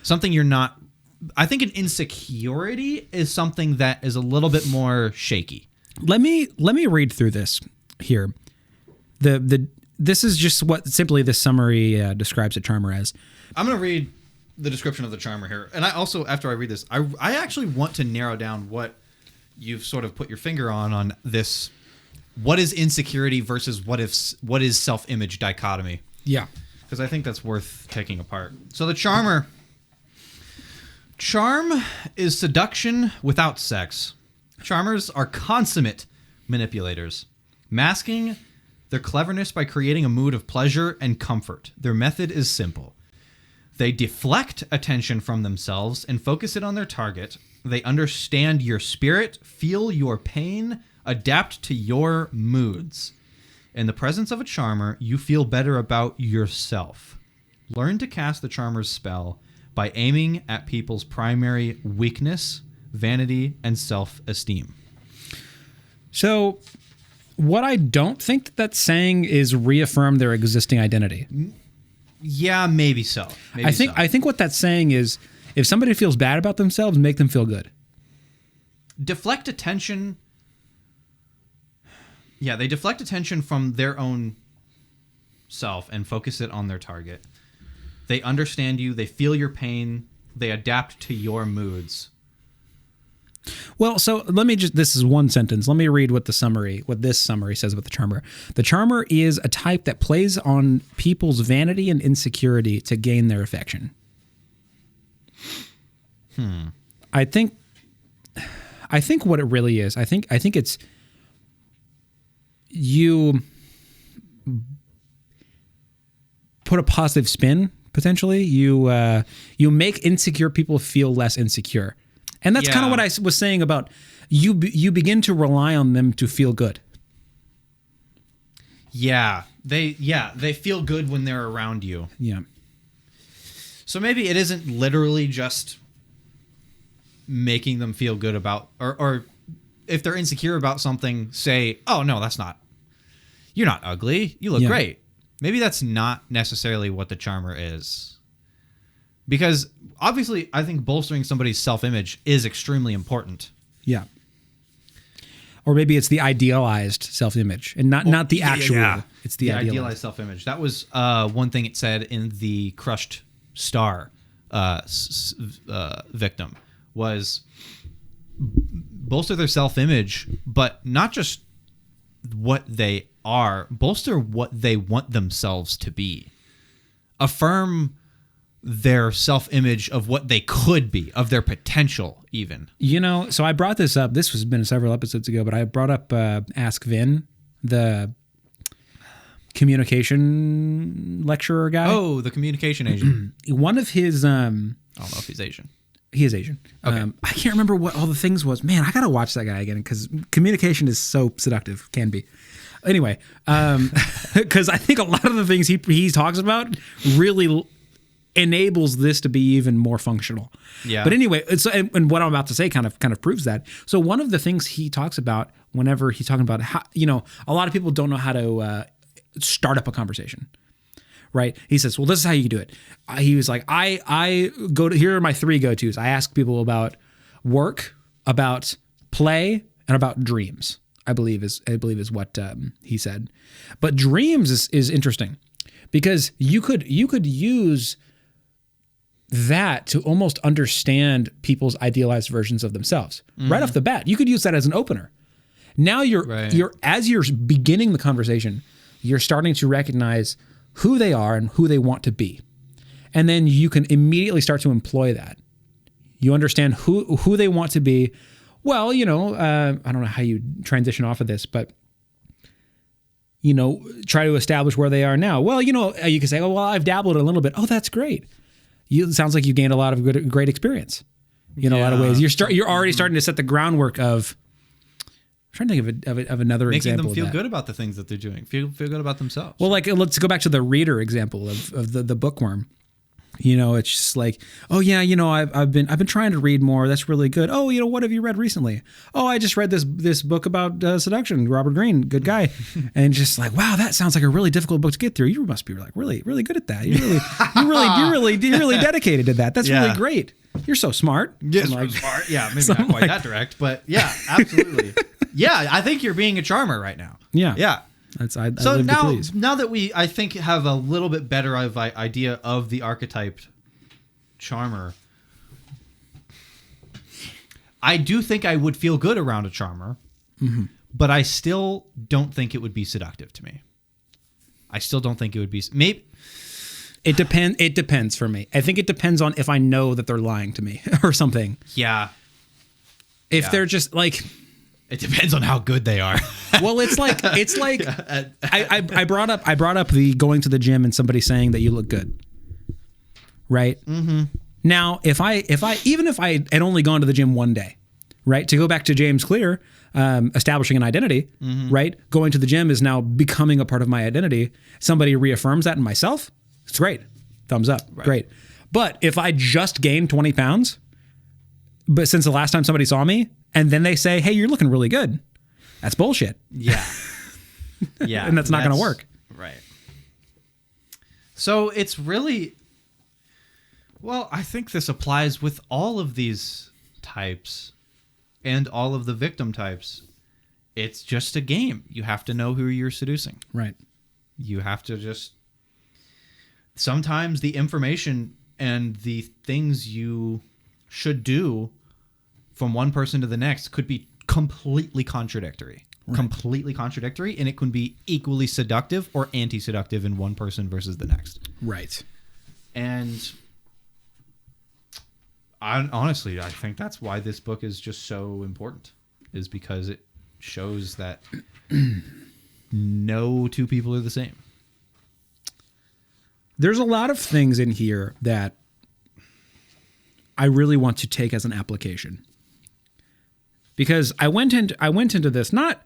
[SPEAKER 2] something you're not. I think an insecurity is something that is a little bit more shaky.
[SPEAKER 1] Let me read through this here. This is just what simply this summary describes a charmer as. I'm
[SPEAKER 2] going to read the description of the charmer here, and I also, after I read this, I actually want to narrow down what you've sort of put your finger on this. What is insecurity versus what is self-image dichotomy?
[SPEAKER 1] Yeah.
[SPEAKER 2] Because I think that's worth taking apart. So the charm is seduction without sex. Charmers are consummate manipulators, masking their cleverness by creating a mood of pleasure and comfort. Their method is simple. They deflect attention from themselves and focus it on their target. They understand your spirit, feel your pain, adapt to your moods. In the presence of a charmer, you feel better about yourself. Learn to cast the charmer's spell by aiming at people's primary weakness, vanity, and self-esteem.
[SPEAKER 1] So what I don't think that that's saying is reaffirm their existing identity.
[SPEAKER 2] Yeah, maybe so.
[SPEAKER 1] I think what that's saying is if somebody feels bad about themselves, make them feel good.
[SPEAKER 2] Deflect attention. Yeah, they deflect attention from their own self and focus it on their target. They understand you. They feel your pain. They adapt to your moods.
[SPEAKER 1] Well, so this is one sentence. Let me read what this summary says about the charmer. The charmer is a type that plays on people's vanity and insecurity to gain their affection. I think what it really is, I think it's you put a positive spin, potentially. You make insecure people feel less insecure. And that's kind of what I was saying about you begin to rely on them to feel good.
[SPEAKER 2] Yeah, they feel good when they're around you.
[SPEAKER 1] Yeah.
[SPEAKER 2] So maybe it isn't literally just making them feel good about, or if they're insecure about something, say, "Oh no, you're not ugly. You look great." Maybe that's not necessarily what the charmer is. Because obviously, I think bolstering somebody's self-image is extremely important.
[SPEAKER 1] Yeah. Or maybe it's the idealized self-image and not the actual. Yeah. It's the
[SPEAKER 2] idealized self-image. That was one thing it said in the crushed star victim was bolster their self-image, but not just what they are, bolster what they want themselves to be. Affirm their self-image of what they could be, of their potential even.
[SPEAKER 1] So I brought this up. This was been several episodes ago, but I brought up Ask Vin, the communication lecturer guy.
[SPEAKER 2] Oh, the communication agent.
[SPEAKER 1] One of his...
[SPEAKER 2] I don't know if he's Asian.
[SPEAKER 1] He is Asian. Okay. I can't remember what all the things was. Man, I got to watch that guy again because communication is so seductive. Can be. Anyway, because I think a lot of the things he talks about really enables this to be even more functional.
[SPEAKER 2] Yeah.
[SPEAKER 1] But anyway, and what I'm about to say kind of proves that. So one of the things he talks about whenever he's talking about how, a lot of people don't know how to start up a conversation. Right? He says, well, this is how you do it. He was like, here are my 3 go-tos. I ask people about work, about play, and about dreams. I believe is what he said. But dreams is interesting because you could use that to almost understand people's idealized versions of themselves. Right off the bat. You could use that as an opener. Now you're as you're beginning the conversation, you're starting to recognize who they are and who they want to be. And then you can immediately start to employ that. You understand who they want to be. Well, I don't know how you transition off of this, but, try to establish where they are now. Well, you can say, oh, well, I've dabbled a little bit. Oh, that's great. It sounds like you gained a lot of great experience in a lot of ways. You're already starting to set the groundwork of, I'm trying to think of another example.
[SPEAKER 2] Making them feel good about the things that they're doing. Feel good about themselves.
[SPEAKER 1] Well, let's go back to the reader example of the bookworm. It's just like, oh yeah, I've been trying to read more. That's really good. Oh, what have you read recently? Oh, I just read this book about seduction. Robert Greene, good guy. And just like, wow, that sounds like a really difficult book to get through. You must be like really, really good at that. You're really dedicated to that. That's really great. You're so smart.
[SPEAKER 2] Yes, smart. Yeah, maybe not quite that direct, but yeah, absolutely. Yeah, I think you're being a charmer right now.
[SPEAKER 1] Yeah.
[SPEAKER 2] Yeah.
[SPEAKER 1] So
[SPEAKER 2] now that we, I think, have a little bit better idea of the archetyped charmer, I do think I would feel good around a charmer, but I still don't think it would be seductive to me. I still don't think it would be. Maybe
[SPEAKER 1] it depends. It depends for me. I think it depends on if I know that they're lying to me or something.
[SPEAKER 2] Yeah.
[SPEAKER 1] If they're just like.
[SPEAKER 2] It depends on how good they are.
[SPEAKER 1] Well, it's like I brought up the going to the gym and somebody saying that you look good, right? Mm-hmm. Now, if I had only gone to the gym one day, right? To go back to James Clear, establishing an identity, right? Going to the gym is now becoming a part of my identity. Somebody reaffirms that in myself. It's great. Thumbs up. Right. Great. But if I just gained 20 pounds, but since the last time somebody saw me, and then they say, hey, you're looking really good, that's bullshit.
[SPEAKER 2] Yeah. Yeah.
[SPEAKER 1] And that's not going to work.
[SPEAKER 2] Right. So it's really, well, I think this applies with all of these types and all of the victim types. It's just a game. You have to know who you're seducing.
[SPEAKER 1] Right.
[SPEAKER 2] You have to just, sometimes the information and the things you should do from one person to the next could be completely contradictory. Right. Completely contradictory, and it can be equally seductive or anti-seductive in one person versus the next.
[SPEAKER 1] Right.
[SPEAKER 2] And honestly, I think that's why this book is just so important, is because it shows that no two people are the same.
[SPEAKER 1] There's a lot of things in here that I really want to take as an application, because I went into this not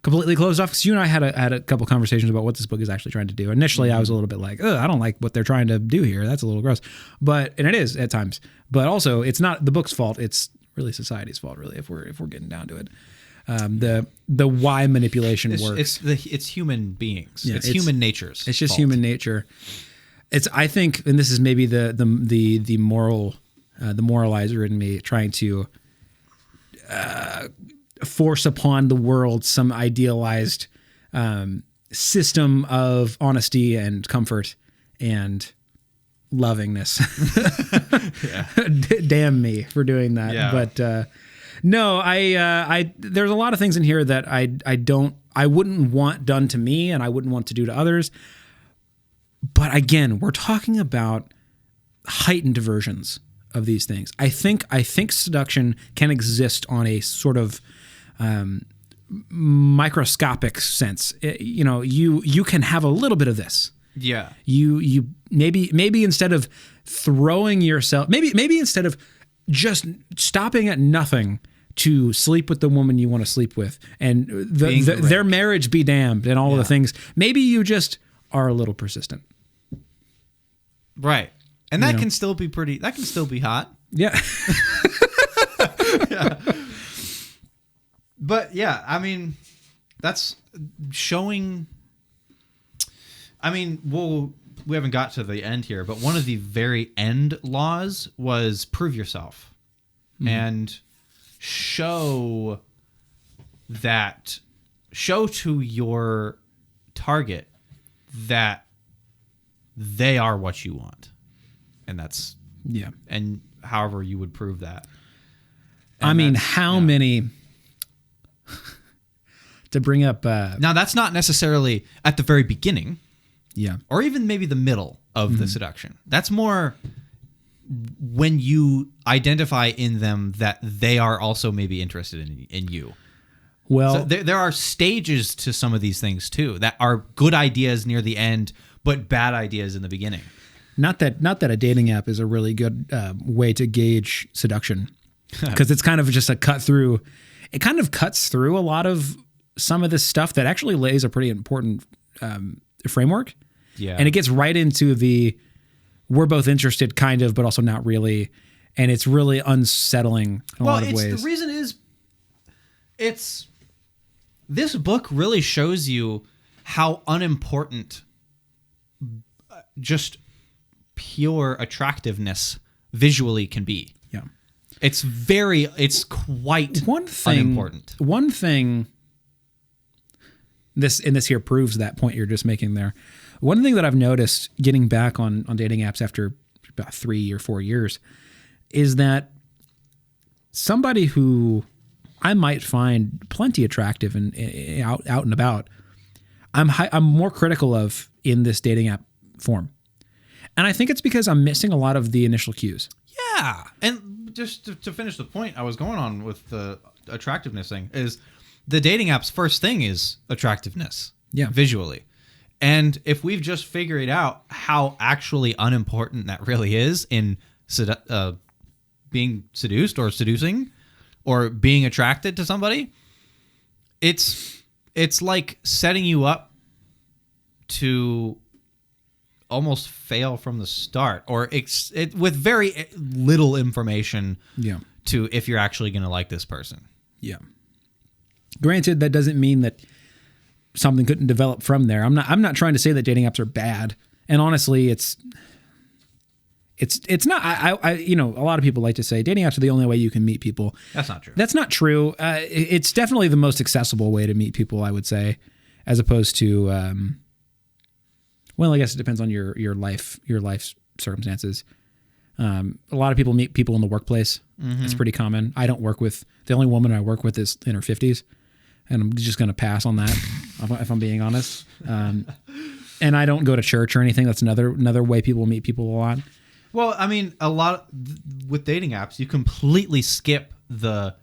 [SPEAKER 1] completely closed off, because you and I had a couple conversations about what this book is actually trying to do. Initially, I was a little bit like, I don't like what they're trying to do here. That's a little gross. And it is at times. But also, it's not the book's fault. It's really society's fault, really, if we're getting down to it. The why manipulation works.
[SPEAKER 2] It's human beings.
[SPEAKER 1] Yeah,
[SPEAKER 2] it's human nature's
[SPEAKER 1] It's just
[SPEAKER 2] fault.
[SPEAKER 1] human nature. I think, and this is maybe the moralizer in me trying to force upon the world some idealized system of honesty and comfort and lovingness. Damn me for doing that.
[SPEAKER 2] Yeah.
[SPEAKER 1] But no, I there's a lot of things in here that I wouldn't want done to me, and I wouldn't want to do to others. But again, we're talking about heightened versions of these things. I think seduction can exist on a sort of microscopic sense. You can have a little bit of this.
[SPEAKER 2] Yeah.
[SPEAKER 1] You maybe instead of throwing yourself, maybe instead of just stopping at nothing to sleep with the woman you want to sleep with, and their marriage be damned and all of the things, maybe you just are a little persistent.
[SPEAKER 2] Right. And that can still be that can still be hot.
[SPEAKER 1] Yeah.
[SPEAKER 2] Yeah. But yeah, I mean, that's showing. I mean, we haven't got to the end here, but one of the very end laws was prove yourself and show to your target that they are what you want. And that's,
[SPEAKER 1] yeah.
[SPEAKER 2] And however you would prove that.
[SPEAKER 1] And I mean, how many, to bring up,
[SPEAKER 2] now that's not necessarily at the very beginning.
[SPEAKER 1] Yeah.
[SPEAKER 2] Or even maybe the middle of the seduction. That's more when you identify in them that they are also maybe interested in you.
[SPEAKER 1] Well,
[SPEAKER 2] so there are stages to some of these things too that are good ideas near the end, but bad ideas in the beginning.
[SPEAKER 1] Not that a dating app is a really good way to gauge seduction, because it's kind of just a cut through. It kind of cuts through a lot of some of this stuff that actually lays a pretty important framework. Yeah. And it gets right into we're both interested kind of, but also not really. And it's really unsettling in a lot of ways.
[SPEAKER 2] The reason is this book really shows you how unimportant just pure attractiveness visually can be.
[SPEAKER 1] Yeah.
[SPEAKER 2] It's quite unimportant.
[SPEAKER 1] One thing this here proves that point you're just making there. One thing that I've noticed getting back on dating apps after about 3 or 4 years is that somebody who I might find plenty attractive and out and about, I'm more critical of in this dating app form. And I think it's because I'm missing a lot of the initial cues.
[SPEAKER 2] Yeah. And just to finish the point I was going on with the attractiveness thing is the dating app's first thing is attractiveness.
[SPEAKER 1] Yeah.
[SPEAKER 2] Visually. And if we've just figured out how actually unimportant that really is in being seduced or seducing or being attracted to somebody, it's like setting you up to almost fail from the start, or with very little information.
[SPEAKER 1] Yeah.
[SPEAKER 2] To if you're actually going to like this person.
[SPEAKER 1] Yeah. Granted, that doesn't mean that something couldn't develop from there. I'm not trying to say that dating apps are bad. And honestly, it's not. I you know, a lot of people like to say dating apps are the only way you can meet people.
[SPEAKER 2] That's not true.
[SPEAKER 1] That's not true. It's definitely the most accessible way to meet people, I would say, as opposed to. Well, I guess it depends on your life circumstances. A lot of people meet people in the workplace. Mm-hmm. It's pretty common. I don't work with, the only woman I work with is in her 50s, and I'm just going to pass on that if I'm being honest. And I don't go to church or anything. That's another way people meet people a lot.
[SPEAKER 2] Well, I mean, with dating apps, you completely skip the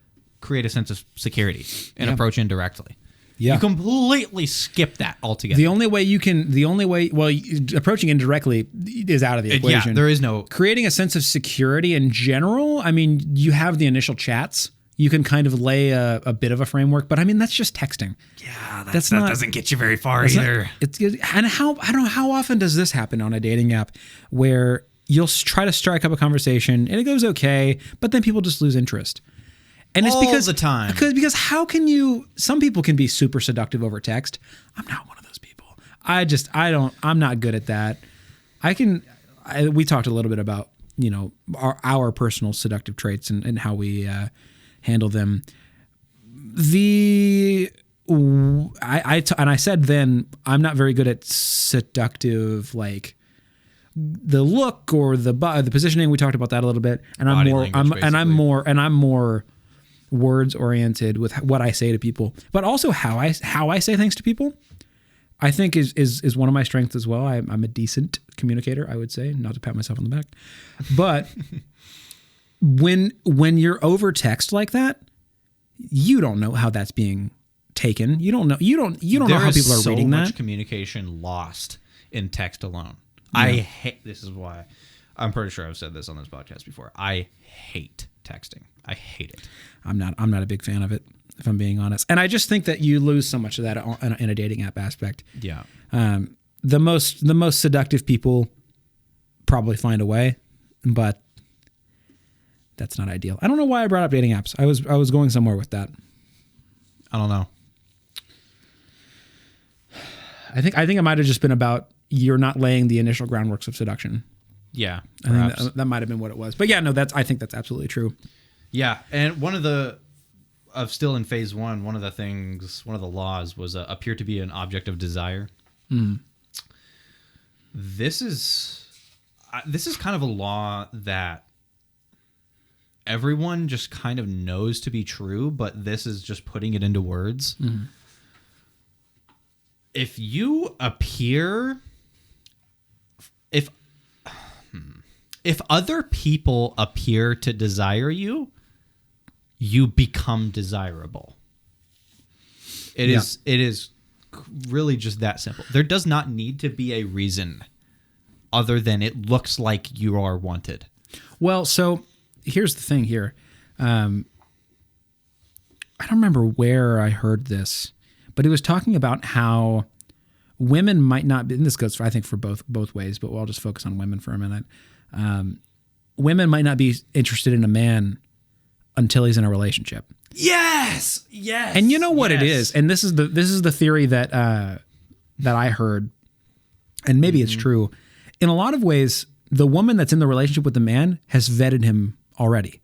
[SPEAKER 2] create a sense of security and approach indirectly. Yeah. You completely skip that altogether.
[SPEAKER 1] The only way, approaching indirectly is out of the equation.
[SPEAKER 2] Yeah, there is no...
[SPEAKER 1] Creating a sense of security in general, I mean, you have the initial chats. You can kind of lay a bit of a framework, but I mean, that's just texting.
[SPEAKER 2] Yeah, that doesn't get you very far either.
[SPEAKER 1] And I don't know, how often does this happen on a dating app where you'll try to strike up a conversation and it goes okay, but then people just lose interest. And it's because
[SPEAKER 2] the time.
[SPEAKER 1] Because how can you? Some people can be super seductive over text. I'm not one of those people. I'm not good at that. We talked a little bit about, you know, our personal seductive traits and how we handle them. I said then I'm not very good at seductive, like the look or the positioning. We talked about that a little bit, and I'm more words oriented with what I say to people, but also how I say things to people, I think is one of my strengths as well. I'm a decent communicator, I would say, not to pat myself on the back, but when you're over text like that, you don't know how that's being taken. You don't know how people are reading that.
[SPEAKER 2] There is so much communication lost in text alone. Yeah. This is why I'm pretty sure I've said this on this podcast before. I hate texting. I hate it.
[SPEAKER 1] I'm not a big fan of it, if I'm being honest. And I just think that you lose so much of that in a dating app aspect.
[SPEAKER 2] Yeah.
[SPEAKER 1] The most seductive people probably find a way, but that's not ideal. I don't know why I brought up dating apps. I was going somewhere with that.
[SPEAKER 2] I don't know.
[SPEAKER 1] I think it might have just been about you're not laying the initial groundworks of seduction.
[SPEAKER 2] Yeah,
[SPEAKER 1] I think that might have been what it was. But yeah, no, I think that's absolutely true.
[SPEAKER 2] Yeah, and still in phase one, one of the laws was appear to be an object of desire. Mm. This is kind of a law that everyone just kind of knows to be true, but this is just putting it into words. Mm. If you appear... If other people appear to desire you, you become desirable. It is really just that simple. There does not need to be a reason other than it looks like you are wanted.
[SPEAKER 1] Well, so here's the thing here. I don't remember where I heard this, but it was talking about how women might not be, and this goes, I think, for both ways, but I'll just focus on women for a minute. Women might not be interested in a man until he's in a relationship.
[SPEAKER 2] Yes.
[SPEAKER 1] And you know what it is, and this is the theory that I heard, and maybe it's true. In a lot of ways, the woman that's in the relationship with the man has vetted him already.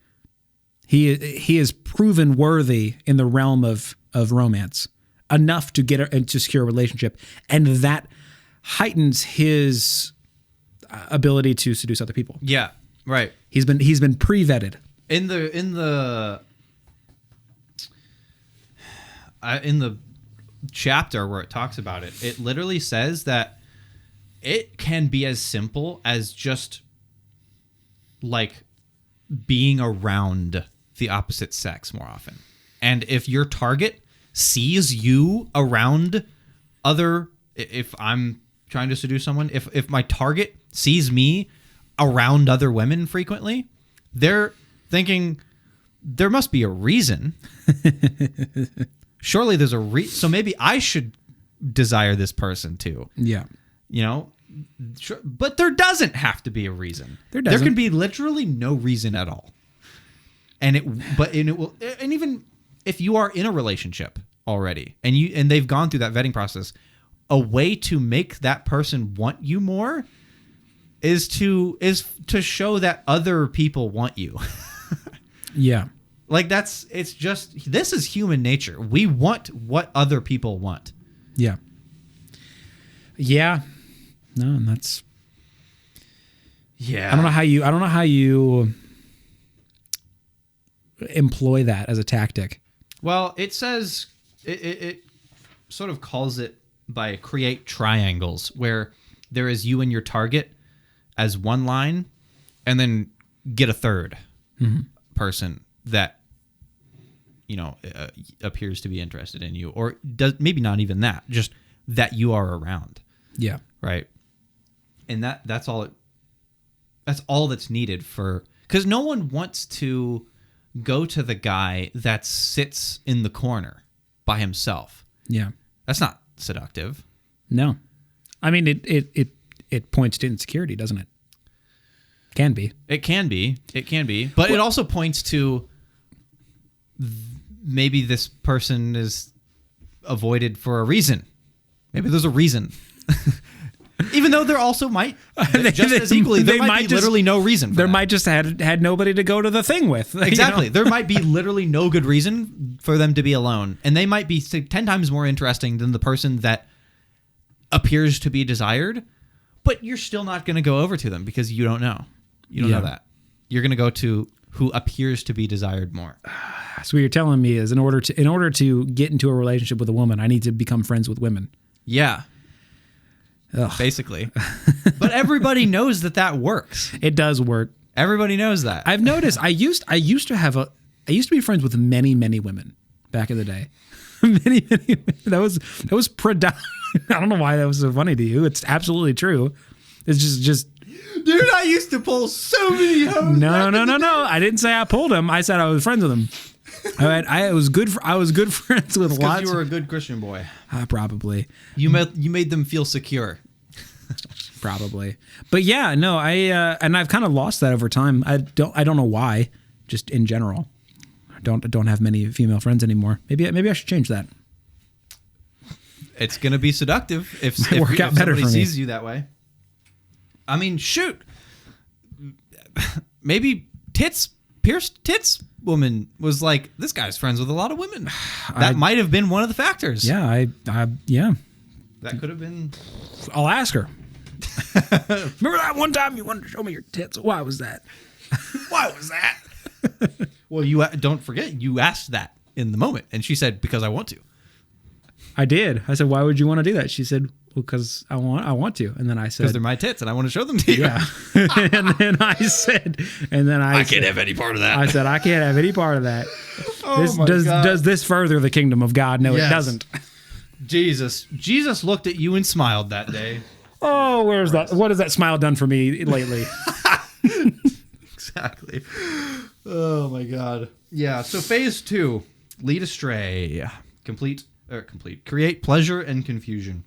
[SPEAKER 1] He is proven worthy in the realm of romance enough to get to secure a relationship, and that heightens his ability to seduce other people.
[SPEAKER 2] Yeah, right.
[SPEAKER 1] He's been pre-vetted.
[SPEAKER 2] In the chapter where it talks about it, it literally says that it can be as simple as just like being around the opposite sex more often. And if your target sees you around if I'm trying to seduce someone, if my target sees me around other women frequently, they're thinking there must be a reason. Surely there's a reason. So maybe I should desire this person too.
[SPEAKER 1] Yeah.
[SPEAKER 2] You know, Sure, but there doesn't have to be a reason.
[SPEAKER 1] There doesn't.
[SPEAKER 2] There can be literally no reason at all. And even if you are in a relationship already and they've gone through that vetting process, a way to make that person want you more is to show that other people want you.
[SPEAKER 1] Yeah.
[SPEAKER 2] Like this is human nature. We want what other people want.
[SPEAKER 1] Yeah. Yeah. No, and that's.
[SPEAKER 2] Yeah.
[SPEAKER 1] I don't know how you employ that as a tactic.
[SPEAKER 2] Well, it says it sort of calls it by create triangles where there is you and your target as one line, and then get a third person that appears to be interested in you, or does maybe not even that, just that you are around.
[SPEAKER 1] Yeah.
[SPEAKER 2] Right. And that's all that's needed because no one wants to go to the guy that sits in the corner by himself.
[SPEAKER 1] Yeah.
[SPEAKER 2] That's not seductive.
[SPEAKER 1] No. I mean, it points to insecurity, doesn't it? Can be.
[SPEAKER 2] It can be. But it also points to maybe this person is avoided for a reason. Maybe there's a reason. Even though there also might, just as equally, there might be literally no reason for
[SPEAKER 1] There
[SPEAKER 2] that.
[SPEAKER 1] might just had nobody to go to the thing with.
[SPEAKER 2] Exactly. There might be literally no good reason for them to be alone. And they might be 10 times more interesting than the person that appears to be desired. But you're still not going to go over to them because you don't know. You don't know that. You're going to go to who appears to be desired more.
[SPEAKER 1] So what you're telling me is in order to get into a relationship with a woman, I need to become friends with women.
[SPEAKER 2] Yeah.
[SPEAKER 1] Ugh.
[SPEAKER 2] Basically. But everybody knows that works.
[SPEAKER 1] It does work.
[SPEAKER 2] Everybody knows that.
[SPEAKER 1] I've noticed. I used to be friends with many women back in the day. many women. That was predominant. I don't know why that was so funny to you. It's absolutely true. It's just.
[SPEAKER 2] Dude, I used to pull so many hoes.
[SPEAKER 1] No. I didn't say I pulled him. I said I was friends with him. I was good friends with lots.
[SPEAKER 2] You were a good Christian boy.
[SPEAKER 1] Probably.
[SPEAKER 2] You made them feel secure.
[SPEAKER 1] Probably. But yeah, no, and I've kind of lost that over time. I don't know why. Just in general, I don't have many female friends anymore. Maybe I should change that.
[SPEAKER 2] It's gonna be seductive if
[SPEAKER 1] work out better
[SPEAKER 2] somebody
[SPEAKER 1] for me.
[SPEAKER 2] sees you that way. I mean, shoot. Maybe pierced tits woman was like, this guy's friends with a lot of women. That might have been one of the factors.
[SPEAKER 1] Yeah, yeah.
[SPEAKER 2] That could have been.
[SPEAKER 1] I'll ask her. Remember that one time you wanted to show me your tits? Why was that?
[SPEAKER 2] Why was that? Well, you don't forget you asked that in the moment, and she said, because I want to.
[SPEAKER 1] I did. I said, why would you want to do that? She said, well, because I want to. And then I said,
[SPEAKER 2] because they're my tits, and I want to show them to you.
[SPEAKER 1] Yeah. and then I
[SPEAKER 2] can't have any part of that.
[SPEAKER 1] I said, I can't have any part of that.
[SPEAKER 2] Oh
[SPEAKER 1] Does this further the kingdom of God? No,
[SPEAKER 2] Yes.
[SPEAKER 1] It doesn't.
[SPEAKER 2] Jesus looked at you and smiled that day.
[SPEAKER 1] Oh, where's that? What has that smile done for me lately?
[SPEAKER 2] Exactly. Oh my God. Yeah. So phase 2, lead astray, create pleasure and confusion.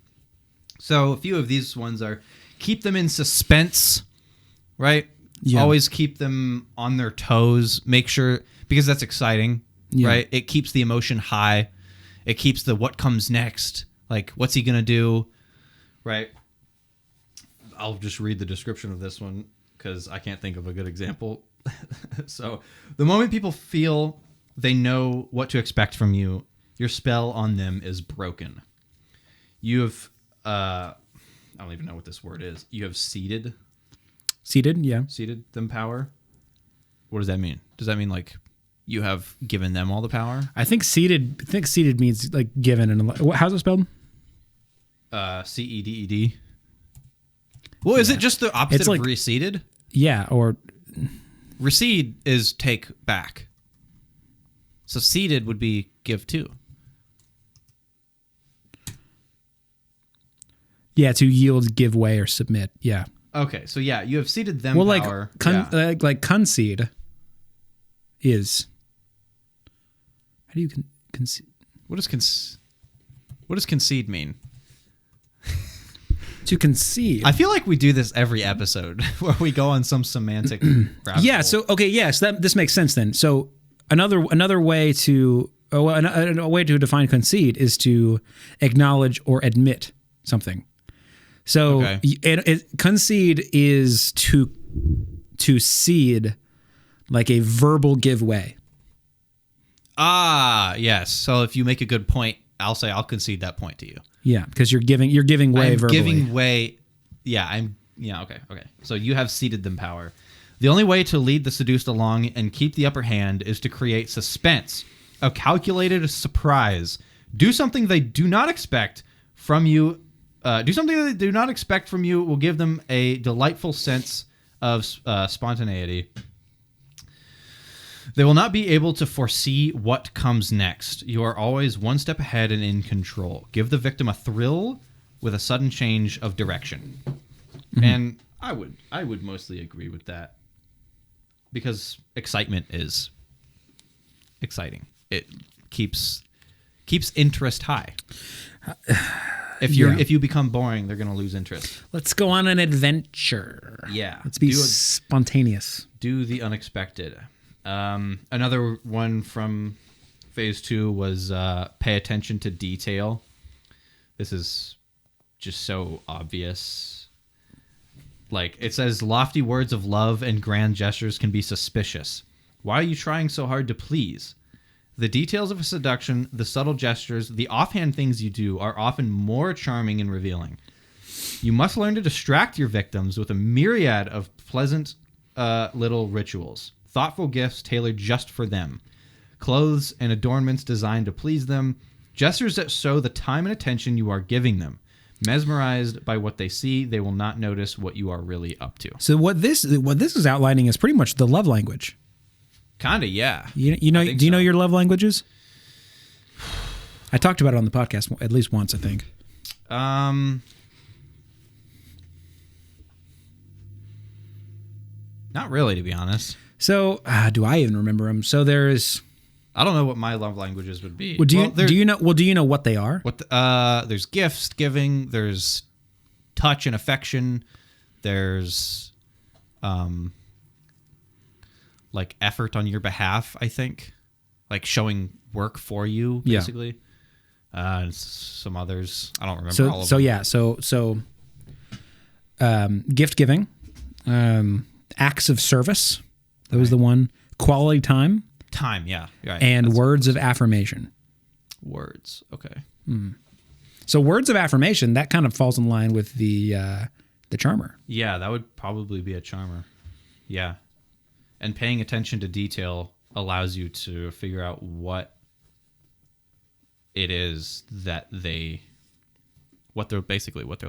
[SPEAKER 2] So a few of these ones are keep them in suspense, right?
[SPEAKER 1] Yeah.
[SPEAKER 2] Always keep them on their toes. Make sure, because that's exciting, right? It keeps the emotion high. It keeps the what comes next. Like, what's he going to do? Right? I'll just read the description of this one because I can't think of a good example. So, the moment people feel they know what to expect from you, your spell on them is broken. You have, I don't even know what this word is. You have ceded
[SPEAKER 1] Yeah.
[SPEAKER 2] them power. What does that mean? Does that mean like you have given them all the power?
[SPEAKER 1] I think seated means like given. And how's it spelled?
[SPEAKER 2] CEDED. Well, is it just the opposite
[SPEAKER 1] It's like-
[SPEAKER 2] of receded?
[SPEAKER 1] Yeah. Or
[SPEAKER 2] Recede is take back. So ceded would be give to.
[SPEAKER 1] yeah, to yield, give way, or submit. Yeah.
[SPEAKER 2] Okay, so yeah, you have ceded them
[SPEAKER 1] Well,
[SPEAKER 2] power.
[SPEAKER 1] like concede is. How do you concede?
[SPEAKER 2] What does concede mean?
[SPEAKER 1] To concede.
[SPEAKER 2] I feel like we do this every episode where we go on some semantic rabbit
[SPEAKER 1] Yeah.
[SPEAKER 2] hole.
[SPEAKER 1] So okay. Yes. This makes sense then. So another way to a way to define concede is to acknowledge or admit something. So
[SPEAKER 2] Okay.
[SPEAKER 1] concede is to cede, like a verbal give way.
[SPEAKER 2] Ah, yes. So if you make a good point, I'll say I'll concede that point to you.
[SPEAKER 1] Yeah, because you're giving way
[SPEAKER 2] I'm
[SPEAKER 1] verbally.
[SPEAKER 2] giving way. Yeah, okay. So you have ceded them power. The only way to lead the seduced along and keep the upper hand is to create suspense, a calculated surprise. Do something they do not expect from you. Do something that they do not expect from you will give them a delightful sense of spontaneity. They will not be able to foresee what comes next. You are always one step ahead and in control. Give the victim a thrill with a sudden change of direction. Mm-hmm. And I would mostly agree with that, because excitement is exciting. It keeps interest high. If you become boring, they're going to lose interest.
[SPEAKER 1] Let's go on an adventure.
[SPEAKER 2] Yeah.
[SPEAKER 1] Let's be spontaneous.
[SPEAKER 2] Do the unexpected. Another one from phase 2 was pay attention to detail. This is just so obvious. Like, it says lofty words of love and grand gestures can be suspicious. Why are you trying so hard to please? The details of a seduction, the subtle gestures, the offhand things you do are often more charming and revealing. You must learn to distract your victims with a myriad of pleasant little rituals. Thoughtful gifts tailored just for them. Clothes and adornments designed to please them. Gestures that show the time and attention you are giving them. Mesmerized by what they see, they will not notice what you are really up to.
[SPEAKER 1] So what this is outlining is pretty much the love language.
[SPEAKER 2] Kinda, yeah.
[SPEAKER 1] You know? Do you know your love languages? I talked about it on the podcast at least once, I think.
[SPEAKER 2] Not really, to be honest.
[SPEAKER 1] So, do I even remember them? So there's.
[SPEAKER 2] I don't know what my love languages would be.
[SPEAKER 1] Well, do you know? Well, do you know what they are?
[SPEAKER 2] There's gifts giving. There's touch and affection. There's, like effort on your behalf. I think, like showing work for you, basically. Yeah. And some others. I don't remember all of them.
[SPEAKER 1] So gift giving, acts of service. That was the one. Quality time.
[SPEAKER 2] Time, yeah. Right.
[SPEAKER 1] And words of affirmation.
[SPEAKER 2] Words, okay.
[SPEAKER 1] So words of affirmation, that kind of falls in line with the charmer.
[SPEAKER 2] Yeah, that would probably be a charmer. Yeah. And paying attention to detail allows you to figure out what it is that what their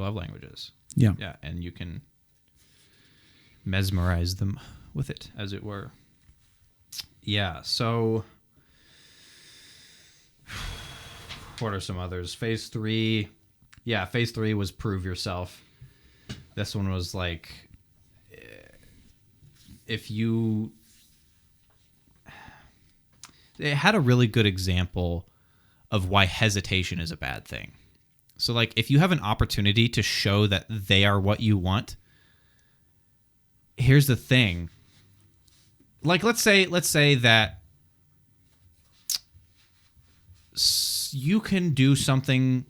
[SPEAKER 2] love language is.
[SPEAKER 1] Yeah.
[SPEAKER 2] Yeah, and you can mesmerize them with it, as it were. Yeah, so what are some others? Phase 3. Yeah, phase 3 was prove yourself. This one was like, if you... It had a really good example of why hesitation is a bad thing. So, like, if you have an opportunity to show that they are what you want, here's the thing. Like, let's say that you can do something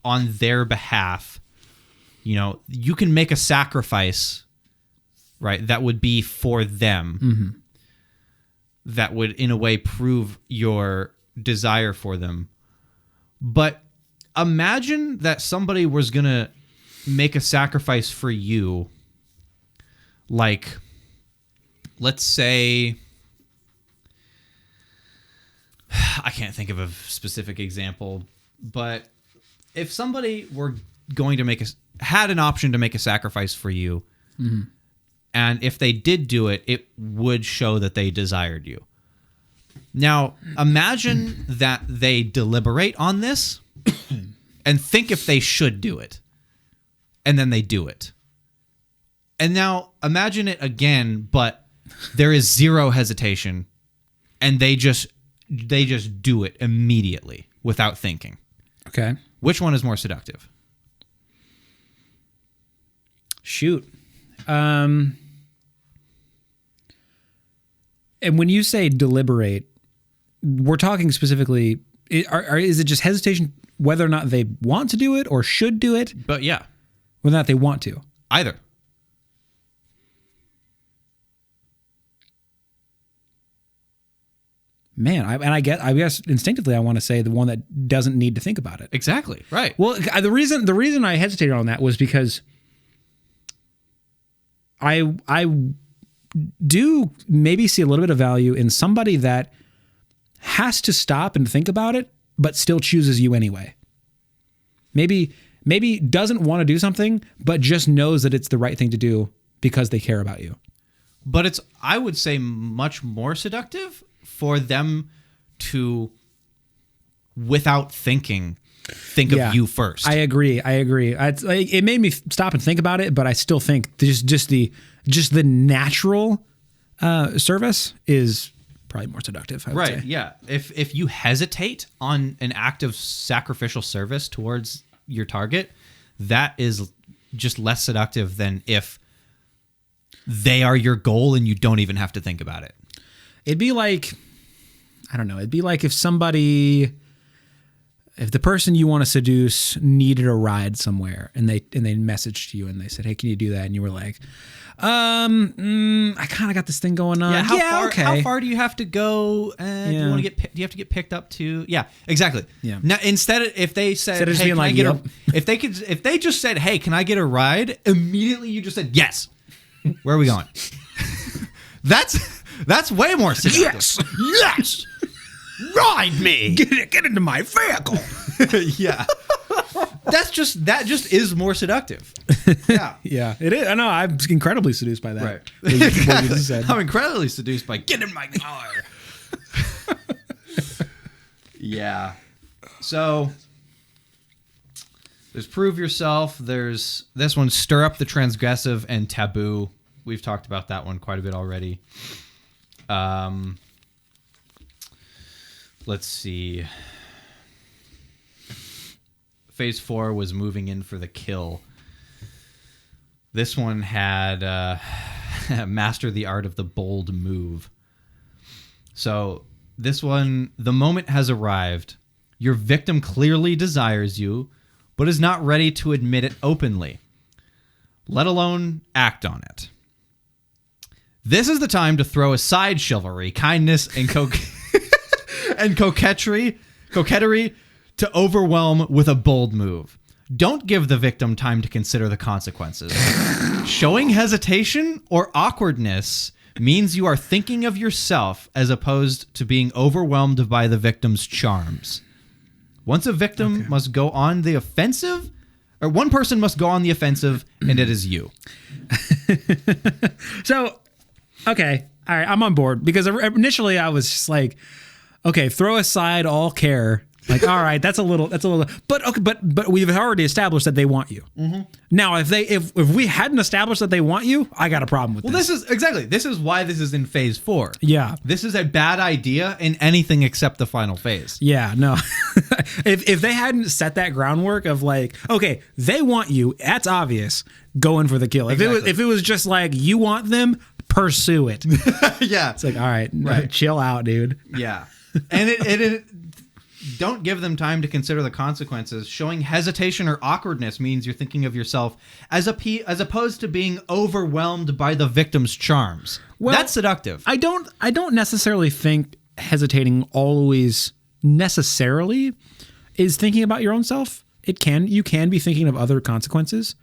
[SPEAKER 2] on their behalf. You know, you can make a sacrifice, right? That would be for them.
[SPEAKER 1] Mm-hmm.
[SPEAKER 2] That would, in a way, prove your desire for them. But imagine that somebody was going to make a sacrifice for you. Like, let's say, I can't think of a specific example, but if somebody were going to had an option to make a sacrifice for you,
[SPEAKER 1] mm-hmm.
[SPEAKER 2] and if they did do it, it would show that they desired you. Now, imagine that they deliberate on this and think if they should do it, and then they do it. And now imagine it again, but there is zero hesitation, and they just do it immediately without thinking.
[SPEAKER 1] Okay.
[SPEAKER 2] Which one is more seductive?
[SPEAKER 1] Shoot. And when you say deliberate, we're talking specifically, is it just hesitation whether or not they want to do it or should do it?
[SPEAKER 2] But yeah.
[SPEAKER 1] Whether or not they want to.
[SPEAKER 2] Either.
[SPEAKER 1] Man, I guess instinctively I want to say the one that doesn't need to think about it.
[SPEAKER 2] Exactly. Right.
[SPEAKER 1] Well, the reason I hesitated on that was because I do maybe see a little bit of value in somebody that has to stop and think about it, but still chooses you anyway. Maybe doesn't want to do something, but just knows that it's the right thing to do because they care about you.
[SPEAKER 2] But it's, I would say, much more seductive for them to, without thinking, think of you first.
[SPEAKER 1] I agree. It's like, it made me stop and think about it, but I still think just the natural service is probably more seductive. I would say.
[SPEAKER 2] Yeah. If you hesitate on an act of sacrificial service towards your target, that is just less seductive than if they are your goal and you don't even have to think about it.
[SPEAKER 1] It'd be like, I don't know. It'd be like if the person you want to seduce needed a ride somewhere and they messaged you and they said, "Hey, can you do that?" And you were like, I kind of got this thing going on.
[SPEAKER 2] How far do you have to go? Do you want to do you have to get picked up to? Yeah, exactly.
[SPEAKER 1] Yeah.
[SPEAKER 2] Now, instead of, if they said, "Hey, can I get a," if they just said, "Hey, can I get a ride?" Immediately you just said, "Yes." Where are we going? That's way more seductive.
[SPEAKER 1] Yes. Ride me. Get into my vehicle.
[SPEAKER 2] Yeah. That just is more seductive. Yeah.
[SPEAKER 1] Yeah, it is. I know. I'm incredibly seduced by that.
[SPEAKER 2] Right.
[SPEAKER 1] What you just said.
[SPEAKER 2] I'm incredibly seduced by get in my car. Yeah. So there's prove yourself. There's this one, stir up the transgressive and taboo. We've talked about that one quite a bit already. Let's see. Phase 4 was moving in for the kill. This one had master the art of the bold move. So this one, the moment has arrived. Your victim clearly desires you, but is not ready to admit it openly, let alone act on it. This is the time to throw aside chivalry, kindness, and coquetry to overwhelm with a bold move. Don't give the victim time to consider the consequences. Showing hesitation or awkwardness means you are thinking of yourself as opposed to being overwhelmed by the victim's charms. Once a victim must go on the offensive, or one person must go on the offensive, and it is you.
[SPEAKER 1] So, okay, all right, I'm on board because initially I was just like, okay, throw aside all care. Like, all right, that's a little, but okay, but we've already established that they want you. Mm-hmm. Now, if we hadn't established that they want you, I got a problem with this.
[SPEAKER 2] This is why this is in phase 4.
[SPEAKER 1] Yeah.
[SPEAKER 2] This is a bad idea in anything except the final phase.
[SPEAKER 1] Yeah, no. if they hadn't set that groundwork of like, okay, they want you, that's obvious, going for the kill.
[SPEAKER 2] Exactly.
[SPEAKER 1] If it was just like, you want them, pursue it.
[SPEAKER 2] Yeah.
[SPEAKER 1] It's like, all right, chill out, dude.
[SPEAKER 2] Yeah. And it don't give them time to consider the consequences. Showing hesitation or awkwardness means you're thinking of yourself as opposed to being overwhelmed by the victim's charms. Well, that's seductive.
[SPEAKER 1] I don't necessarily think hesitating always necessarily is thinking about your own self. You can be thinking of other consequences.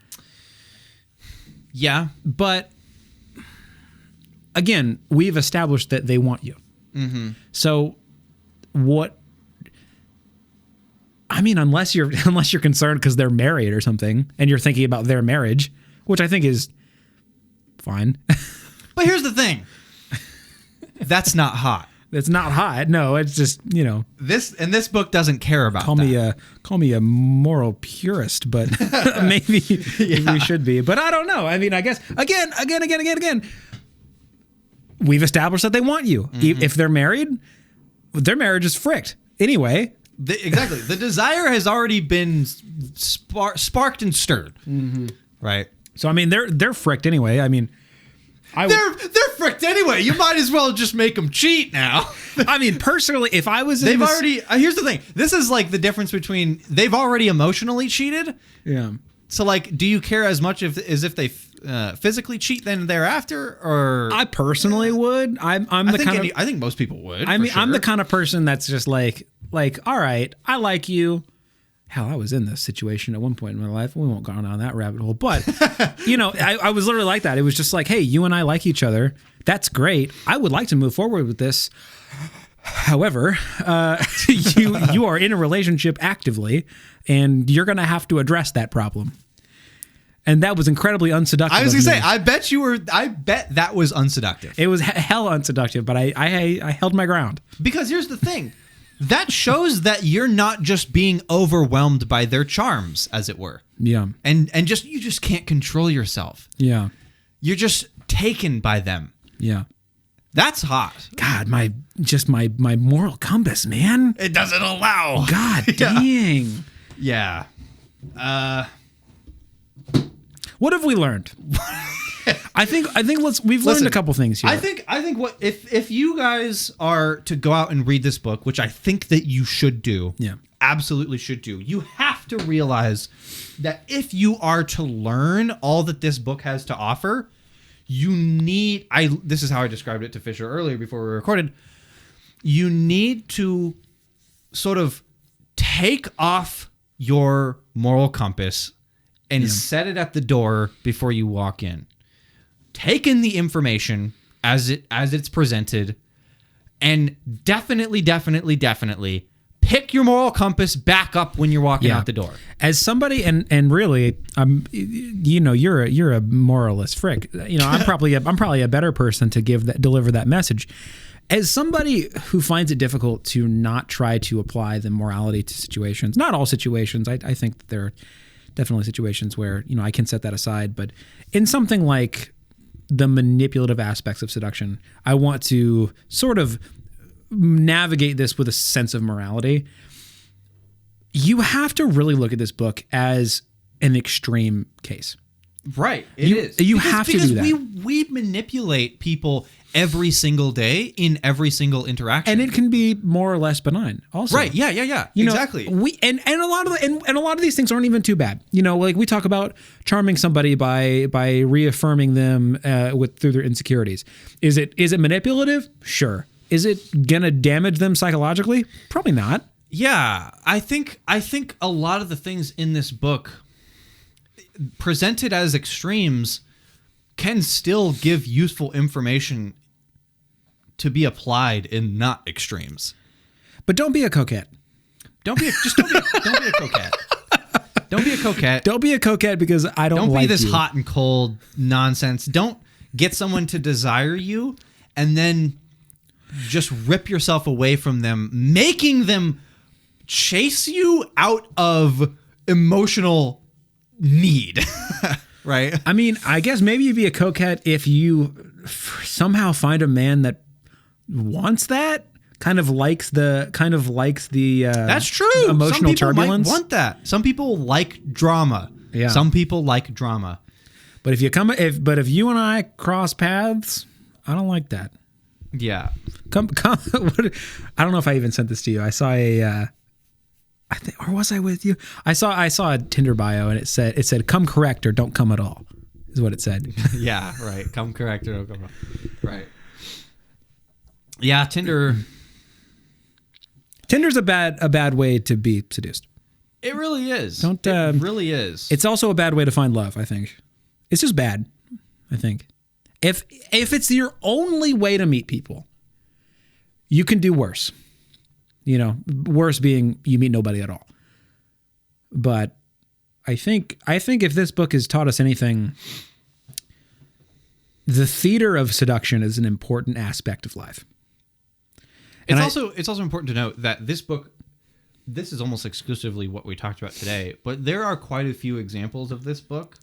[SPEAKER 2] Yeah,
[SPEAKER 1] but again, we've established that they want you.
[SPEAKER 2] Mm-hmm.
[SPEAKER 1] So what? I mean, unless you're concerned because they're married or something, and you're thinking about their marriage, which I think is fine.
[SPEAKER 2] But here's the thing: that's not hot.
[SPEAKER 1] It's not hot. No, it's just,
[SPEAKER 2] this book doesn't care about that.
[SPEAKER 1] Call me a moral purist, but maybe we should be. But I don't know. I mean, I guess again. We've established that they want you. Mm-hmm. If they're married, their marriage is fricked anyway.
[SPEAKER 2] Exactly. The desire has already been sparked and stirred.
[SPEAKER 1] Mm-hmm.
[SPEAKER 2] Right.
[SPEAKER 1] So I mean, they're fricked anyway. I mean,
[SPEAKER 2] they're fricked anyway. You might as well just make them cheat now.
[SPEAKER 1] I mean, personally, if I was in
[SPEAKER 2] here's the thing. This is like the difference between they've already emotionally cheated.
[SPEAKER 1] Yeah.
[SPEAKER 2] So like, do you care as much as if they physically cheat then thereafter? Or
[SPEAKER 1] I personally would. I
[SPEAKER 2] think most people would.
[SPEAKER 1] I mean, I'm the kind of person that's just like, all right, I like you. Hell, I was in this situation at one point in my life. We won't go down that rabbit hole. But, I was literally like that. It was just like, hey, you and I like each other. That's great. I would like to move forward with this. However, you are in a relationship actively, and you're going to have to address that problem. And that was incredibly unseductive.
[SPEAKER 2] I was going to say, I bet that was unseductive.
[SPEAKER 1] It was hell unseductive, but I held my ground.
[SPEAKER 2] Because here's the thing. That shows that you're not just being overwhelmed by their charms, as it were.
[SPEAKER 1] Yeah.
[SPEAKER 2] And you just can't control yourself.
[SPEAKER 1] Yeah.
[SPEAKER 2] You're just taken by them.
[SPEAKER 1] Yeah.
[SPEAKER 2] That's hot.
[SPEAKER 1] God, my moral compass, man.
[SPEAKER 2] It doesn't allow.
[SPEAKER 1] God dang.
[SPEAKER 2] Yeah.
[SPEAKER 1] What have we learned? I think we've learned a couple things here.
[SPEAKER 2] I think what if you guys are to go out and read this book, which I think that you should do.
[SPEAKER 1] Yeah.
[SPEAKER 2] Absolutely should do. You have to realize that if you are to learn all that this book has to offer, this is how I described it to Fisher earlier before we recorded. You need to sort of take off your moral compass and set it at the door before you walk in. Take in the information as it's presented, and definitely pick your moral compass back up when you're walking out the door.
[SPEAKER 1] As somebody, and really, you're a moralist frick. I'm probably a better person to deliver that message. As somebody who finds it difficult to not try to apply the morality to situations, not all situations. I think that there are definitely situations where I can set that aside, but in something like the manipulative aspects of seduction, I want to sort of navigate this with a sense of morality. You have to really look at this book as an extreme case.
[SPEAKER 2] Right. It is.
[SPEAKER 1] You have to do that.
[SPEAKER 2] Because we manipulate people every single day in every single interaction.
[SPEAKER 1] And it can be more or less benign also.
[SPEAKER 2] Right. Yeah. Exactly.
[SPEAKER 1] And a lot of these things aren't even too bad. Like we talk about charming somebody by reaffirming them through their insecurities. Is it manipulative? Sure. Is it gonna damage them psychologically? Probably not.
[SPEAKER 2] Yeah. I think a lot of the things in this book presented as extremes can still give useful information to be applied in not extremes.
[SPEAKER 1] But don't be a coquette.
[SPEAKER 2] Don't be a coquette. Don't be a coquette.
[SPEAKER 1] Don't be a coquette because I don't like you.
[SPEAKER 2] Don't be this hot and cold nonsense. Don't get someone to desire you and then just rip yourself away from them, making them chase you out of emotional need. Right?
[SPEAKER 1] I mean, I guess maybe you'd be a coquette if you somehow find a man that wants that, kind of likes the
[SPEAKER 2] that's true.
[SPEAKER 1] Emotional turbulence.
[SPEAKER 2] Might want that. Some people like drama.
[SPEAKER 1] Yeah.
[SPEAKER 2] Some people like drama.
[SPEAKER 1] But if you and I cross paths, I don't like that.
[SPEAKER 2] Yeah.
[SPEAKER 1] Come. I don't know if I even sent this to you. I saw or was I with you? I saw a Tinder bio and it said come correct or don't come at all, is what it said.
[SPEAKER 2] Yeah, right. Come correct or don't come at all. Right. Yeah, Tinder's
[SPEAKER 1] a bad way to be seduced.
[SPEAKER 2] It really is.
[SPEAKER 1] It
[SPEAKER 2] really is.
[SPEAKER 1] It's also a bad way to find love, I think. It's just bad, I think. If it's your only way to meet people, you can do worse. Worse being you meet nobody at all. But I think if this book has taught us anything, the theater of seduction is an important aspect of life.
[SPEAKER 2] It's also important to note that this book, this is almost exclusively what we talked about today, but there are quite a few examples of this book.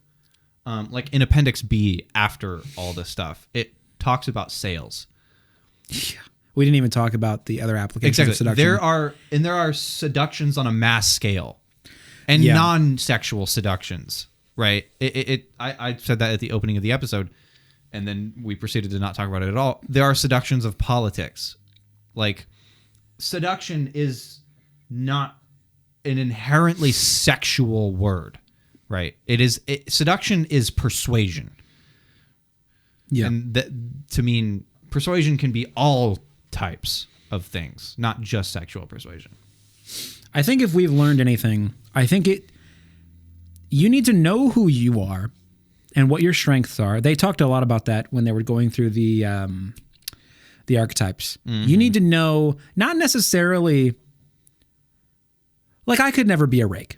[SPEAKER 2] Like in Appendix B, after all this stuff, it talks about sales.
[SPEAKER 1] Yeah. We didn't even talk about the other applications of seduction.
[SPEAKER 2] There are seductions on a mass scale and non-sexual seductions. right? I said that at the opening of the episode, and then we proceeded to not talk about it at all. There are seductions of politics. Like, seduction is not an inherently sexual word, right? Seduction is persuasion.
[SPEAKER 1] Yeah.
[SPEAKER 2] And to mean persuasion can be all types of things, not just sexual persuasion.
[SPEAKER 1] I think if we've learned anything, you need to know who you are and what your strengths are. They talked a lot about that when they were going through the archetypes. Mm-hmm. You need to know, not necessarily, like, I could never be a rake.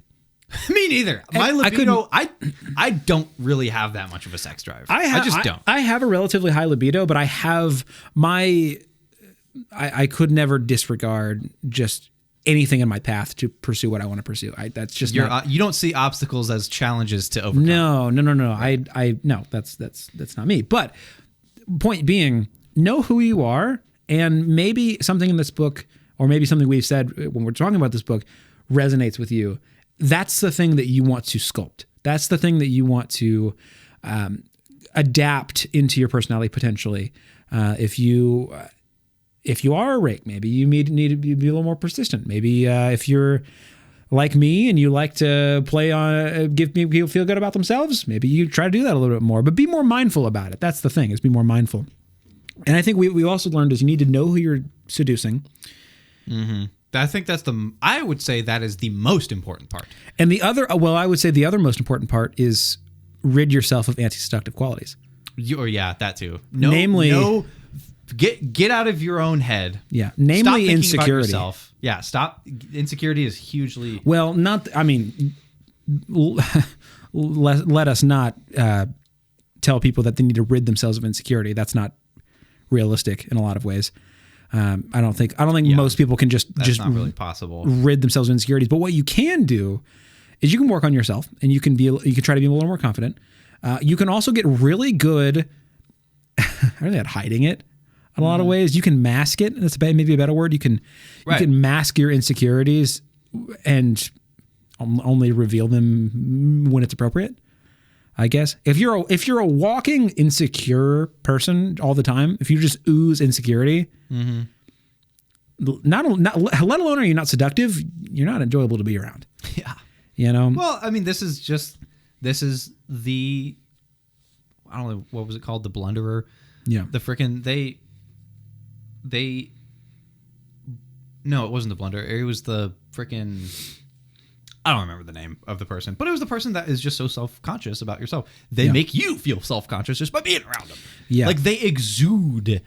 [SPEAKER 2] Me neither. My libido, I don't really have that much of a sex drive. I just don't.
[SPEAKER 1] I have a relatively high libido, but I have I could never disregard just anything in my path to pursue what I want to pursue. That's just
[SPEAKER 2] you don't see obstacles as challenges to overcome.
[SPEAKER 1] No. No, that's not me. But point being, know who you are, and maybe something in this book, or maybe something we've said when we're talking about this book, resonates with you. That's the thing that you want to sculpt. That's the thing that you want to adapt into your personality potentially. If you are a rake, maybe you need to be a little more persistent. Maybe if you're like me and you like to play on, give people feel good about themselves, maybe you try to do that a little bit more. But be more mindful about it. That's the thing, is be more mindful. And I think we also learned is you need to know who you're seducing.
[SPEAKER 2] Mm-hmm. I think I would say that is the most important part.
[SPEAKER 1] And I would say the other most important part is rid yourself of anti-seductive qualities.
[SPEAKER 2] That too. Get out of your own head.
[SPEAKER 1] Yeah. Namely,
[SPEAKER 2] stop
[SPEAKER 1] insecurity.
[SPEAKER 2] About yourself. Yeah. Stop. Insecurity is hugely.
[SPEAKER 1] Well, let us not tell people that they need to rid themselves of insecurity. That's not realistic in a lot of ways. I don't think most people can just
[SPEAKER 2] not really possible.
[SPEAKER 1] Rid themselves of insecurities. But what you can do is you can work on yourself, and you can try to be a little more confident. You can also get really good at hiding it in a lot of ways. You can mask it. That's maybe a better word. You can mask your insecurities and only reveal them when it's appropriate, I guess. If you're a walking insecure person all the time, if you just ooze insecurity, mm-hmm. not let alone are you not seductive, you're not enjoyable to be around.
[SPEAKER 2] Yeah.
[SPEAKER 1] Well,
[SPEAKER 2] I mean, this is the, I don't know, what was it called? The blunderer.
[SPEAKER 1] Yeah.
[SPEAKER 2] The freaking no, it wasn't the blunderer. It was the freaking, I don't remember the name of the person, but it was the person that is just so self-conscious about yourself. They make you feel self-conscious just by being around them. Yeah. Like they exude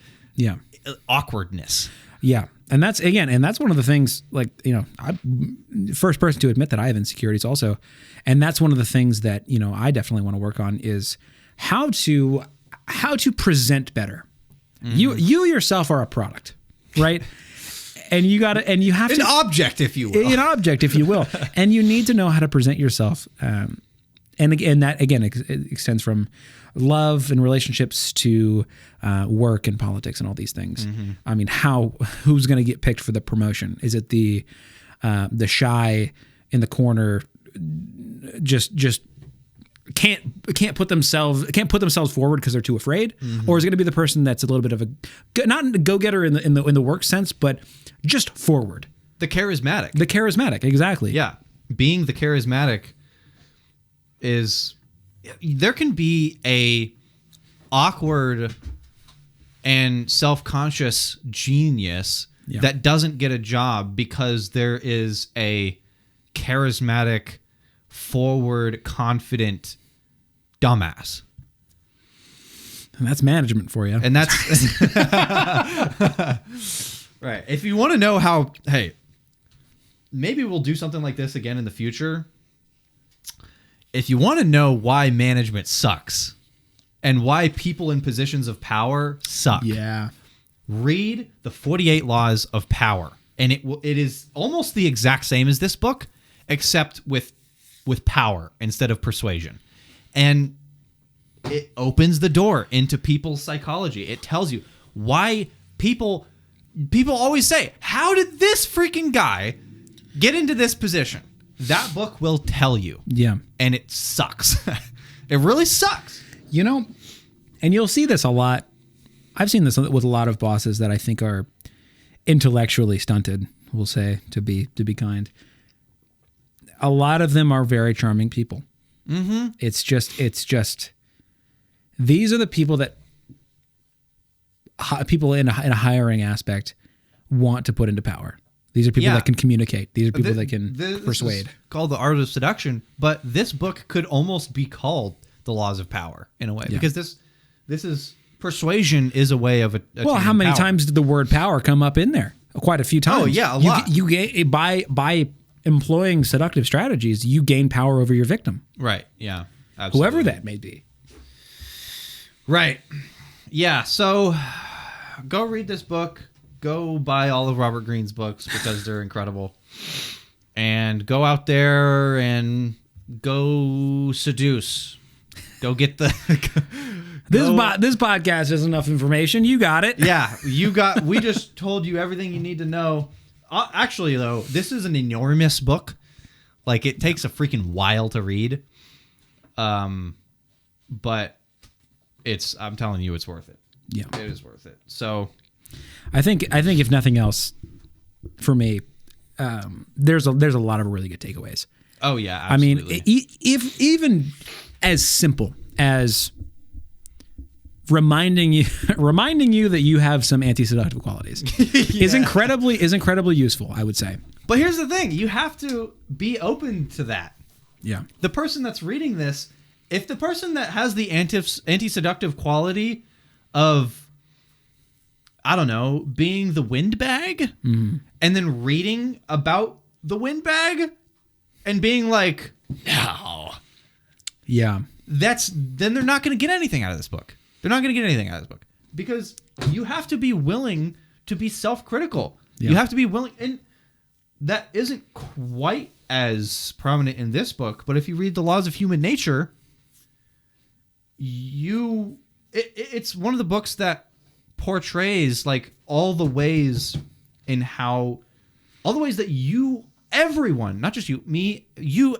[SPEAKER 2] awkwardness.
[SPEAKER 1] Yeah. And that's one of the things, like, I'm first person to admit that I have insecurities also. And that's one of the things that, I definitely want to work on is how to present better. Mm-hmm. You yourself are a product, right? And you have to,
[SPEAKER 2] an object, if you will.
[SPEAKER 1] And you need to know how to present yourself. And that extends from love and relationships to work and politics and all these things. Mm-hmm. I mean, who's going to get picked for the promotion? Is it the shy in the corner, just can't put themselves forward because they're too afraid, mm-hmm. or is it going to be the person that's a little bit of not a go-getter in the work sense, but just forward?
[SPEAKER 2] The charismatic,
[SPEAKER 1] exactly.
[SPEAKER 2] Yeah, being the charismatic is, there can be a awkward and self-conscious genius that doesn't get a job because there is a charismatic, forward, confident dumbass.
[SPEAKER 1] And that's management for you.
[SPEAKER 2] And that's right. If you want to know how, hey, maybe we'll do something like this again in the future. If you want to know why management sucks and why people in positions of power suck, read the 48 Laws of Power. And it is almost the exact same as this book, except with power instead of persuasion. And it opens the door into people's psychology. It tells you why people always say, how did this freaking guy get into this position? that book will tell you.
[SPEAKER 1] Yeah.
[SPEAKER 2] And it sucks. It really sucks.
[SPEAKER 1] You know, and you'll see this a lot. I've seen this with a lot of bosses that I think are intellectually stunted, we'll say, to be kind. A lot of them are very charming people. Mm-hmm. It's just these are the people that people in a hiring aspect want to put into power. These are people that can communicate. These are people that can persuade.
[SPEAKER 2] This is called The Art of Seduction, but this book could almost be called The Laws of Power in a way, because this is persuasion is a way of
[SPEAKER 1] well, how many times did the word power come up in there? Quite a few times.
[SPEAKER 2] Oh yeah, a lot.
[SPEAKER 1] You gain by employing seductive strategies, you gain power over your victim.
[SPEAKER 2] Right. Yeah. Absolutely.
[SPEAKER 1] Whoever that may be.
[SPEAKER 2] Right. Yeah. So go read this book. Go buy all of Robert Greene's books because they're incredible. And go out there and go seduce. Go get the...
[SPEAKER 1] This podcast has enough information. You got it.
[SPEAKER 2] Yeah. We just told you everything you need to know. Actually, though, this is an enormous book. Like, it takes a freaking while to read. But I'm telling you, it's worth it.
[SPEAKER 1] Yeah.
[SPEAKER 2] It is worth it. So...
[SPEAKER 1] I think if nothing else, for me, there's a lot of really good takeaways.
[SPEAKER 2] Oh yeah, absolutely.
[SPEAKER 1] I mean, if even as simple as reminding you that you have some anti-seductive qualities is incredibly useful, I would say.
[SPEAKER 2] But here's the thing: you have to be open to that.
[SPEAKER 1] Yeah.
[SPEAKER 2] The person that's reading this, if the person that has the anti-seductive quality of, I don't know, being the windbag, and then reading about the windbag and being like, no.
[SPEAKER 1] Yeah.
[SPEAKER 2] Then they're not going to get anything out of this book. They're not going to get anything out of this book because you have to be willing to be self-critical. Yeah. You have to be willing. And that isn't quite as prominent in this book, but if you read The Laws of Human Nature, it's one of the books that portrays like all the ways that everyone, not just you, me, you,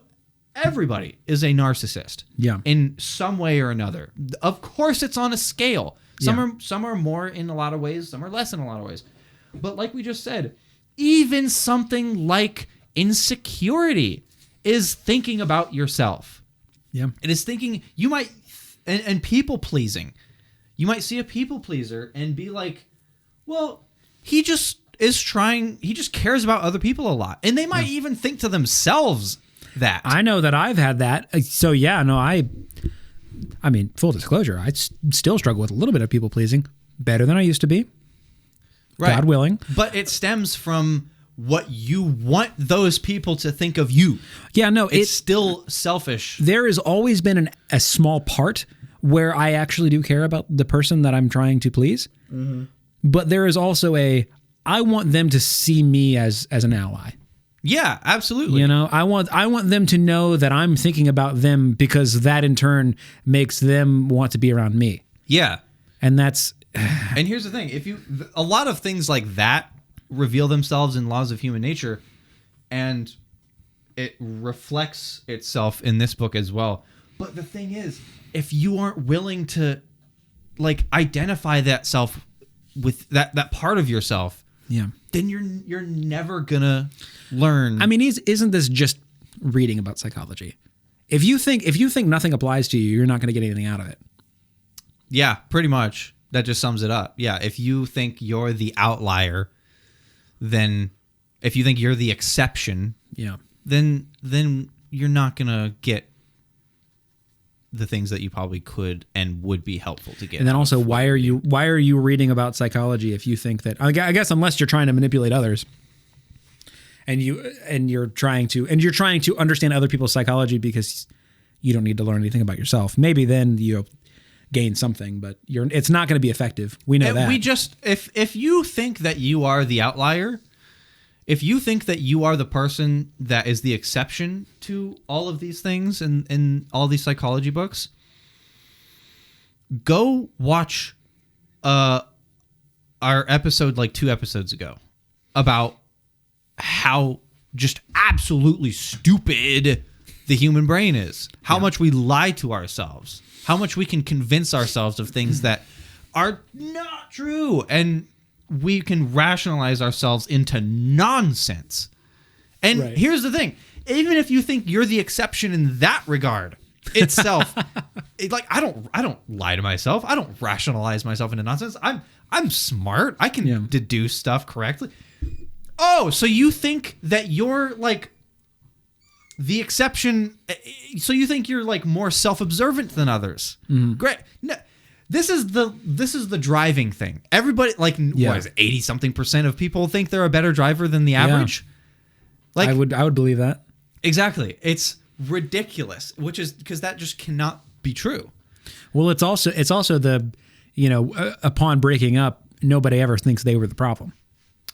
[SPEAKER 2] everybody is a narcissist.
[SPEAKER 1] Yeah.
[SPEAKER 2] In some way or another. Of course it's on a scale. Some are more in a lot of ways, some are less in a lot of ways. But like we just said, even something like insecurity is thinking about yourself.
[SPEAKER 1] Yeah.
[SPEAKER 2] It is thinking you might and people pleasing. You might see a people pleaser and be like, well, he just cares about other people a lot. And they might even think to themselves that.
[SPEAKER 1] I know that I've had that. So yeah, no, I mean, full disclosure, I still struggle with a little bit of people pleasing. Better than I used to be. Right. God willing.
[SPEAKER 2] But it stems from what you want those people to think of you.
[SPEAKER 1] Yeah, no,
[SPEAKER 2] it's still selfish.
[SPEAKER 1] There has always been a small part where I actually do care about the person that I'm trying to please. Mm-hmm. But there is also I want them to see me as an ally.
[SPEAKER 2] Yeah, absolutely.
[SPEAKER 1] You know, I want them to know that I'm thinking about them because that in turn makes them want to be around me.
[SPEAKER 2] Yeah.
[SPEAKER 1] And that's...
[SPEAKER 2] And here's the thing. A lot of things like that reveal themselves in Laws of Human Nature, and it reflects itself in this book as well. But the thing is, if you aren't willing to like identify that self with that part of yourself,
[SPEAKER 1] yeah,
[SPEAKER 2] then you're never gonna learn.
[SPEAKER 1] I mean, isn't this just reading about psychology? If you think nothing applies to you, you're not going to get anything out of it.
[SPEAKER 2] Yeah, pretty much. That just sums it up. Yeah, if you think you're the outlier, then if you think you're the exception,
[SPEAKER 1] yeah,
[SPEAKER 2] then you're not gonna get the things that you probably could and would be helpful to get.
[SPEAKER 1] And then also, why are you reading about psychology if you think that? I guess unless you're trying to manipulate others, and you're trying to understand other people's psychology because you don't need to learn anything about yourself. Maybe then you gain something, but it's not going to be effective. We know that.
[SPEAKER 2] We just if you think that you are the outlier, if you think that you are the person that is the exception to all of these things and all these psychology books, go watch our episode like 2 episodes ago about how just absolutely stupid the human brain is. How much we lie to ourselves. How much we can convince ourselves of things that are not true. And we can rationalize ourselves into nonsense. And here's the thing. Even if you think you're the exception in that regard itself, I don't lie to myself. I don't rationalize myself into nonsense. I'm smart. I can deduce stuff correctly. Oh, so you think that you're like the exception? So you think you're like more self-observant than others? Great. No, this is the driving thing. Everybody what is it, 80-something% of people think they're a better driver than the average? Like
[SPEAKER 1] I would believe that.
[SPEAKER 2] Exactly. It's ridiculous, which is because that just cannot be true.
[SPEAKER 1] Well, it's also the, upon breaking up, nobody ever thinks they were the problem.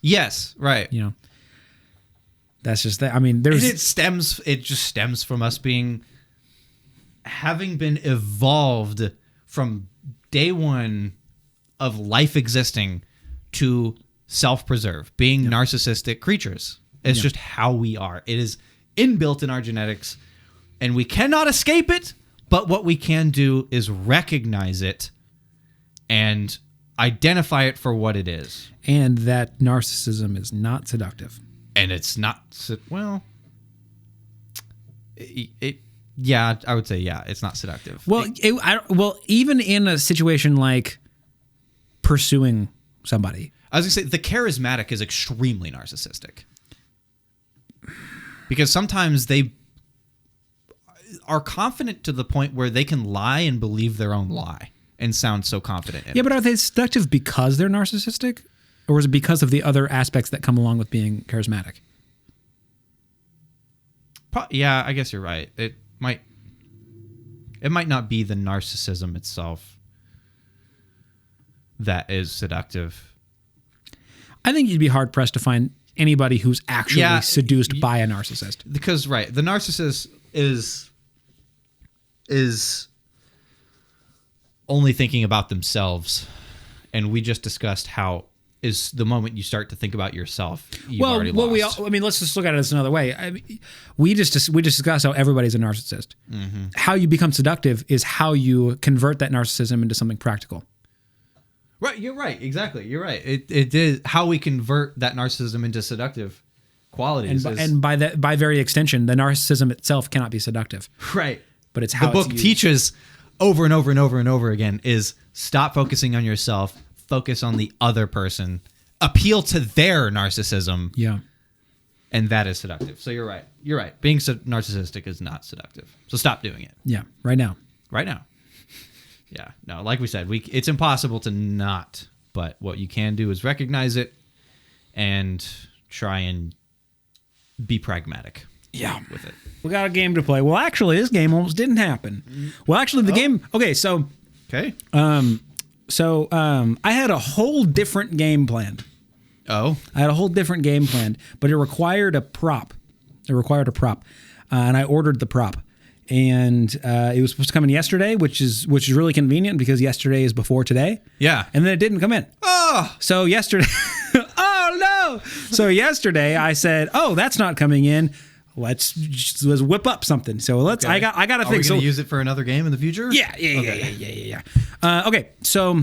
[SPEAKER 2] Yes, right.
[SPEAKER 1] That's just that. I mean, it
[SPEAKER 2] just stems from us having been evolved from day one of life existing to self-preserve, being narcissistic creatures. It's just how we are. It is inbuilt in our genetics, and we cannot escape it, but what we can do is recognize it and identify it for what it is.
[SPEAKER 1] And that narcissism is not seductive.
[SPEAKER 2] And it's not, I would say, it's not seductive.
[SPEAKER 1] Well, even in a situation like pursuing somebody.
[SPEAKER 2] I was going to say, the charismatic is extremely narcissistic. Because sometimes they are confident to the point where they can lie and believe their own lie and sound so confident in it.
[SPEAKER 1] But are they seductive because they're narcissistic? Or is it because of the other aspects that come along with being charismatic?
[SPEAKER 2] Yeah, I guess you're right. It might not be the narcissism itself that is seductive.
[SPEAKER 1] I think you'd be hard-pressed to find anybody who's actually seduced by a narcissist.
[SPEAKER 2] Because, right, the narcissist is only thinking about themselves. And we just discussed how is the moment you start to think about yourself, you've already lost.
[SPEAKER 1] Let's just look at it this another way. We just discussed how everybody's a narcissist. Mm-hmm. How you become seductive is how you convert that narcissism into something practical.
[SPEAKER 2] Right, you're right. Exactly, you're right. It is how we convert that narcissism into seductive qualities.
[SPEAKER 1] And by very extension, the narcissism itself cannot be seductive.
[SPEAKER 2] Right.
[SPEAKER 1] But it's how
[SPEAKER 2] the book teaches over and over and over and over again is stop focusing on yourself, focus on the other person, appeal to their narcissism.
[SPEAKER 1] Yeah.
[SPEAKER 2] And that is seductive. So you're right. You're right. Being narcissistic is not seductive. So stop doing it.
[SPEAKER 1] Yeah, right now.
[SPEAKER 2] Right now. Yeah, no, like we said, it's impossible to not, but what you can do is recognize it and try and be pragmatic.
[SPEAKER 1] Yeah,
[SPEAKER 2] with it.
[SPEAKER 1] We got a game to play. Well, actually, this game almost didn't happen. Well, actually, the game. Okay, so.
[SPEAKER 2] Okay.
[SPEAKER 1] I had a whole different game planned.
[SPEAKER 2] Oh.
[SPEAKER 1] I had a whole different game planned, but it required a prop. And I ordered the prop. And it was supposed to come in yesterday, which is really convenient because yesterday is before today.
[SPEAKER 2] Yeah.
[SPEAKER 1] And then it didn't come in.
[SPEAKER 2] Oh.
[SPEAKER 1] So yesterday, oh no. So yesterday I said, oh, that's not coming in. Let's whip up something. So let's. Okay. I got to think.
[SPEAKER 2] Are we going to use it for another game in the future?
[SPEAKER 1] Yeah. Okay. So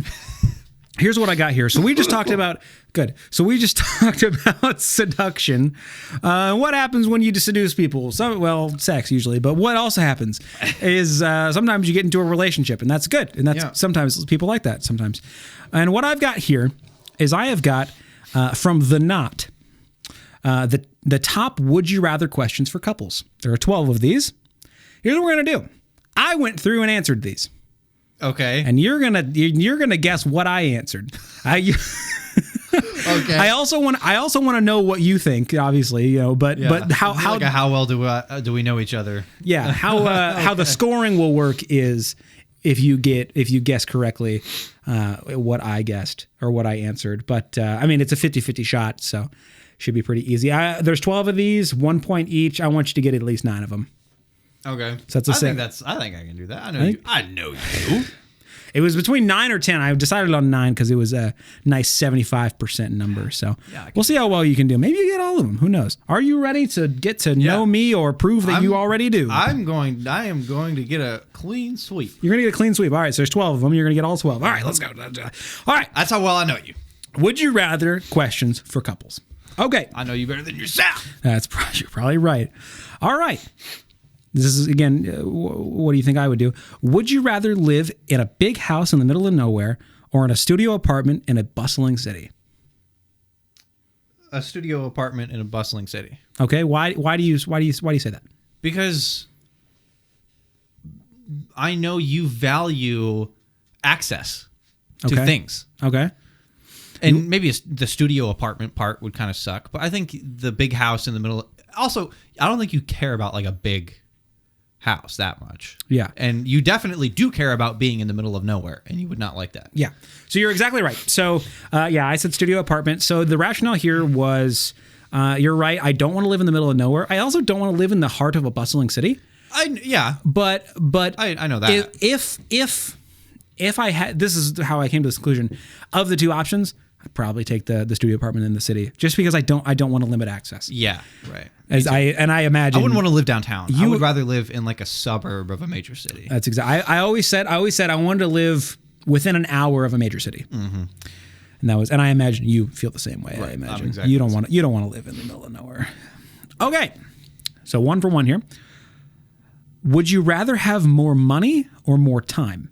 [SPEAKER 1] here's what I got here. So we just talked about. Good. So we just talked about seduction. What happens when you seduce people? Sex usually, but what also happens is sometimes you get into a relationship, and that's good. And that's sometimes people like that. Sometimes. And what I've got here is I have got from The Knot. The top would you rather questions for couples. There are 12 of these. Here's what we're gonna do. I went through and answered these.
[SPEAKER 2] Okay.
[SPEAKER 1] And you're gonna guess what I answered. Okay. I also want to know what you think, obviously, but how
[SPEAKER 2] well do we know each other?
[SPEAKER 1] Yeah. How the scoring will work is if you guess correctly what I guessed or what I answered. But it's a 50-50 shot, so should be pretty easy. There's 12 of these, 1 point each. I want you to get at least 9 of them.
[SPEAKER 2] Okay.
[SPEAKER 1] So that's
[SPEAKER 2] I think I can do that. I know you.
[SPEAKER 1] It was between 9 or 10. I decided on 9 because it was a nice 75% number. So we'll see how well you can do. Maybe you get all of them. Who knows? Are you ready to get to know me or prove that you already do?
[SPEAKER 2] I am going to get a clean sweep.
[SPEAKER 1] You're going to get a clean sweep. All right, so there's 12 of them. You're going to get all 12. All right, let's go. All right.
[SPEAKER 2] That's how well I know you.
[SPEAKER 1] Would you rather questions for couples? Okay.
[SPEAKER 2] I know you better than yourself.
[SPEAKER 1] You're probably right. All right. This is, again, what do you think I would do? Would you rather live in a big house in the middle of nowhere or in a studio apartment in a bustling city?
[SPEAKER 2] A studio apartment in a bustling city.
[SPEAKER 1] Okay. Why do you say that?
[SPEAKER 2] Because I know you value access to things.
[SPEAKER 1] Okay.
[SPEAKER 2] And maybe the studio apartment part would kind of suck, but I think the big house in the middle. Also, I don't think you care about like a big house that much.
[SPEAKER 1] Yeah.
[SPEAKER 2] And you definitely do care about being in the middle of nowhere, and you would not like that.
[SPEAKER 1] Yeah. So you're exactly right. So, I said studio apartment. So the rationale here was, you're right. I don't want to live in the middle of nowhere. I also don't want to live in the heart of a bustling city. But
[SPEAKER 2] I know that.
[SPEAKER 1] If I had, this is how I came to this conclusion. Of the two options, I'd probably take the studio apartment in the city, just because I don't want to limit access.
[SPEAKER 2] Yeah, right.
[SPEAKER 1] I imagine
[SPEAKER 2] I wouldn't want to live downtown. I would rather live in like a suburb of a major city.
[SPEAKER 1] That's exactly. I always said I wanted to live within an hour of a major city.
[SPEAKER 2] Mm-hmm.
[SPEAKER 1] And I imagine you feel the same way.
[SPEAKER 2] Right,
[SPEAKER 1] I imagine
[SPEAKER 2] exactly
[SPEAKER 1] you don't want to live in the middle of nowhere. Okay, so 1 for 1 here. Would you rather have more money or more time?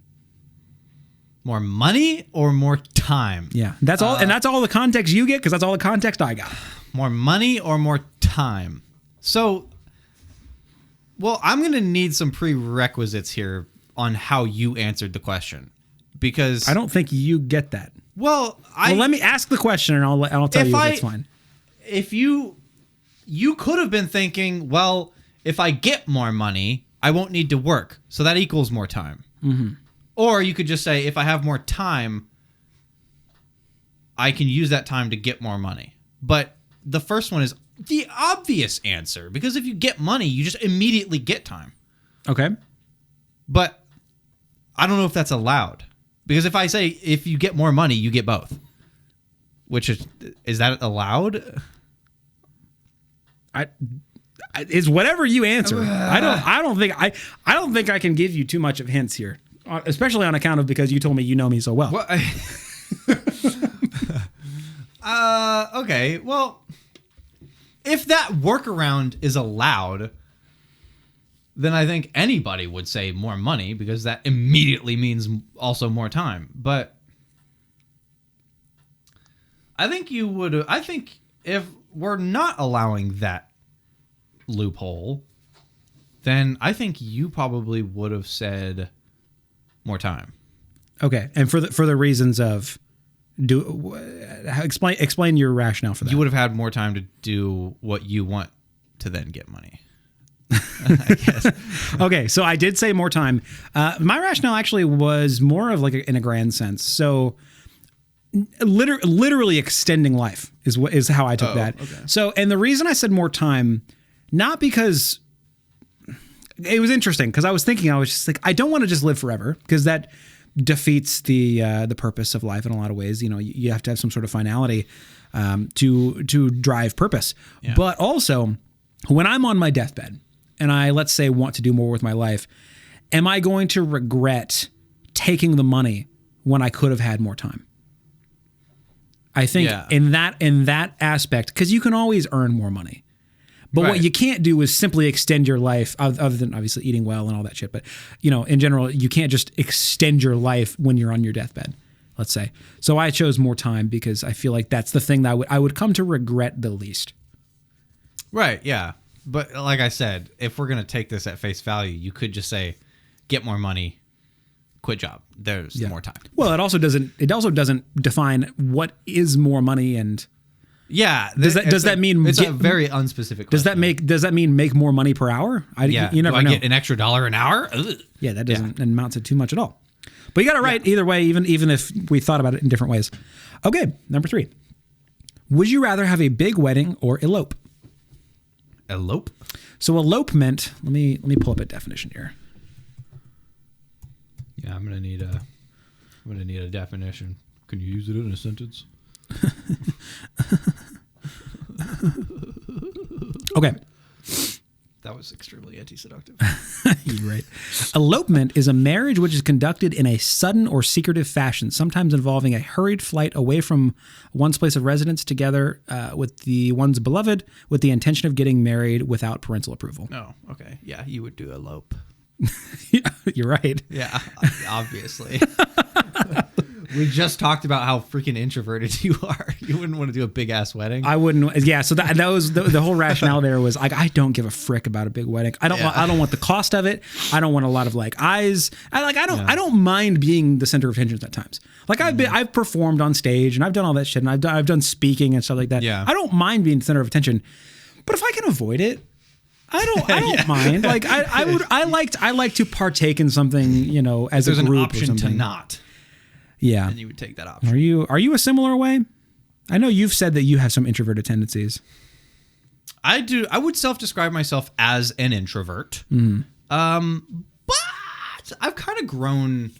[SPEAKER 2] More money or more time?
[SPEAKER 1] Yeah, that's all, and that's all the context you get, because that's all the context I got.
[SPEAKER 2] More money or more time? So, well, I'm going to need some prerequisites here on how you answered the question, because
[SPEAKER 1] I don't think you get that.
[SPEAKER 2] Well,
[SPEAKER 1] let me ask the question, and I'll tell you if that's fine.
[SPEAKER 2] If you could have been thinking, well, if I get more money, I won't need to work, so that equals more time.
[SPEAKER 1] Mm-hmm.
[SPEAKER 2] Or you could just say, if I have more time, I can use that time to get more money. But the first one is the obvious answer, because if you get money, you just immediately get time.
[SPEAKER 1] Okay.
[SPEAKER 2] But I don't know if that's allowed, because if I say if you get more money, you get both, which is that allowed?
[SPEAKER 1] It's whatever you answer. I don't think I can give you too much of hints here. Especially on account of, because you told me you know me so well.
[SPEAKER 2] Okay. Well, if that workaround is allowed, then I think anybody would say more money, because that immediately means also more time. But I think you would. I think if we're not allowing that loophole, then I think you probably would have said more time.
[SPEAKER 1] Okay, and for the reasons of explain your rationale for that.
[SPEAKER 2] You would have had more time to do what you want to then get money. I guess.
[SPEAKER 1] Okay, so I did say more time. My rationale actually was more of like in a grand sense. So literally extending life is how I took that.
[SPEAKER 2] Okay.
[SPEAKER 1] So, and the reason I said more time, not because it was interesting, because I was just like, I don't want to just live forever, because that defeats the purpose of life in a lot of ways. You know, you have to have some sort of finality to drive purpose. Yeah. But also, when I'm on my deathbed and I, let's say, want to do more with my life, am I going to regret taking the money when I could have had more time? I think in that aspect, because you can always earn more money. But what you can't do is simply extend your life, other than obviously eating well and all that shit. But, you know, in general, you can't just extend your life when you're on your deathbed, let's say. So I chose more time, because I feel like that's the thing that I would come to regret the least.
[SPEAKER 2] Right, yeah. But like I said, if we're going to take this at face value, you could just say, get more money, quit job. There's more time.
[SPEAKER 1] Well, it also doesn't define what is more money, and...
[SPEAKER 2] Yeah.
[SPEAKER 1] Does that mean
[SPEAKER 2] it's a very unspecific question.
[SPEAKER 1] Does that mean make more money per hour? You never know.
[SPEAKER 2] Get an extra $1 an hour? Ugh.
[SPEAKER 1] Yeah, that doesn't amount to too much at all. But you got it right either way, even if we thought about it in different ways. Okay, number 3. Would you rather have a big wedding or elope?
[SPEAKER 2] Elope?
[SPEAKER 1] So elopement, let me pull up a definition here.
[SPEAKER 2] Yeah, I'm gonna need a I'm going to need a definition. Can you use it in a sentence?
[SPEAKER 1] Okay.
[SPEAKER 2] That was extremely anti-seductive.
[SPEAKER 1] You're right. Elopement is a marriage which is conducted in a sudden or secretive fashion, sometimes involving a hurried flight away from one's place of residence together with the one's beloved, with the intention of getting married without parental approval.
[SPEAKER 2] Oh, okay. Yeah, you would do elope.
[SPEAKER 1] Yeah, you're right.
[SPEAKER 2] Yeah, obviously. We just talked about how freaking introverted you are. You wouldn't want to do a big ass wedding.
[SPEAKER 1] I wouldn't. Yeah. So that was the whole rationale there was like, I don't give a frick about a big wedding. I don't want the cost of it. I don't want a lot of like eyes. I don't mind being the center of attention at times. Like I've performed on stage and I've done all that shit and I've done speaking and stuff like that.
[SPEAKER 2] Yeah.
[SPEAKER 1] I don't mind being the center of attention, but if I can avoid it, I don't mind. Like I like to partake in something, you know, as
[SPEAKER 2] There's
[SPEAKER 1] a group
[SPEAKER 2] an option
[SPEAKER 1] or something.
[SPEAKER 2] to not.
[SPEAKER 1] Yeah.
[SPEAKER 2] And you would take that option.
[SPEAKER 1] Are you a similar way? I know you've said that you have some introverted tendencies.
[SPEAKER 2] I do. I would self-describe myself as an introvert. But I've kind of grown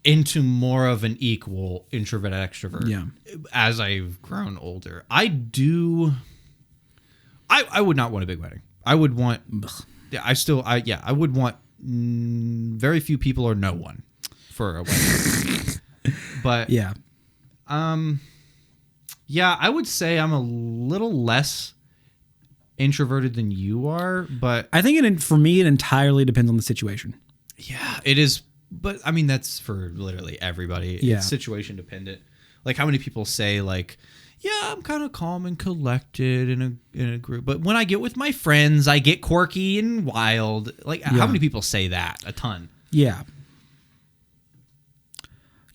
[SPEAKER 2] into more of an equal introvert extrovert.
[SPEAKER 1] Yeah.
[SPEAKER 2] As I've grown older. I would not want a big wedding. I would want I would want very few people or no one for a wedding. But
[SPEAKER 1] yeah.
[SPEAKER 2] Yeah, I would say I'm a little less introverted than you are, but
[SPEAKER 1] I think for me it entirely depends on the situation.
[SPEAKER 2] yeah, it is. But I mean, that's for literally everybody.
[SPEAKER 1] Yeah.
[SPEAKER 2] It's situation dependent. Like how many people say like, yeah, I'm kind of calm and collected in a group, but when I get with my friends, I get quirky and wild. Like how many people say that? A ton.
[SPEAKER 1] Yeah.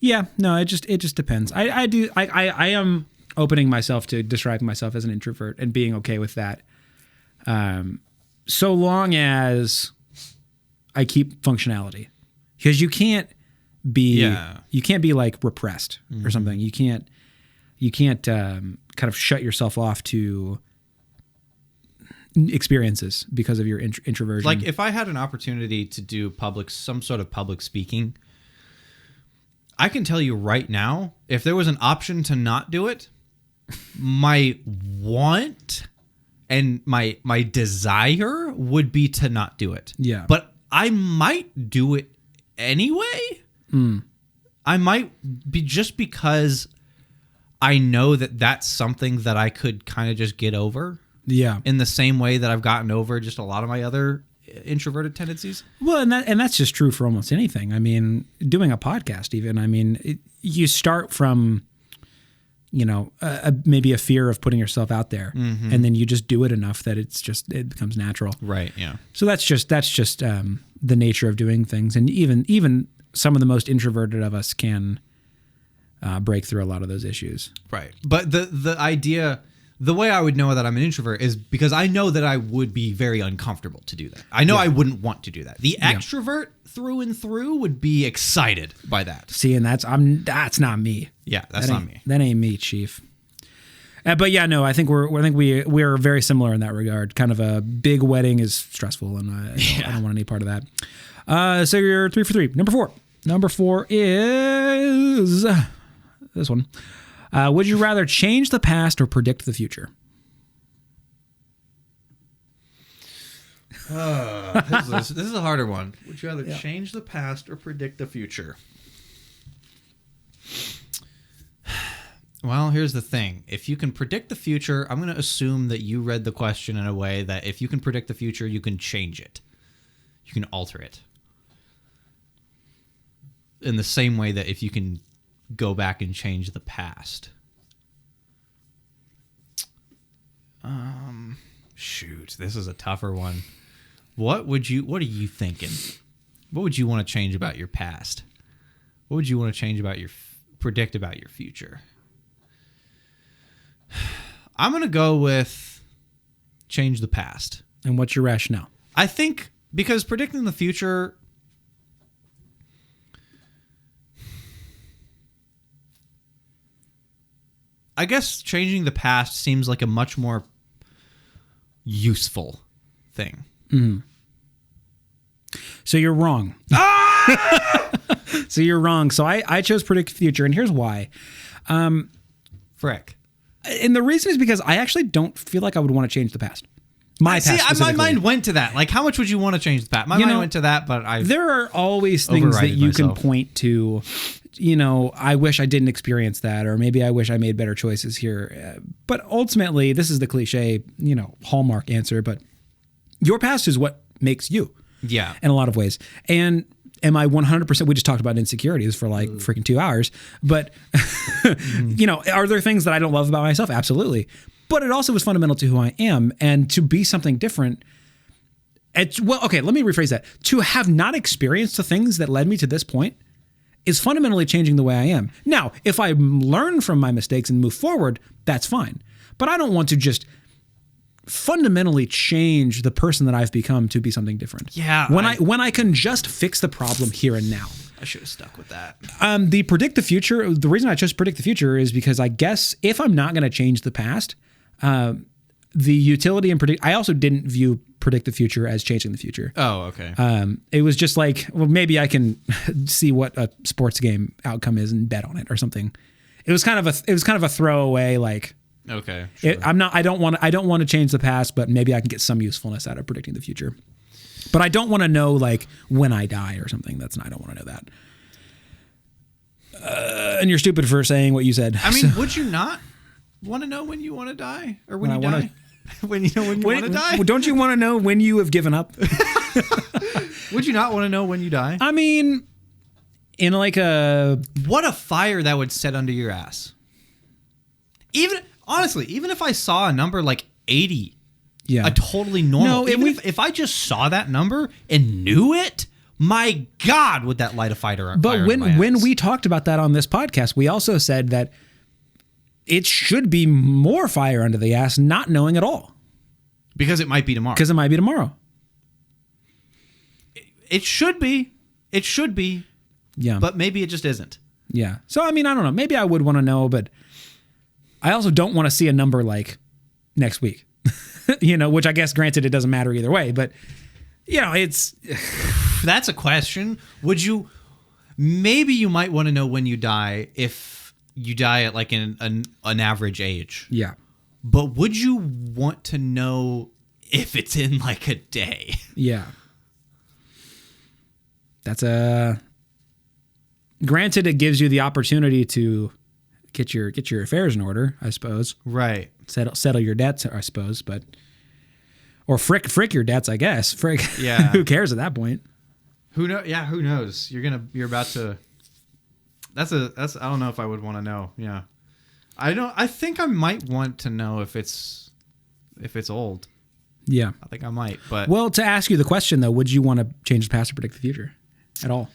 [SPEAKER 1] Yeah, no, it just depends. I am opening myself to describing myself as an introvert and being okay with that. So long as I keep functionality, because you can't be like repressed or something. You can't kind of shut yourself off to experiences because of your introversion.
[SPEAKER 2] Like if I had an opportunity to do some sort of public speaking, I can tell you right now, if there was an option to not do it, my want and my desire would be to not do it.
[SPEAKER 1] Yeah.
[SPEAKER 2] But I might do it anyway. I might be just because I know that that's something that I could kind of just get over.
[SPEAKER 1] Yeah.
[SPEAKER 2] In the same way that I've gotten over just a lot of my other introverted tendencies.
[SPEAKER 1] Well, and that's just true for almost anything. I mean, doing a podcast even, I mean, you start from, you know, maybe a fear of putting yourself out there, and then you just do it enough that it becomes natural.
[SPEAKER 2] Right, yeah.
[SPEAKER 1] So that's just the nature of doing things. And even some of the most introverted of us can break through a lot of those issues.
[SPEAKER 2] Right. But the idea, the way I would know that I'm an introvert is because I know that I would be very uncomfortable to do that. I know I wouldn't want to do that. The extrovert through and through would be excited by that.
[SPEAKER 1] See, and that's not me.
[SPEAKER 2] Yeah, that's not me.
[SPEAKER 1] That ain't me, Chief. But yeah, no, I think we're very similar in that regard. Kind of a big wedding is stressful, and I don't want any part of that. So you're 3 for 3. Number 4. Number 4 is this one. Would you rather change the past or predict the future?
[SPEAKER 2] This is a harder one. Would you rather change the past or predict the future? Well, here's the thing. If you can predict the future, I'm going to assume that you read the question in a way that if you can predict the future, you can change it. You can alter it. In the same way that if you can go back and change the past. Shoot, this is a tougher one. What are you thinking? What would you want to change about your past? What would you want to change about predict about your future? I'm going to go with change the past.
[SPEAKER 1] And what's your rationale?
[SPEAKER 2] I think because predicting the future, I guess changing the past seems like a much more useful thing.
[SPEAKER 1] So you're wrong. So you're wrong. So I chose predict the future, and here's why.
[SPEAKER 2] Frick.
[SPEAKER 1] And the reason is because I actually don't feel like I would want to change the past. My
[SPEAKER 2] mind went to that. Like, how much would you want to change the past? My mind went to that, but
[SPEAKER 1] there are always things that you can point to. I wish I didn't experience that, or maybe I wish I made better choices here. But ultimately, this is the cliche, hallmark answer. But your past is what makes you.
[SPEAKER 2] Yeah.
[SPEAKER 1] In a lot of ways. And am I 100%? We just talked about insecurities for like freaking 2 hours. But, are there things that I don't love about myself? Absolutely. But it also was fundamental to who I am. And to be something different. Let me rephrase that. To have not experienced the things that led me to this point is fundamentally changing the way I am. Now, if I learn from my mistakes and move forward, that's fine. But I don't want to just fundamentally change the person that I've become to be something different.
[SPEAKER 2] Yeah.
[SPEAKER 1] When I can just fix the problem here and now.
[SPEAKER 2] I should have stuck with that.
[SPEAKER 1] The predict the future. The reason I chose predict the future is because I guess if I'm not going to change the past, the utility in predict. I also didn't view predict the future as changing the future.
[SPEAKER 2] Oh, okay.
[SPEAKER 1] It was just like, well, maybe I can see what a sports game outcome is and bet on it or something. It was kind of a throwaway, like.
[SPEAKER 2] Okay. Sure.
[SPEAKER 1] I don't want to change the past, but maybe I can get some usefulness out of predicting the future. But I don't want to know like when I die or something. I don't want to know that. And you're stupid for saying what you said.
[SPEAKER 2] I mean, would you not want to know when you want to die or when you die? When you want to die?
[SPEAKER 1] Don't you want to know when you have given up?
[SPEAKER 2] Would you not want to know when you die?
[SPEAKER 1] I mean, in like
[SPEAKER 2] what a fire that would set under your ass. Honestly, even if I saw a number like 80, a totally normal. No, if I just saw that number and knew it, my God, would that light a fire?
[SPEAKER 1] But when we talked about that on this podcast, we also said that it should be more fire under the ass not knowing at all.
[SPEAKER 2] Because it might be tomorrow. It should be. It should be.
[SPEAKER 1] Yeah.
[SPEAKER 2] But maybe it just isn't.
[SPEAKER 1] Yeah. So, I mean, I don't know. Maybe I would want to know, but I also don't want to see a number like next week, which I guess granted it doesn't matter either way, but it's.
[SPEAKER 2] That's a question. Maybe you might want to know when you die if you die at like an average age.
[SPEAKER 1] Yeah.
[SPEAKER 2] But would you want to know if it's in like a day?
[SPEAKER 1] Yeah. That's granted, it gives you the opportunity to get your affairs in order, I suppose.
[SPEAKER 2] Right.
[SPEAKER 1] Settle your debts, I suppose, or frick your debts, I guess. Frick.
[SPEAKER 2] Yeah.
[SPEAKER 1] Who cares at that point?
[SPEAKER 2] Who knows? Yeah. Who knows? You're about to. That's I don't know if I would want to know. Yeah. I think I might want to know if it's old.
[SPEAKER 1] Yeah.
[SPEAKER 2] I think I might, but.
[SPEAKER 1] Well, to ask you the question though, would you want to change the past or predict the future at all?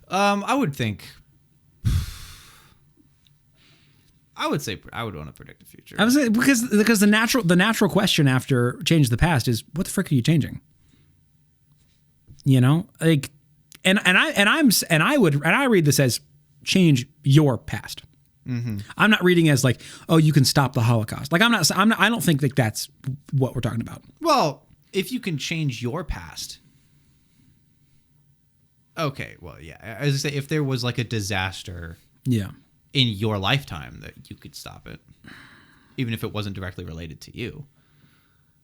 [SPEAKER 2] I would think. I would say I would want to predict the future.
[SPEAKER 1] I was because the natural question after change the past is what the frick are you changing? Like, and I read this as change your past. Mm-hmm. I'm not reading as like, oh, you can stop the Holocaust. Like I don't think that that's what we're talking about.
[SPEAKER 2] Well, if you can change your past. Okay, well, yeah. As I say, if there was like a disaster.
[SPEAKER 1] Yeah.
[SPEAKER 2] In your lifetime that you could stop it, even if it wasn't directly related to you.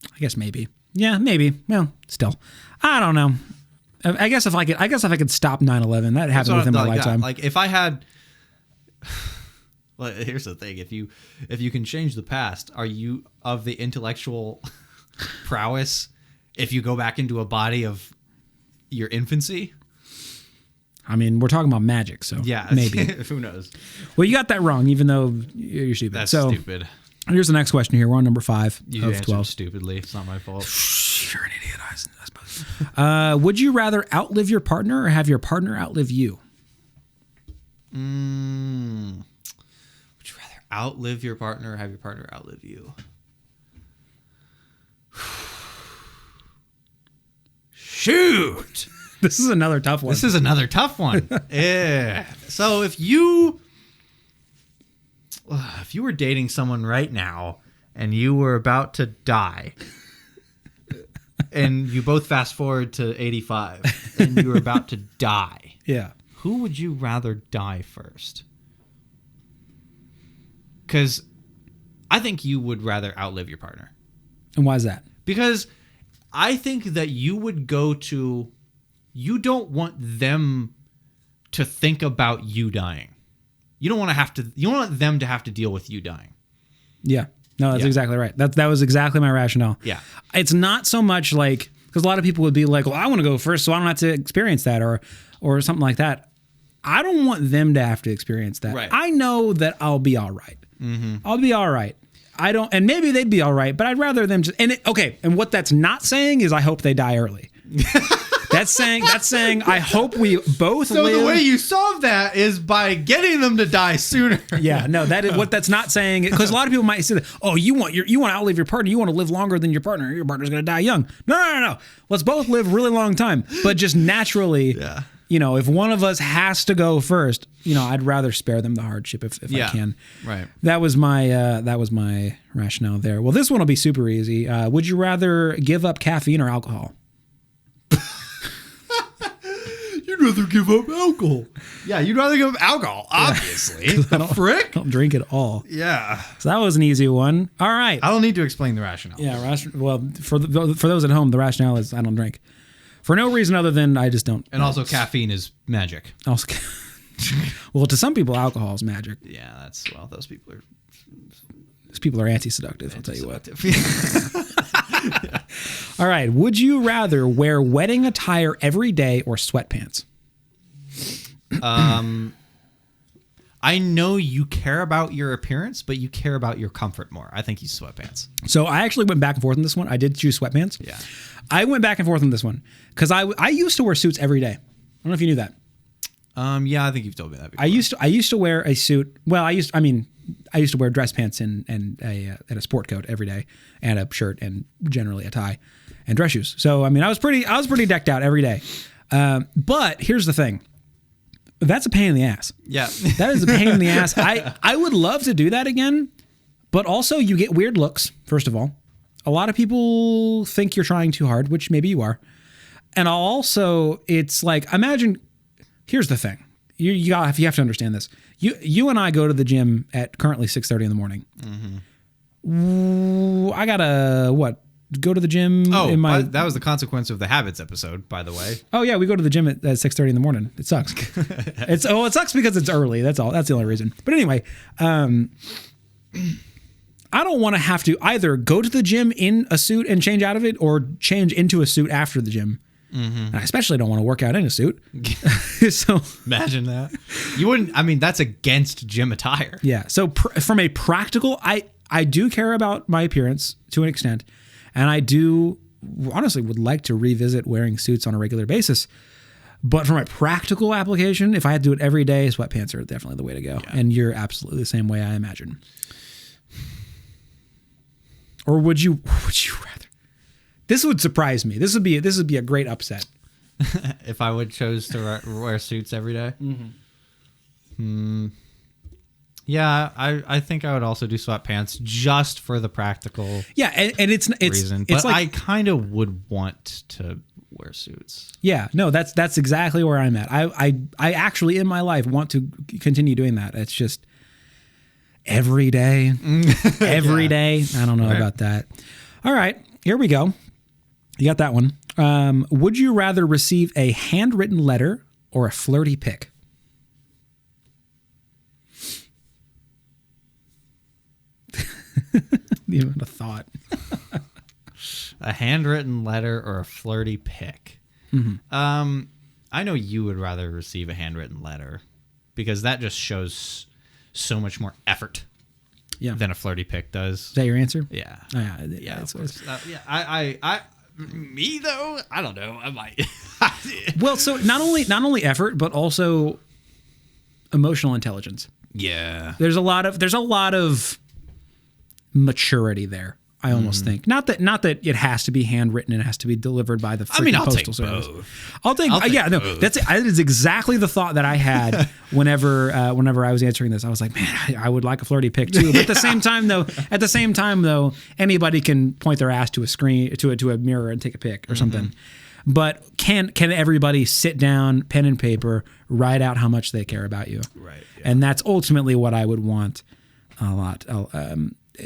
[SPEAKER 1] I guess maybe. Yeah, maybe. Well, still, I don't know. I guess if I could stop 9/11, that happened within my lifetime.
[SPEAKER 2] Like if I had. Well, here's the thing: if you can change the past, are you of the intellectual prowess if you go back into a body of your infancy?
[SPEAKER 1] I mean, we're talking about magic, so
[SPEAKER 2] yeah,
[SPEAKER 1] maybe.
[SPEAKER 2] Who knows?
[SPEAKER 1] Well, you got that wrong, even though you're stupid.
[SPEAKER 2] That's stupid.
[SPEAKER 1] Here's the next question here. We're on number 5
[SPEAKER 2] you
[SPEAKER 1] of 12.
[SPEAKER 2] Stupidly. It's not my fault.
[SPEAKER 1] You're an idiot, I suppose. Would you rather outlive your partner or have your partner outlive you?
[SPEAKER 2] Would you rather outlive your partner or have your partner outlive you? Shoot!
[SPEAKER 1] This is another tough one.
[SPEAKER 2] Yeah. So if you were dating someone right now and you were about to die and you both fast forward to 85 and you were about to die.
[SPEAKER 1] Yeah.
[SPEAKER 2] who would you rather die first? Because I think you would rather outlive your partner.
[SPEAKER 1] And why is that?
[SPEAKER 2] Because I think that you would go to... You don't want them to think about you dying. You don't want them to have to deal with you dying.
[SPEAKER 1] Yeah. No, that's exactly right. That was exactly my rationale.
[SPEAKER 2] Yeah.
[SPEAKER 1] It's not so much like, because a lot of people would be like, well, I want to go first so I don't have to experience that or something like that. I don't want them to have to experience that.
[SPEAKER 2] Right.
[SPEAKER 1] I know that I'll be all right. Mm-hmm. I'll be all right. I don't, and maybe they'd be all right, but I'd rather them just, and what that's not saying is I hope they die early. That's saying I hope we both live.
[SPEAKER 2] So the way you solve that is by getting them to die sooner.
[SPEAKER 1] Yeah, no, that is what that's not saying, because a lot of people might say that, oh, you want to outlive your partner, you want to live longer than your partner. Your partner's going to die young. No. Let's both live really long time, but just naturally.
[SPEAKER 2] Yeah.
[SPEAKER 1] If one of us has to go first, I'd rather spare them the hardship if I can.
[SPEAKER 2] Right.
[SPEAKER 1] That was my rationale there. Well, this one will be super easy. Would you rather give up caffeine or alcohol?
[SPEAKER 2] You'd rather give up alcohol. Yeah, you'd rather give up alcohol, obviously.
[SPEAKER 1] I don't drink at all.
[SPEAKER 2] Yeah.
[SPEAKER 1] So that was an easy one. All right.
[SPEAKER 2] I don't need to explain the rationale.
[SPEAKER 1] Yeah, well, for those at home, the rationale is I don't drink. For no reason other than I just don't.
[SPEAKER 2] And also caffeine is magic.
[SPEAKER 1] Also, well, to some people, alcohol is magic.
[SPEAKER 2] Yeah, those people are...
[SPEAKER 1] Those people are anti-seductive, I'll tell you what. Yeah. All right. Would you rather wear wedding attire every day or sweatpants?
[SPEAKER 2] I know you care about your appearance, but you care about your comfort more. I think you sweatpants.
[SPEAKER 1] So I actually went back and forth on this one. I did choose sweatpants.
[SPEAKER 2] Yeah.
[SPEAKER 1] I went back and forth on this one because I used to wear suits every day. I don't know if you knew that.
[SPEAKER 2] Yeah, I think you've told me that before.
[SPEAKER 1] I used to wear a suit. Well, I used to wear dress pants and a sport coat every day, and a shirt, and generally a tie, and dress shoes. So I was pretty decked out every day. But here's the thing. That's a pain in the ass.
[SPEAKER 2] Yeah.
[SPEAKER 1] That is a pain in the ass. I would love to do that again, but also you get weird looks, first of all. A lot of people think you're trying too hard, which maybe you are. And also, it's like, imagine, here's the thing. You have to understand this. You and I go to the gym at currently 6:30 in the morning. Mm-hmm. I gotta, go to the gym.
[SPEAKER 2] That was the consequence of the habits episode, by the way.
[SPEAKER 1] Oh yeah, we go to the gym at 6:30 in the morning. It sucks. It sucks because it's early. That's all. That's the only reason. But anyway, I don't want to have to either go to the gym in a suit and change out of it, or change into a suit after the gym. Mm-hmm. And I especially don't want to work out in a suit. So
[SPEAKER 2] imagine that. You wouldn't. That's against gym attire.
[SPEAKER 1] Yeah. So from a practical, I do care about my appearance to an extent. And I do honestly would like to revisit wearing suits on a regular basis. But from a practical application, if I had to do it every day, sweatpants are definitely the way to go. Yeah. And you're absolutely the same way, I imagine. Or would you rather? This would surprise me. This would be a great upset.
[SPEAKER 2] If I would chose to wear suits every day? Mm-hmm. Yeah, I think I would also do sweatpants just for the practical
[SPEAKER 1] and it's
[SPEAKER 2] reason. But I kind of would want to wear suits.
[SPEAKER 1] Yeah, no, that's exactly where I'm at. I actually in my life want to continue doing that. It's just every day. Every day. I don't know about that. All right, here we go. You got that one. Would you rather receive a handwritten letter or a flirty pic? The amount of thought.
[SPEAKER 2] A handwritten letter or a flirty pic. Mm-hmm. I know you would rather receive a handwritten letter because that just shows so much more effort than a flirty pic does.
[SPEAKER 1] Is that your answer?
[SPEAKER 2] Yeah.
[SPEAKER 1] Yeah.
[SPEAKER 2] Me though, I don't know. I might.
[SPEAKER 1] Well, so not only effort, but also emotional intelligence.
[SPEAKER 2] Yeah.
[SPEAKER 1] There's a lot of maturity there. I almost think not that it has to be handwritten and it has to be delivered by the postal service. I'll take both. That is exactly the thought that I had whenever I was answering this. I was like, man, I would like a flirty pic too. But at the same time though, anybody can point their ass to a screen to a mirror and take a pic or something. but can everybody sit down, pen and paper, write out how much they care about you?
[SPEAKER 2] Right. Yeah.
[SPEAKER 1] And that's ultimately what I would want a lot.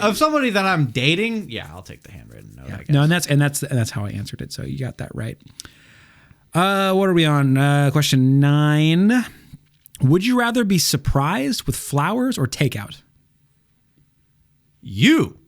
[SPEAKER 2] Of somebody that I'm dating, yeah, I'll take the handwritten note. I guess.
[SPEAKER 1] No, and that's how I answered it. So you got that right. What are we on? Question 9. Would you rather be surprised with flowers or takeout?
[SPEAKER 2] You.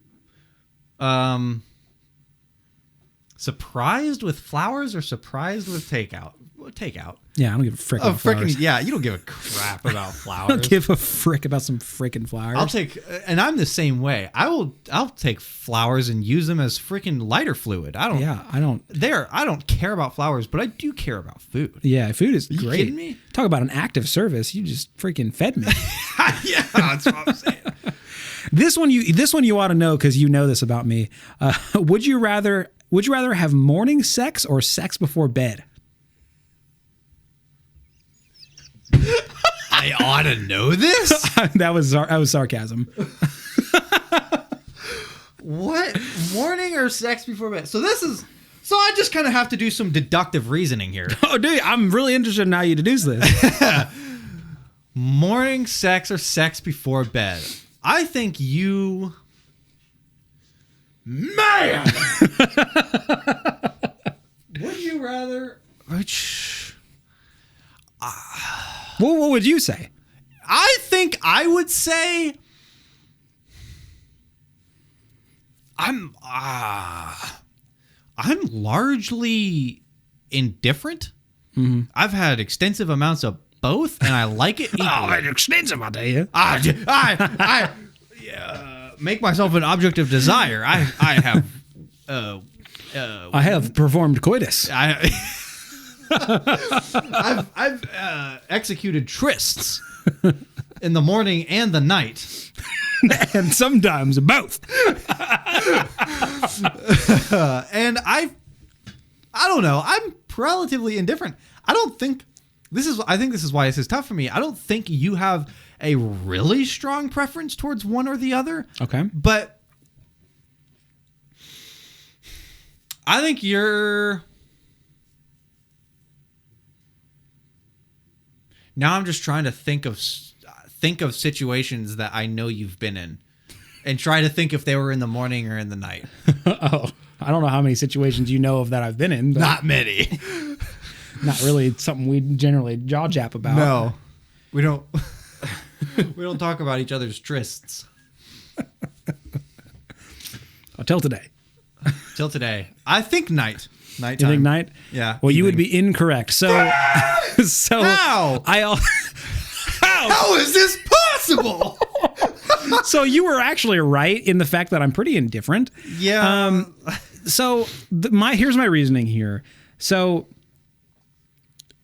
[SPEAKER 2] Surprised with flowers or surprised with takeout? Well, takeout.
[SPEAKER 1] Yeah, I don't give a frick about flowers.
[SPEAKER 2] Yeah, you don't give a crap about flowers.
[SPEAKER 1] I don't give a frick about some frickin' flowers.
[SPEAKER 2] I'll take, and I'm the same way. I'll take flowers and use them as freaking lighter fluid. I don't care about flowers, but I do care about food.
[SPEAKER 1] Yeah, food is great.
[SPEAKER 2] You kidding me?
[SPEAKER 1] Talk about an active service. You just freaking fed me.
[SPEAKER 2] Yeah, that's what I'm saying.
[SPEAKER 1] This one you ought to know because you know this about me. Would you rather have morning sex or sex before bed?
[SPEAKER 2] I ought to know this.
[SPEAKER 1] that was sarcasm.
[SPEAKER 2] What? Morning or sex before bed? So I just kind of have to do some deductive reasoning here.
[SPEAKER 1] Oh, dude, I'm really interested in how you deduce this.
[SPEAKER 2] Morning sex or sex before bed? I think you... Man! Would you rather...
[SPEAKER 1] What would you say?
[SPEAKER 2] I think I would say... I'm largely indifferent. Mm-hmm. I've had extensive amounts of both, and I like it equally.
[SPEAKER 1] Extensive, I tell you.
[SPEAKER 2] I make myself an object of desire. I
[SPEAKER 1] have performed coitus.
[SPEAKER 2] I've executed trysts in the morning and the night.
[SPEAKER 1] And sometimes both.
[SPEAKER 2] And I don't know. I'm relatively indifferent. I think this is why this is tough for me. I don't think you have a really strong preference towards one or the other.
[SPEAKER 1] Okay.
[SPEAKER 2] But I think you're... Now I'm just trying to think of situations that I know you've been in and try to think if they were in the morning or in the night.
[SPEAKER 1] Oh, I don't know how many situations you know of that I've been in. But
[SPEAKER 2] not many.
[SPEAKER 1] Not really something we generally jaw jap about.
[SPEAKER 2] No, we don't. We don't talk about each other's trysts.
[SPEAKER 1] Till today.
[SPEAKER 2] Till today. I think night. Nighttime.
[SPEAKER 1] You think night?
[SPEAKER 2] Yeah.
[SPEAKER 1] Well, you would be incorrect. So
[SPEAKER 2] How? How is this possible?
[SPEAKER 1] So you were actually right in the fact that I'm pretty indifferent.
[SPEAKER 2] Yeah.
[SPEAKER 1] So here's my reasoning here. So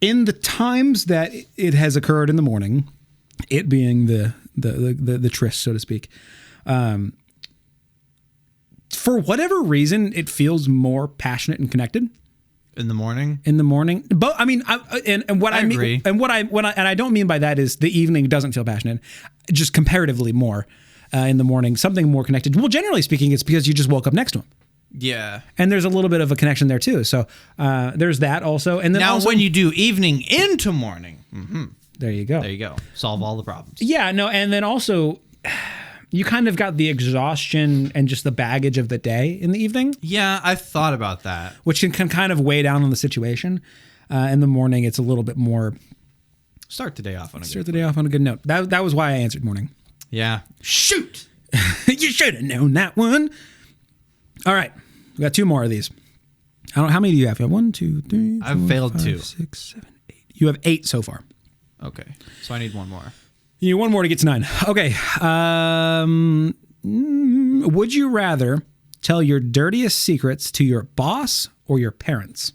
[SPEAKER 1] in the times that it has occurred in the morning, it being the tryst, so to speak, for whatever reason, it feels more passionate and connected.
[SPEAKER 2] In the morning?
[SPEAKER 1] But I mean, what I mean,
[SPEAKER 2] agree.
[SPEAKER 1] and what I don't mean by that is the evening doesn't feel passionate, just comparatively more in the morning, something more connected. Well, generally speaking, it's because you just woke up next to him.
[SPEAKER 2] Yeah.
[SPEAKER 1] And there's a little bit of a connection there too. So there's that also. And then
[SPEAKER 2] now
[SPEAKER 1] also,
[SPEAKER 2] when you do evening into morning,
[SPEAKER 1] there you go.
[SPEAKER 2] There you go. Solve all the problems.
[SPEAKER 1] Yeah, no, and then also you kind of got the exhaustion and just the baggage of the day in the evening.
[SPEAKER 2] Yeah, I thought about that.
[SPEAKER 1] Which can kind of weigh down on the situation. In the morning, it's a little bit more...
[SPEAKER 2] Start the day off on
[SPEAKER 1] a good note. That was why I answered morning.
[SPEAKER 2] Yeah. Shoot!
[SPEAKER 1] You should have known that one. All right. We got 2 more of these. I don't know. How many do you have? You have 1, 2, 3, 4,
[SPEAKER 2] I've failed
[SPEAKER 1] 5,
[SPEAKER 2] 2.
[SPEAKER 1] 6, 7, 8. You have 8 so far.
[SPEAKER 2] Okay. So I need 1 more.
[SPEAKER 1] You need 1 more to get to 9. Okay. Would you rather tell your dirtiest secrets to your boss or your parents?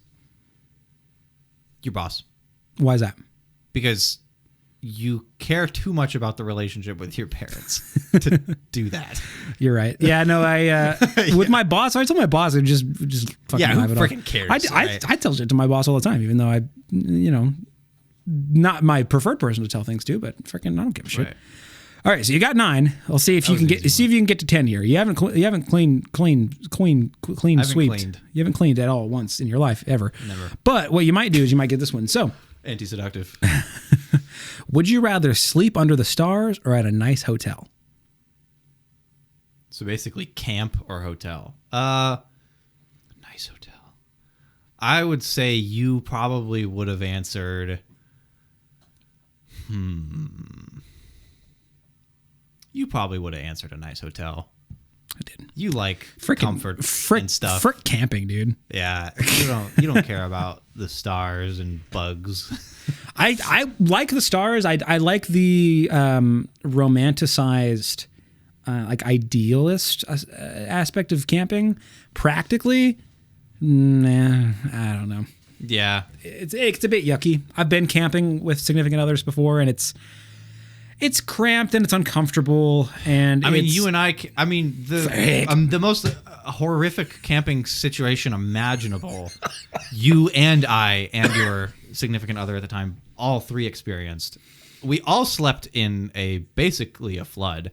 [SPEAKER 2] Your boss.
[SPEAKER 1] Why is that?
[SPEAKER 2] Because you care too much about the relationship with your parents to do that.
[SPEAKER 1] You're right. Yeah, no, with my boss, I told my boss I just fucking
[SPEAKER 2] who
[SPEAKER 1] laugh it
[SPEAKER 2] freaking
[SPEAKER 1] off.
[SPEAKER 2] cares?
[SPEAKER 1] I tell shit to my boss all the time, even though not my preferred person to tell things to, but freaking I don't give a shit.
[SPEAKER 2] Right.
[SPEAKER 1] All right, so you got 9. I'll see if you can get to 10 here. You haven't cleaned sweeped. You haven't cleaned at all once in your life ever.
[SPEAKER 2] Never.
[SPEAKER 1] But what you might do is you might get this one. So,
[SPEAKER 2] Anti-seductive.
[SPEAKER 1] would you rather sleep under the stars or at a nice hotel?
[SPEAKER 2] So basically camp or hotel. Nice hotel. I would say you probably would have answered You probably would have answered a nice hotel.
[SPEAKER 1] I didn't.
[SPEAKER 2] You like comfort and stuff.
[SPEAKER 1] Frick camping, dude.
[SPEAKER 2] Yeah, you don't care about the stars and bugs.
[SPEAKER 1] I like the stars. I like the romanticized, like idealist aspect of camping. Practically, nah, I don't know.
[SPEAKER 2] Yeah,
[SPEAKER 1] it's a bit yucky. I've been camping with significant others before, and it's cramped and it's uncomfortable. And
[SPEAKER 2] I mean, the most horrific camping situation imaginable. You and I and your significant other at the time, all 3 experienced. We all slept in basically a flood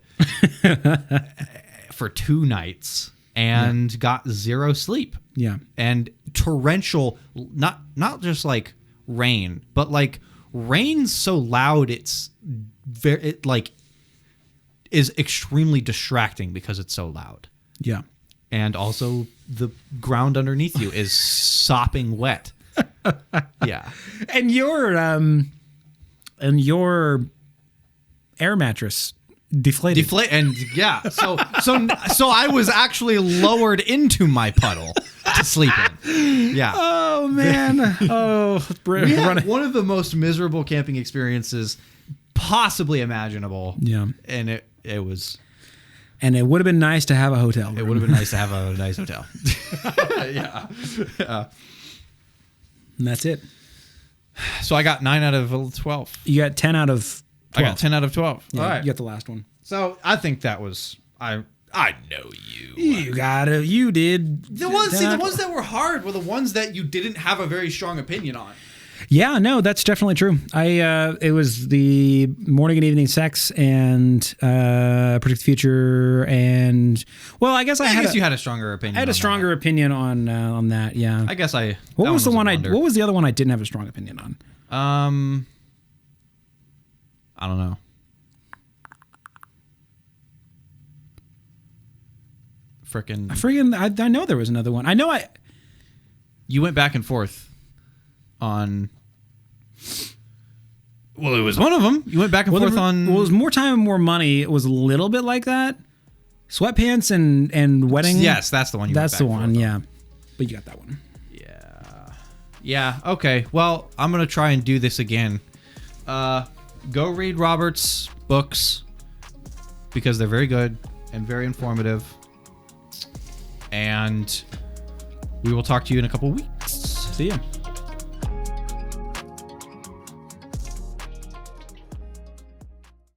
[SPEAKER 2] for 2 nights and got 0 sleep.
[SPEAKER 1] Yeah, and
[SPEAKER 2] torrential, not just like rain, but like rain so loud it is extremely distracting because it's so loud.
[SPEAKER 1] Yeah.
[SPEAKER 2] And also the ground underneath you is sopping wet. Yeah.
[SPEAKER 1] And your air mattress deflated.
[SPEAKER 2] And yeah. So I was actually lowered into my puddle to sleep in. Yeah.
[SPEAKER 1] Oh man.
[SPEAKER 2] We had one of the most miserable camping experiences possibly imaginable.
[SPEAKER 1] Yeah.
[SPEAKER 2] And it was.
[SPEAKER 1] And it would have been nice to have a hotel room.
[SPEAKER 2] It would have been nice to have a nice hotel. Yeah.
[SPEAKER 1] And that's it.
[SPEAKER 2] So I got 9 out of 12.
[SPEAKER 1] You got 10 out of 12.
[SPEAKER 2] I got 10 out of 12.
[SPEAKER 1] Yeah,
[SPEAKER 2] all right.
[SPEAKER 1] You got the last one.
[SPEAKER 2] So I think that was I know you.
[SPEAKER 1] You got it. You did.
[SPEAKER 2] The ones that were hard were the ones that you didn't have a very strong opinion on.
[SPEAKER 1] Yeah, no, that's definitely true. It was the morning and evening sex and predict the future and I guess
[SPEAKER 2] you had a stronger opinion.
[SPEAKER 1] I had a stronger opinion on that. Yeah,
[SPEAKER 2] I guess
[SPEAKER 1] What was the other one I didn't have a strong opinion on?
[SPEAKER 2] I don't know.
[SPEAKER 1] I know there was another one.
[SPEAKER 2] You went back and forth on. Well, it was one of them. You went back and forth on.
[SPEAKER 1] Well, it was More Time and More Money. It was a little bit like that. Sweatpants and wedding.
[SPEAKER 2] Yes, that's the one.
[SPEAKER 1] That's the one. Yeah, but you got that one.
[SPEAKER 2] Yeah. Yeah. Okay. Well, I'm gonna try and do this again. Go read Robert's books because they're very good and very informative. And we will talk to you in a couple weeks.
[SPEAKER 1] See ya.